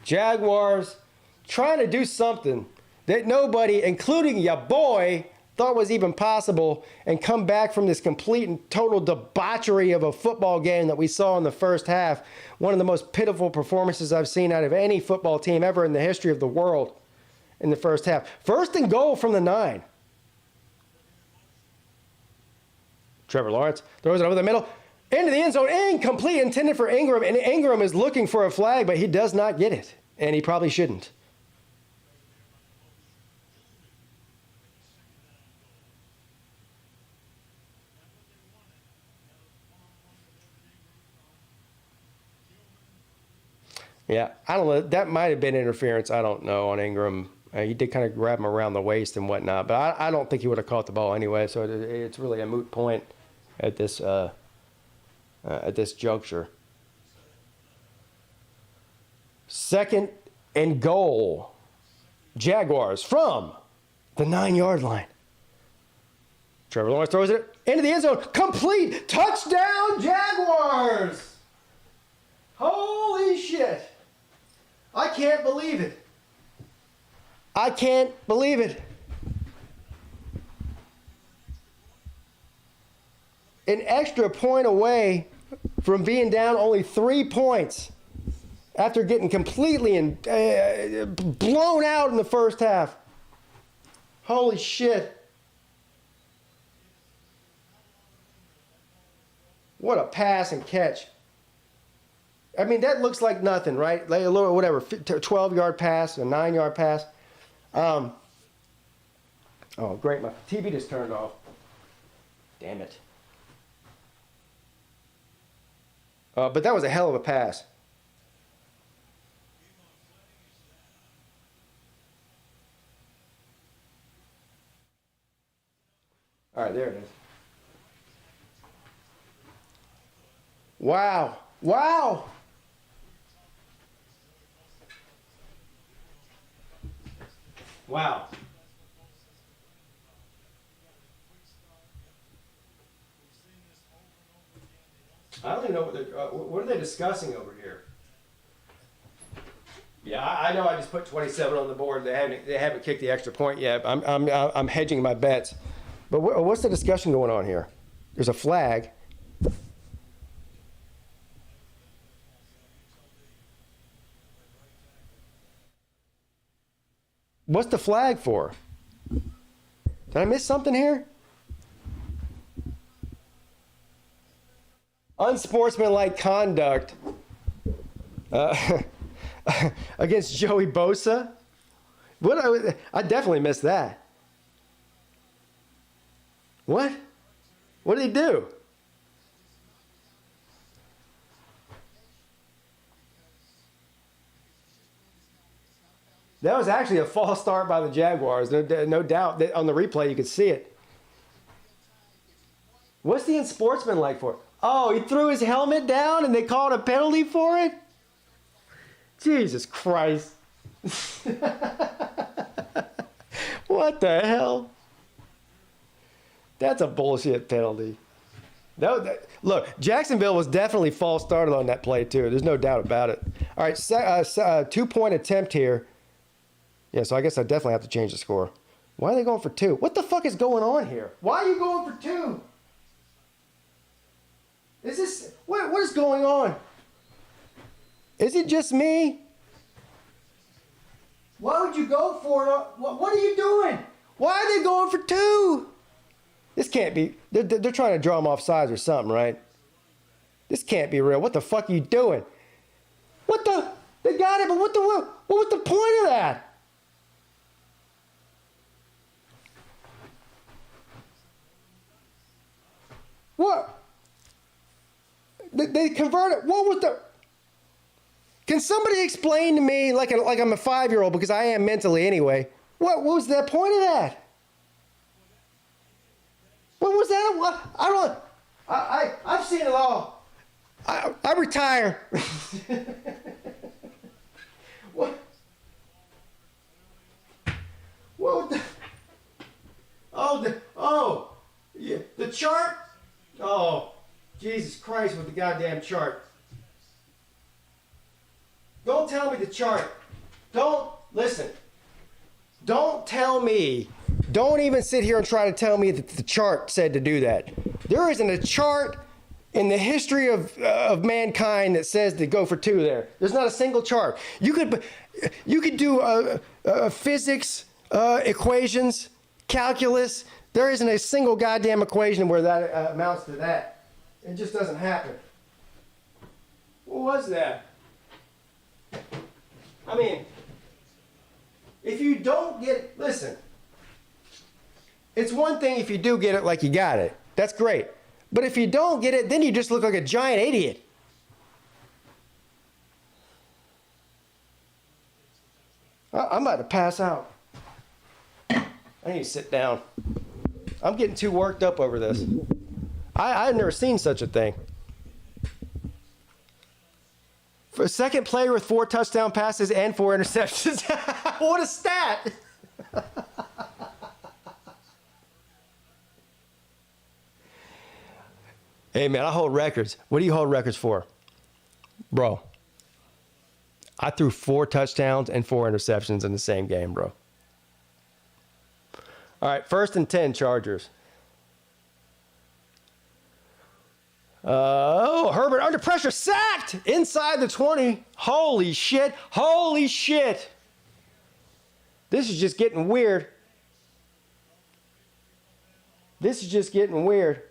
Jaguars trying to do something that nobody, including your boy, thought was even possible, and come back from this complete and total debauchery of a football game that we saw in the first half. One of the most pitiful performances I've seen out of any football team ever in the history of the world in the first half. First and goal from the 9. Trevor Lawrence throws it over the middle. Into the end zone, incomplete, intended for Ingram, and Ingram is looking for a flag, but he does not get it, and he probably shouldn't. Yeah, I don't know. That might have been interference. I don't know on Ingram. He did kind of grab him around the waist and whatnot, but I don't think he would have caught the ball anyway. So it's really a moot point at this juncture. 2nd and goal. Jaguars from the 9-yard line. Trevor Lawrence throws it into the end zone. Complete. Touchdown, Jaguars. Holy shit. I can't believe it. I can't believe it. An extra point away from being down only 3 points after getting completely blown out in the first half. Holy shit. What a pass and catch. I mean, that looks like nothing, right? Like a little, whatever, 12-yard pass, a 9-yard pass. Oh, great. My TV just turned off. Damn it. But that was a hell of a pass. All right, there it is. Wow. Wow. Wow. I don't even know what are they discussing over here? Yeah, I know I just put 27 on the board. They haven't kicked the extra point yet. I'm hedging my bets. But what's the discussion going on here? There's a flag. What's the flag for? Did I miss something here? Unsportsmanlike conduct against Joey Bosa. I definitely missed that. What? What did he do? That was actually a false start by the Jaguars. No doubt. On the replay, you could see it. What's the unsportsmanlike for? Oh, he threw his helmet down and they called a penalty for it? Jesus Christ. What the hell? That's a bullshit penalty. Look, Jacksonville was definitely false started on that play, too. There's no doubt about it. All right, 2-point attempt here. Yeah, so I guess I definitely have to change the score. Why are they going for 2? What the fuck is going on here? Why are you going for 2? Is this... What is going on? Is it just me? Why would you go for it? What are you doing? Why are they going for 2? This can't be... They're trying to draw them off sides or something, right? This can't be real. What the fuck are you doing? What the... They got it, but what was the point of that? What? They converted. What was the... Can somebody explain to me, like I'm a 5-year-old, because I am mentally anyway, what was the point of that? What was that? I don't... I've seen it all. I retire. What? What the... Oh, yeah, the chart? Oh, Jesus Christ with the goddamn chart. Don't tell me the chart. Listen. Don't tell me. Don't even sit here and try to tell me that the chart said to do that. There isn't a chart in the history of mankind that says to go for 2 there. There's not a single chart. You could do physics equations, calculus. There isn't a single goddamn equation where that amounts to that. It just doesn't happen. What was that? I mean, if you don't get it, listen. It's one thing if you do get it like you got it. That's great. But if you don't get it, then you just look like a giant idiot. I'm about to pass out. I need to sit down. I'm getting too worked up over this. I've never seen such a thing. For a second player with 4 touchdown passes and 4 interceptions. What a stat! Hey, man, I hold records. What do you hold records for? Bro, I threw 4 touchdowns and 4 interceptions in the same game, bro. All right, 1st and 10, Chargers. Herbert under pressure, sacked inside the 20. Holy shit. Holy shit. This is just getting weird. This is just getting weird.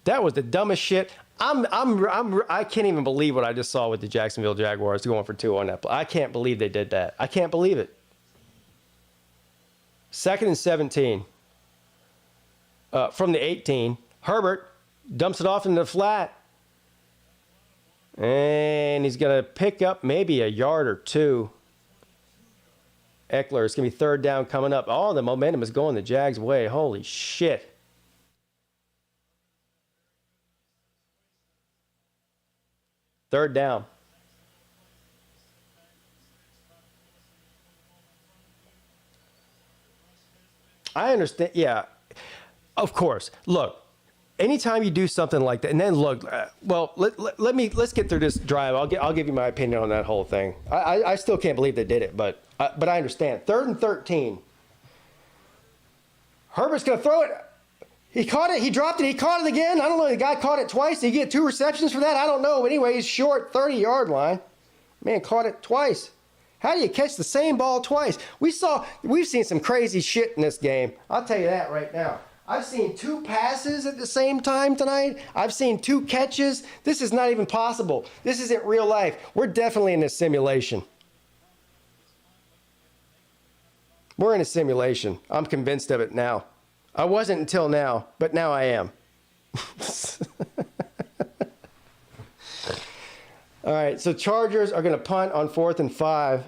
That was the dumbest shit. I can't even believe what I just saw with the Jacksonville Jaguars going for 2 on that play. I can't believe they did that. I can't believe it. 2nd and 17. From the 18. Herbert dumps it off into the flat. And he's going to pick up maybe a yard or 2. Eckler, it's going to be 3rd down coming up. Oh, the momentum is going the Jags' way. Holy shit. Third down. I understand. Yeah, of course. Look, anytime you do something like that, and then look, let's get through this drive. I'll give you my opinion on that whole thing. I still can't believe they did it, but I understand. 3rd and 13. Herbert's gonna throw it. He caught it. He dropped it. He caught it again. I don't know. The guy caught it twice. Did he get 2 receptions for that? I don't know. Anyway, he's short, 30-yard line. Man caught it twice. How do you catch the same ball twice? We've seen some crazy shit in this game. I'll tell you that right now. I've seen 2 passes at the same time tonight. I've seen 2 catches. This is not even possible. This isn't real life. We're definitely in a simulation. We're in a simulation. I'm convinced of it now. I wasn't until now, but now I am. All right, so Chargers are going to punt on 4th and 5.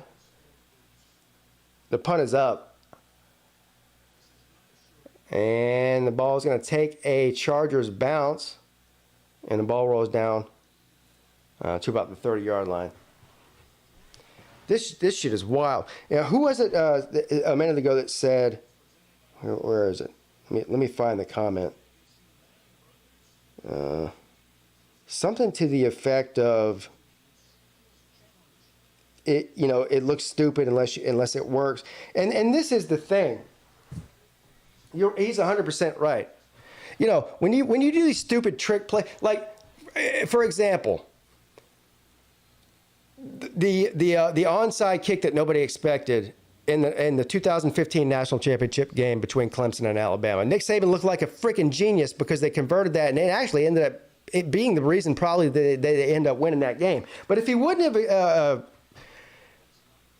The punt is up. And the ball is going to take a Chargers bounce. And the ball rolls down to about the 30-yard line. This shit is wild. Yeah, who was it a minute ago that said, where is it? Let me find the comment. Something to the effect of, it looks stupid unless it works. And this is the thing. He's 100% right. When you do these stupid trick play, like for example, the onside kick that nobody expected in the 2015 national championship game between Clemson and Alabama. Nick Saban looked like a freaking genius because they converted that, and it actually ended up it being the reason probably that they end up winning that game. But if he wouldn't have,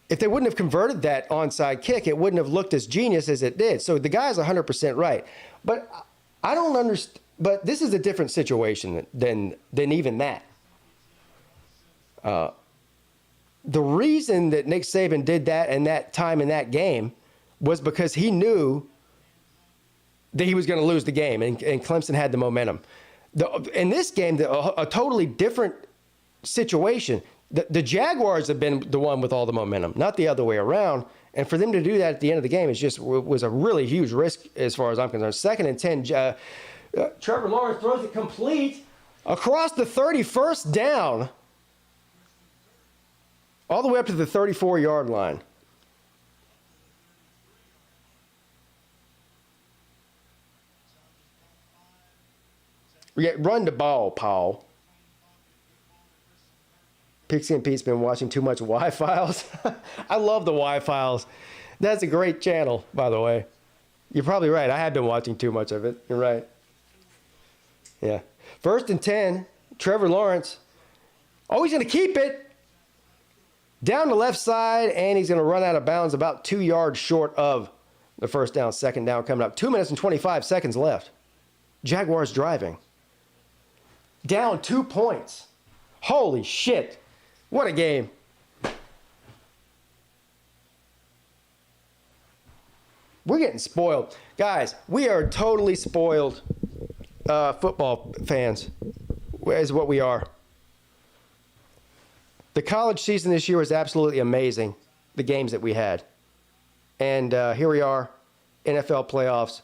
if they wouldn't have converted that onside kick, it wouldn't have looked as genius as it did. So the guy's 100% right. But I don't understand. But this is a different situation than even that. The reason that Nick Saban did that and that time in that game was because he knew that he was going to lose the game, and Clemson had the momentum. In this game, a totally different situation. The Jaguars have been the one with all the momentum, not the other way around. And for them to do that at the end of the game was a really huge risk as far as I'm concerned. 2nd and 10, Trevor Lawrence throws it complete across the 31st down, all the way up to the 34-yard line. Yeah, run the ball, Paul. PigskinPete's been watching too much Y-Files. I love the Y-Files. That's a great channel, by the way. You're probably right. I have been watching too much of it. You're right. Yeah. 1st and 10, Trevor Lawrence. Oh, he's going to keep it. Down the left side, and he's going to run out of bounds about 2 yards short of The first down, second down coming up. 2 minutes and 25 seconds left. Jaguars driving. Down 2 points. Holy shit. What a game. We're getting spoiled. Guys, we are totally spoiled football fans, is what we are. The college season this year was absolutely amazing, the games that we had. And here we are, NFL playoffs,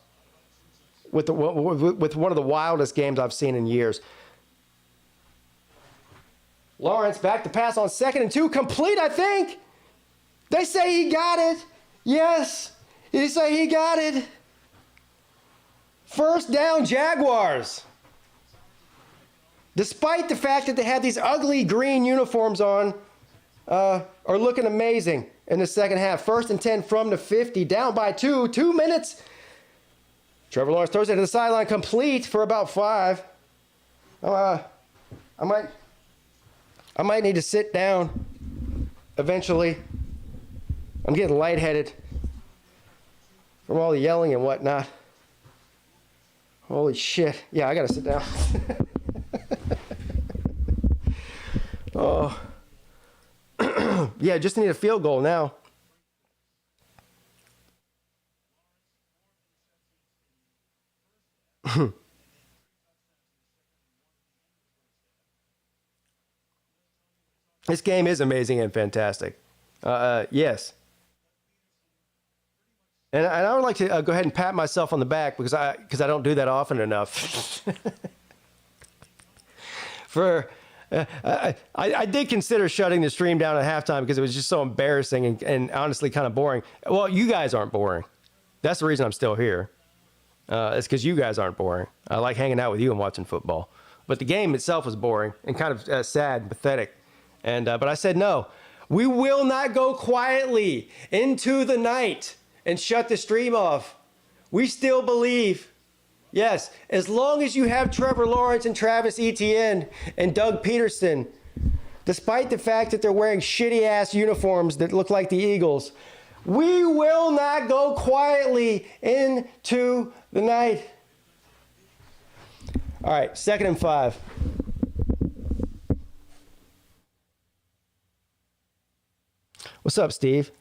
with one of the wildest games I've seen in years. Lawrence back to pass on 2nd and 2, complete, I think. They say he got it. Yes, they say he got it. First down, Jaguars. Despite the fact that they had these ugly green uniforms on, are looking amazing in the second half. 1st and 10 from the 50, down by 2. 2 minutes. Trevor Lawrence throws it to the sideline, complete for about 5. I might need to sit down eventually. I'm getting lightheaded from all the yelling and whatnot. Holy shit. Yeah, I gotta sit down. Oh. Yeah, just need a field goal now. This game is amazing and fantastic. Yes. And I would like to go ahead and pat myself on the back because I don't do that often enough. I did consider shutting the stream down at halftime because it was just so embarrassing and honestly kind of boring. Well, you guys aren't boring. That's the reason I'm still here. It's because you guys aren't boring. I like hanging out with you and watching football. But the game itself was boring and kind of sad and pathetic. But I said, no, we will not go quietly into the night and shut the stream off. We still believe, yes, as long as you have Trevor Lawrence and Travis Etienne and Doug Peterson, despite the fact that they're wearing shitty-ass uniforms that look like the Eagles, we will not go quietly into the night. All right, 2nd and 5. What's up, Steve?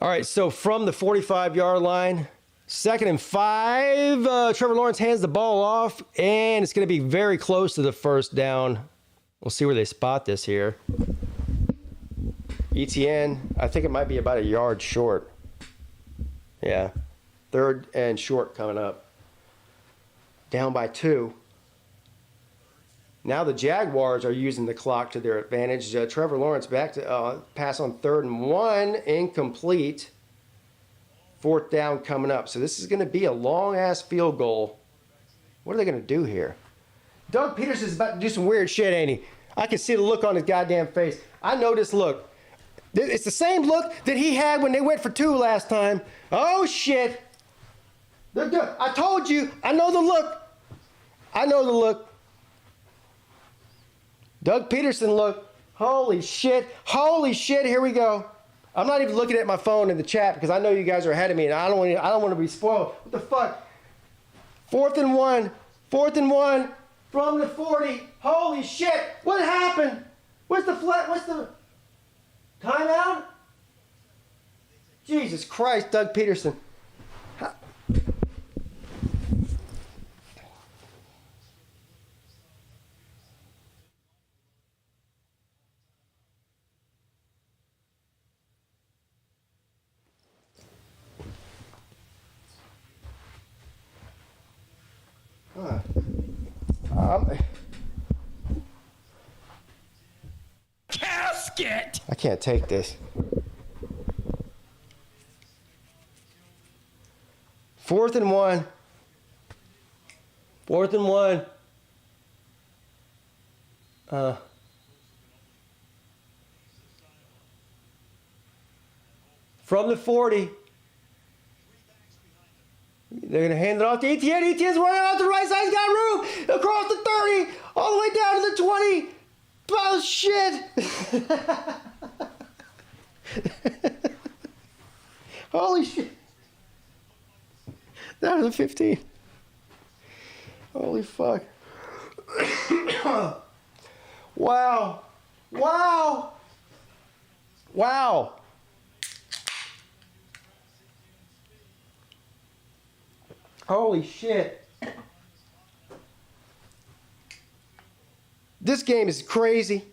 All right, so from the 45-yard line, 2nd and 5, Trevor Lawrence hands the ball off, and it's going to be very close to the first down. We'll see where they spot this here. Etienne, I think it might be about a yard short. Yeah, 3rd and short coming up. Down by 2. Now the Jaguars are using the clock to their advantage. Trevor Lawrence back to pass on 3rd and 1, incomplete. 4th down coming up. So this is going to be a long-ass field goal. What are they going to do here? Doug Peterson's about to do some weird shit, ain't he? I can see the look on his goddamn face. I know this look. It's the same look that he had when they went for 2 last time. Oh, shit. I told you. I know the look. I know the look. Doug Peterson look. Holy shit. Holy shit. Here we go. I'm not even looking at my phone in the chat because I know you guys are ahead of me and I don't want to be spoiled. What the fuck? 4th and 1. 4th and 1 from the 40. Holy shit. What happened? What's the timeout? Jesus Christ, Doug Peterson. Casket! I can't take this. 4th and 1. 4th and 1. From the 40. They're going to hand it off to Etienne. Etienne's running out the right side. He's got room across the 30. All the way down to the 20. Oh, shit. Holy shit. That was a 15. Holy fuck. Wow. Wow. Wow. Holy shit. This game is crazy.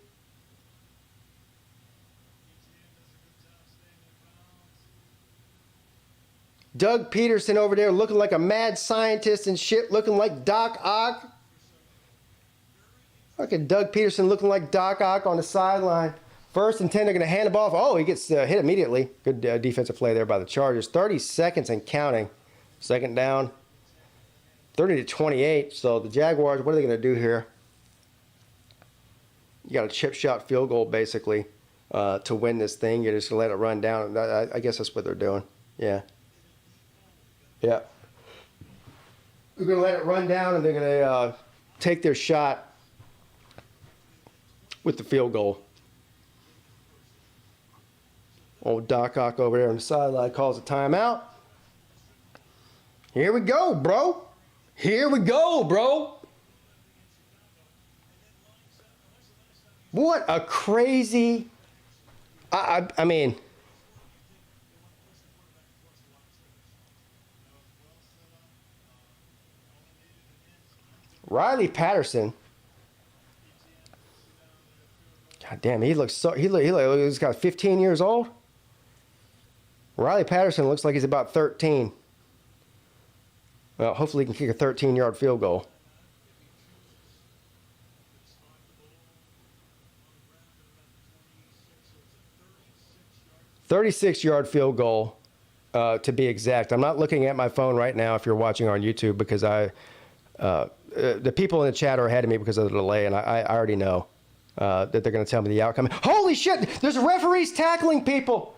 Doug Peterson over there looking like a mad scientist and shit, looking like Doc Ock. Fucking Doug Peterson looking like Doc Ock on the sideline. 1st and 10, they're going to hand the ball off. Oh, he gets hit immediately. Good defensive play there by the Chargers. 30 seconds and counting. 2nd down. 30-28. So the Jaguars, what are they going to do here? You got a chip shot field goal, basically, to win this thing. You're just going to let it run down. I guess that's what they're doing. Yeah. Yeah. They're going to let it run down, and they're going to take their shot with the field goal. Old Doc Ock over there on the sideline calls a timeout. Here we go, bro. Here we go, bro. What a crazy... I mean... Riley Patterson. God damn, he looks so... He's got 15 years old. Riley Patterson looks like he's about 13. Well, hopefully he can kick a 13-yard field goal. 36-yard field goal, to be exact. I'm not looking at my phone right now if you're watching on YouTube because the people in the chat are ahead of me because of the delay, and I already know that they're going to tell me the outcome. Holy shit! There's referees tackling people!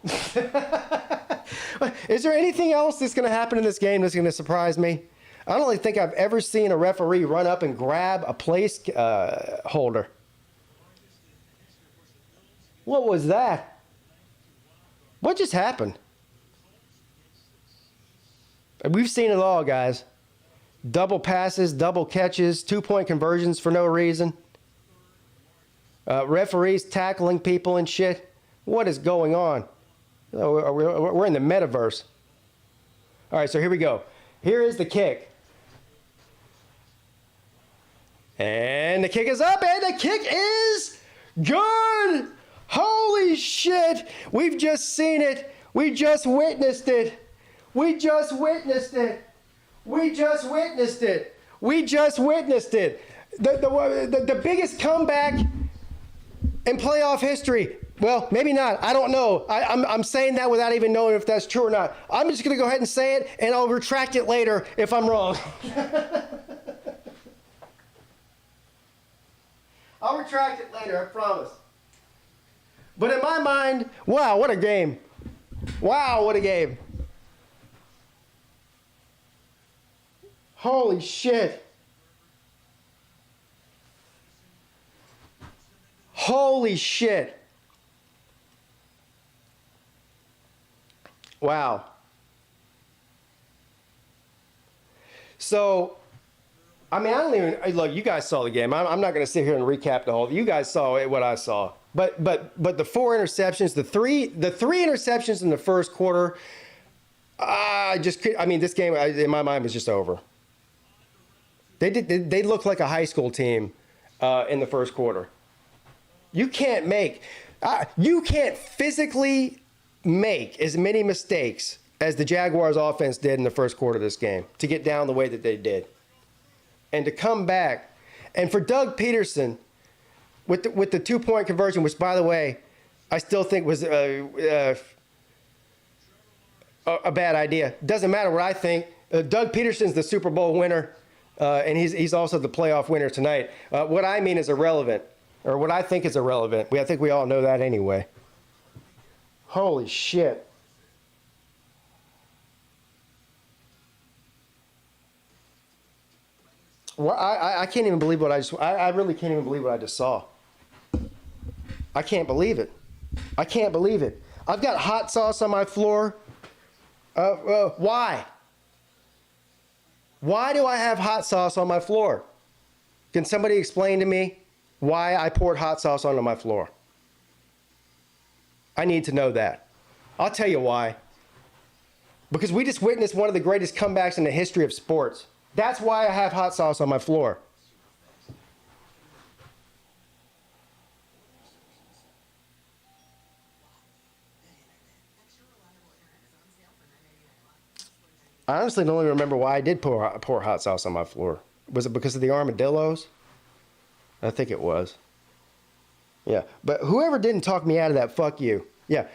Is there anything else that's going to happen in this game that's going to surprise me? I don't really think I've ever seen a referee run up and grab a place holder. What was that? What just happened? We've seen it all, guys. Double passes, double catches, 2-point conversions for no reason. Referees tackling people and shit. What is going on? We're in the metaverse. All right, so here we go. Here is the kick. And the kick is up, and the kick is good. Holy shit. We've just seen it. We just witnessed it. We just witnessed it. We just witnessed it. We just witnessed it. The biggest comeback in playoff history. Well, maybe not. I don't know. I'm saying that without even knowing if that's true or not. I'm just going to go ahead and say it, and I'll retract it later if I'm wrong. I'll retract it later, I promise. But in my mind, wow, what a game. Wow, what a game. Holy shit. Holy shit. Wow. So, I mean, I don't even, look, you guys saw the game. I'm not going to sit here and recap the whole, you guys saw what I saw. But the 4 interceptions, the three interceptions in the first quarter, this game, in my mind, was just over. They looked like a high school team in the first quarter. You can't physically make as many mistakes as the Jaguars offense did in the first quarter of this game to get down the way that they did. And to come back, and for Doug Peterson, with the 2-point conversion, which, by the way, I still think was a bad idea. Doesn't matter what I think. Doug Peterson's the Super Bowl winner, and he's also the playoff winner tonight. What I mean is irrelevant, or what I think is irrelevant. I think we all know that anyway. Holy shit. Well, I can't even believe what I really can't even believe what I just saw. I can't believe it. I can't believe it. I've got hot sauce on my floor. Why? Why do I have hot sauce on my floor? Can somebody explain to me why I poured hot sauce onto my floor? I need to know that. I'll tell you why. Because we just witnessed one of the greatest comebacks in the history of sports. That's why I have hot sauce on my floor. I honestly don't even remember why I did pour hot sauce on my floor. Was it because of the armadillos? I think it was. Yeah, but whoever didn't talk me out of that, fuck you. Yeah.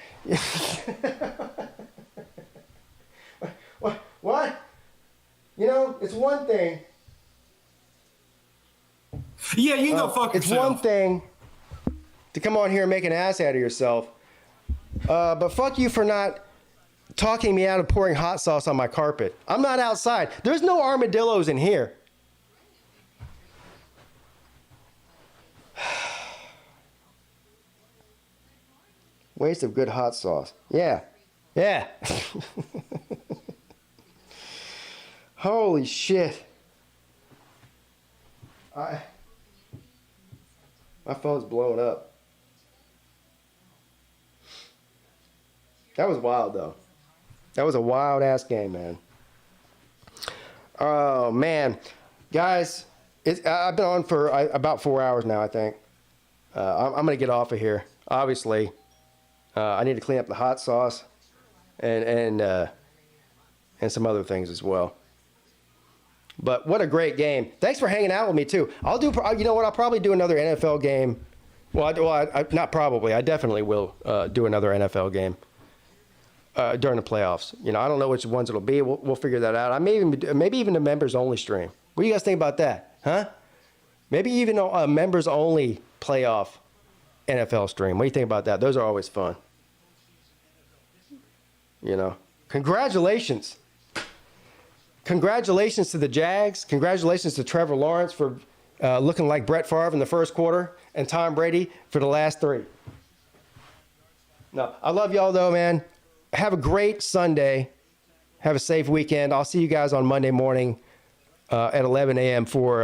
What? You know, it's one thing. Yeah, you can go fuck It's yourself. one thing to come on here and make an ass out of yourself. But fuck you for not talking me out of pouring hot sauce on my carpet. I'm not outside. There's no armadillos in here. Waste of good hot sauce. Yeah. Yeah. Holy shit. My phone's blowing up. That was wild, though. That was a wild ass game, man. Oh man, guys, I've been on for about 4 hours now. I think I'm gonna get off of here. Obviously, I need to clean up the hot sauce and some other things as well. But what a great game! Thanks for hanging out with me too. You know what? I'll probably do another NFL game. Not probably. I definitely will do another NFL game. During the playoffs. You know, I don't know which ones it'll be. We'll figure that out. I maybe even a members only stream. What do you guys think about that? Huh? Maybe even a members only playoff NFL stream. What do you think about that? Those are always fun. You know, congratulations. Congratulations to the Jags. Congratulations to Trevor Lawrence for looking like Brett Favre in the first quarter and Tom Brady for the last 3. No, I love y'all though, man. Have a great Sunday. Have a safe weekend. I'll see you guys on Monday morning at 11 a.m. for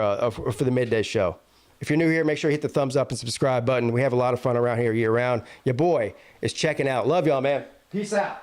the midday show. If you're new here, make sure you hit the thumbs up and subscribe button. We have a lot of fun around here year round. Your boy is checking out. Love y'all, man. Peace out.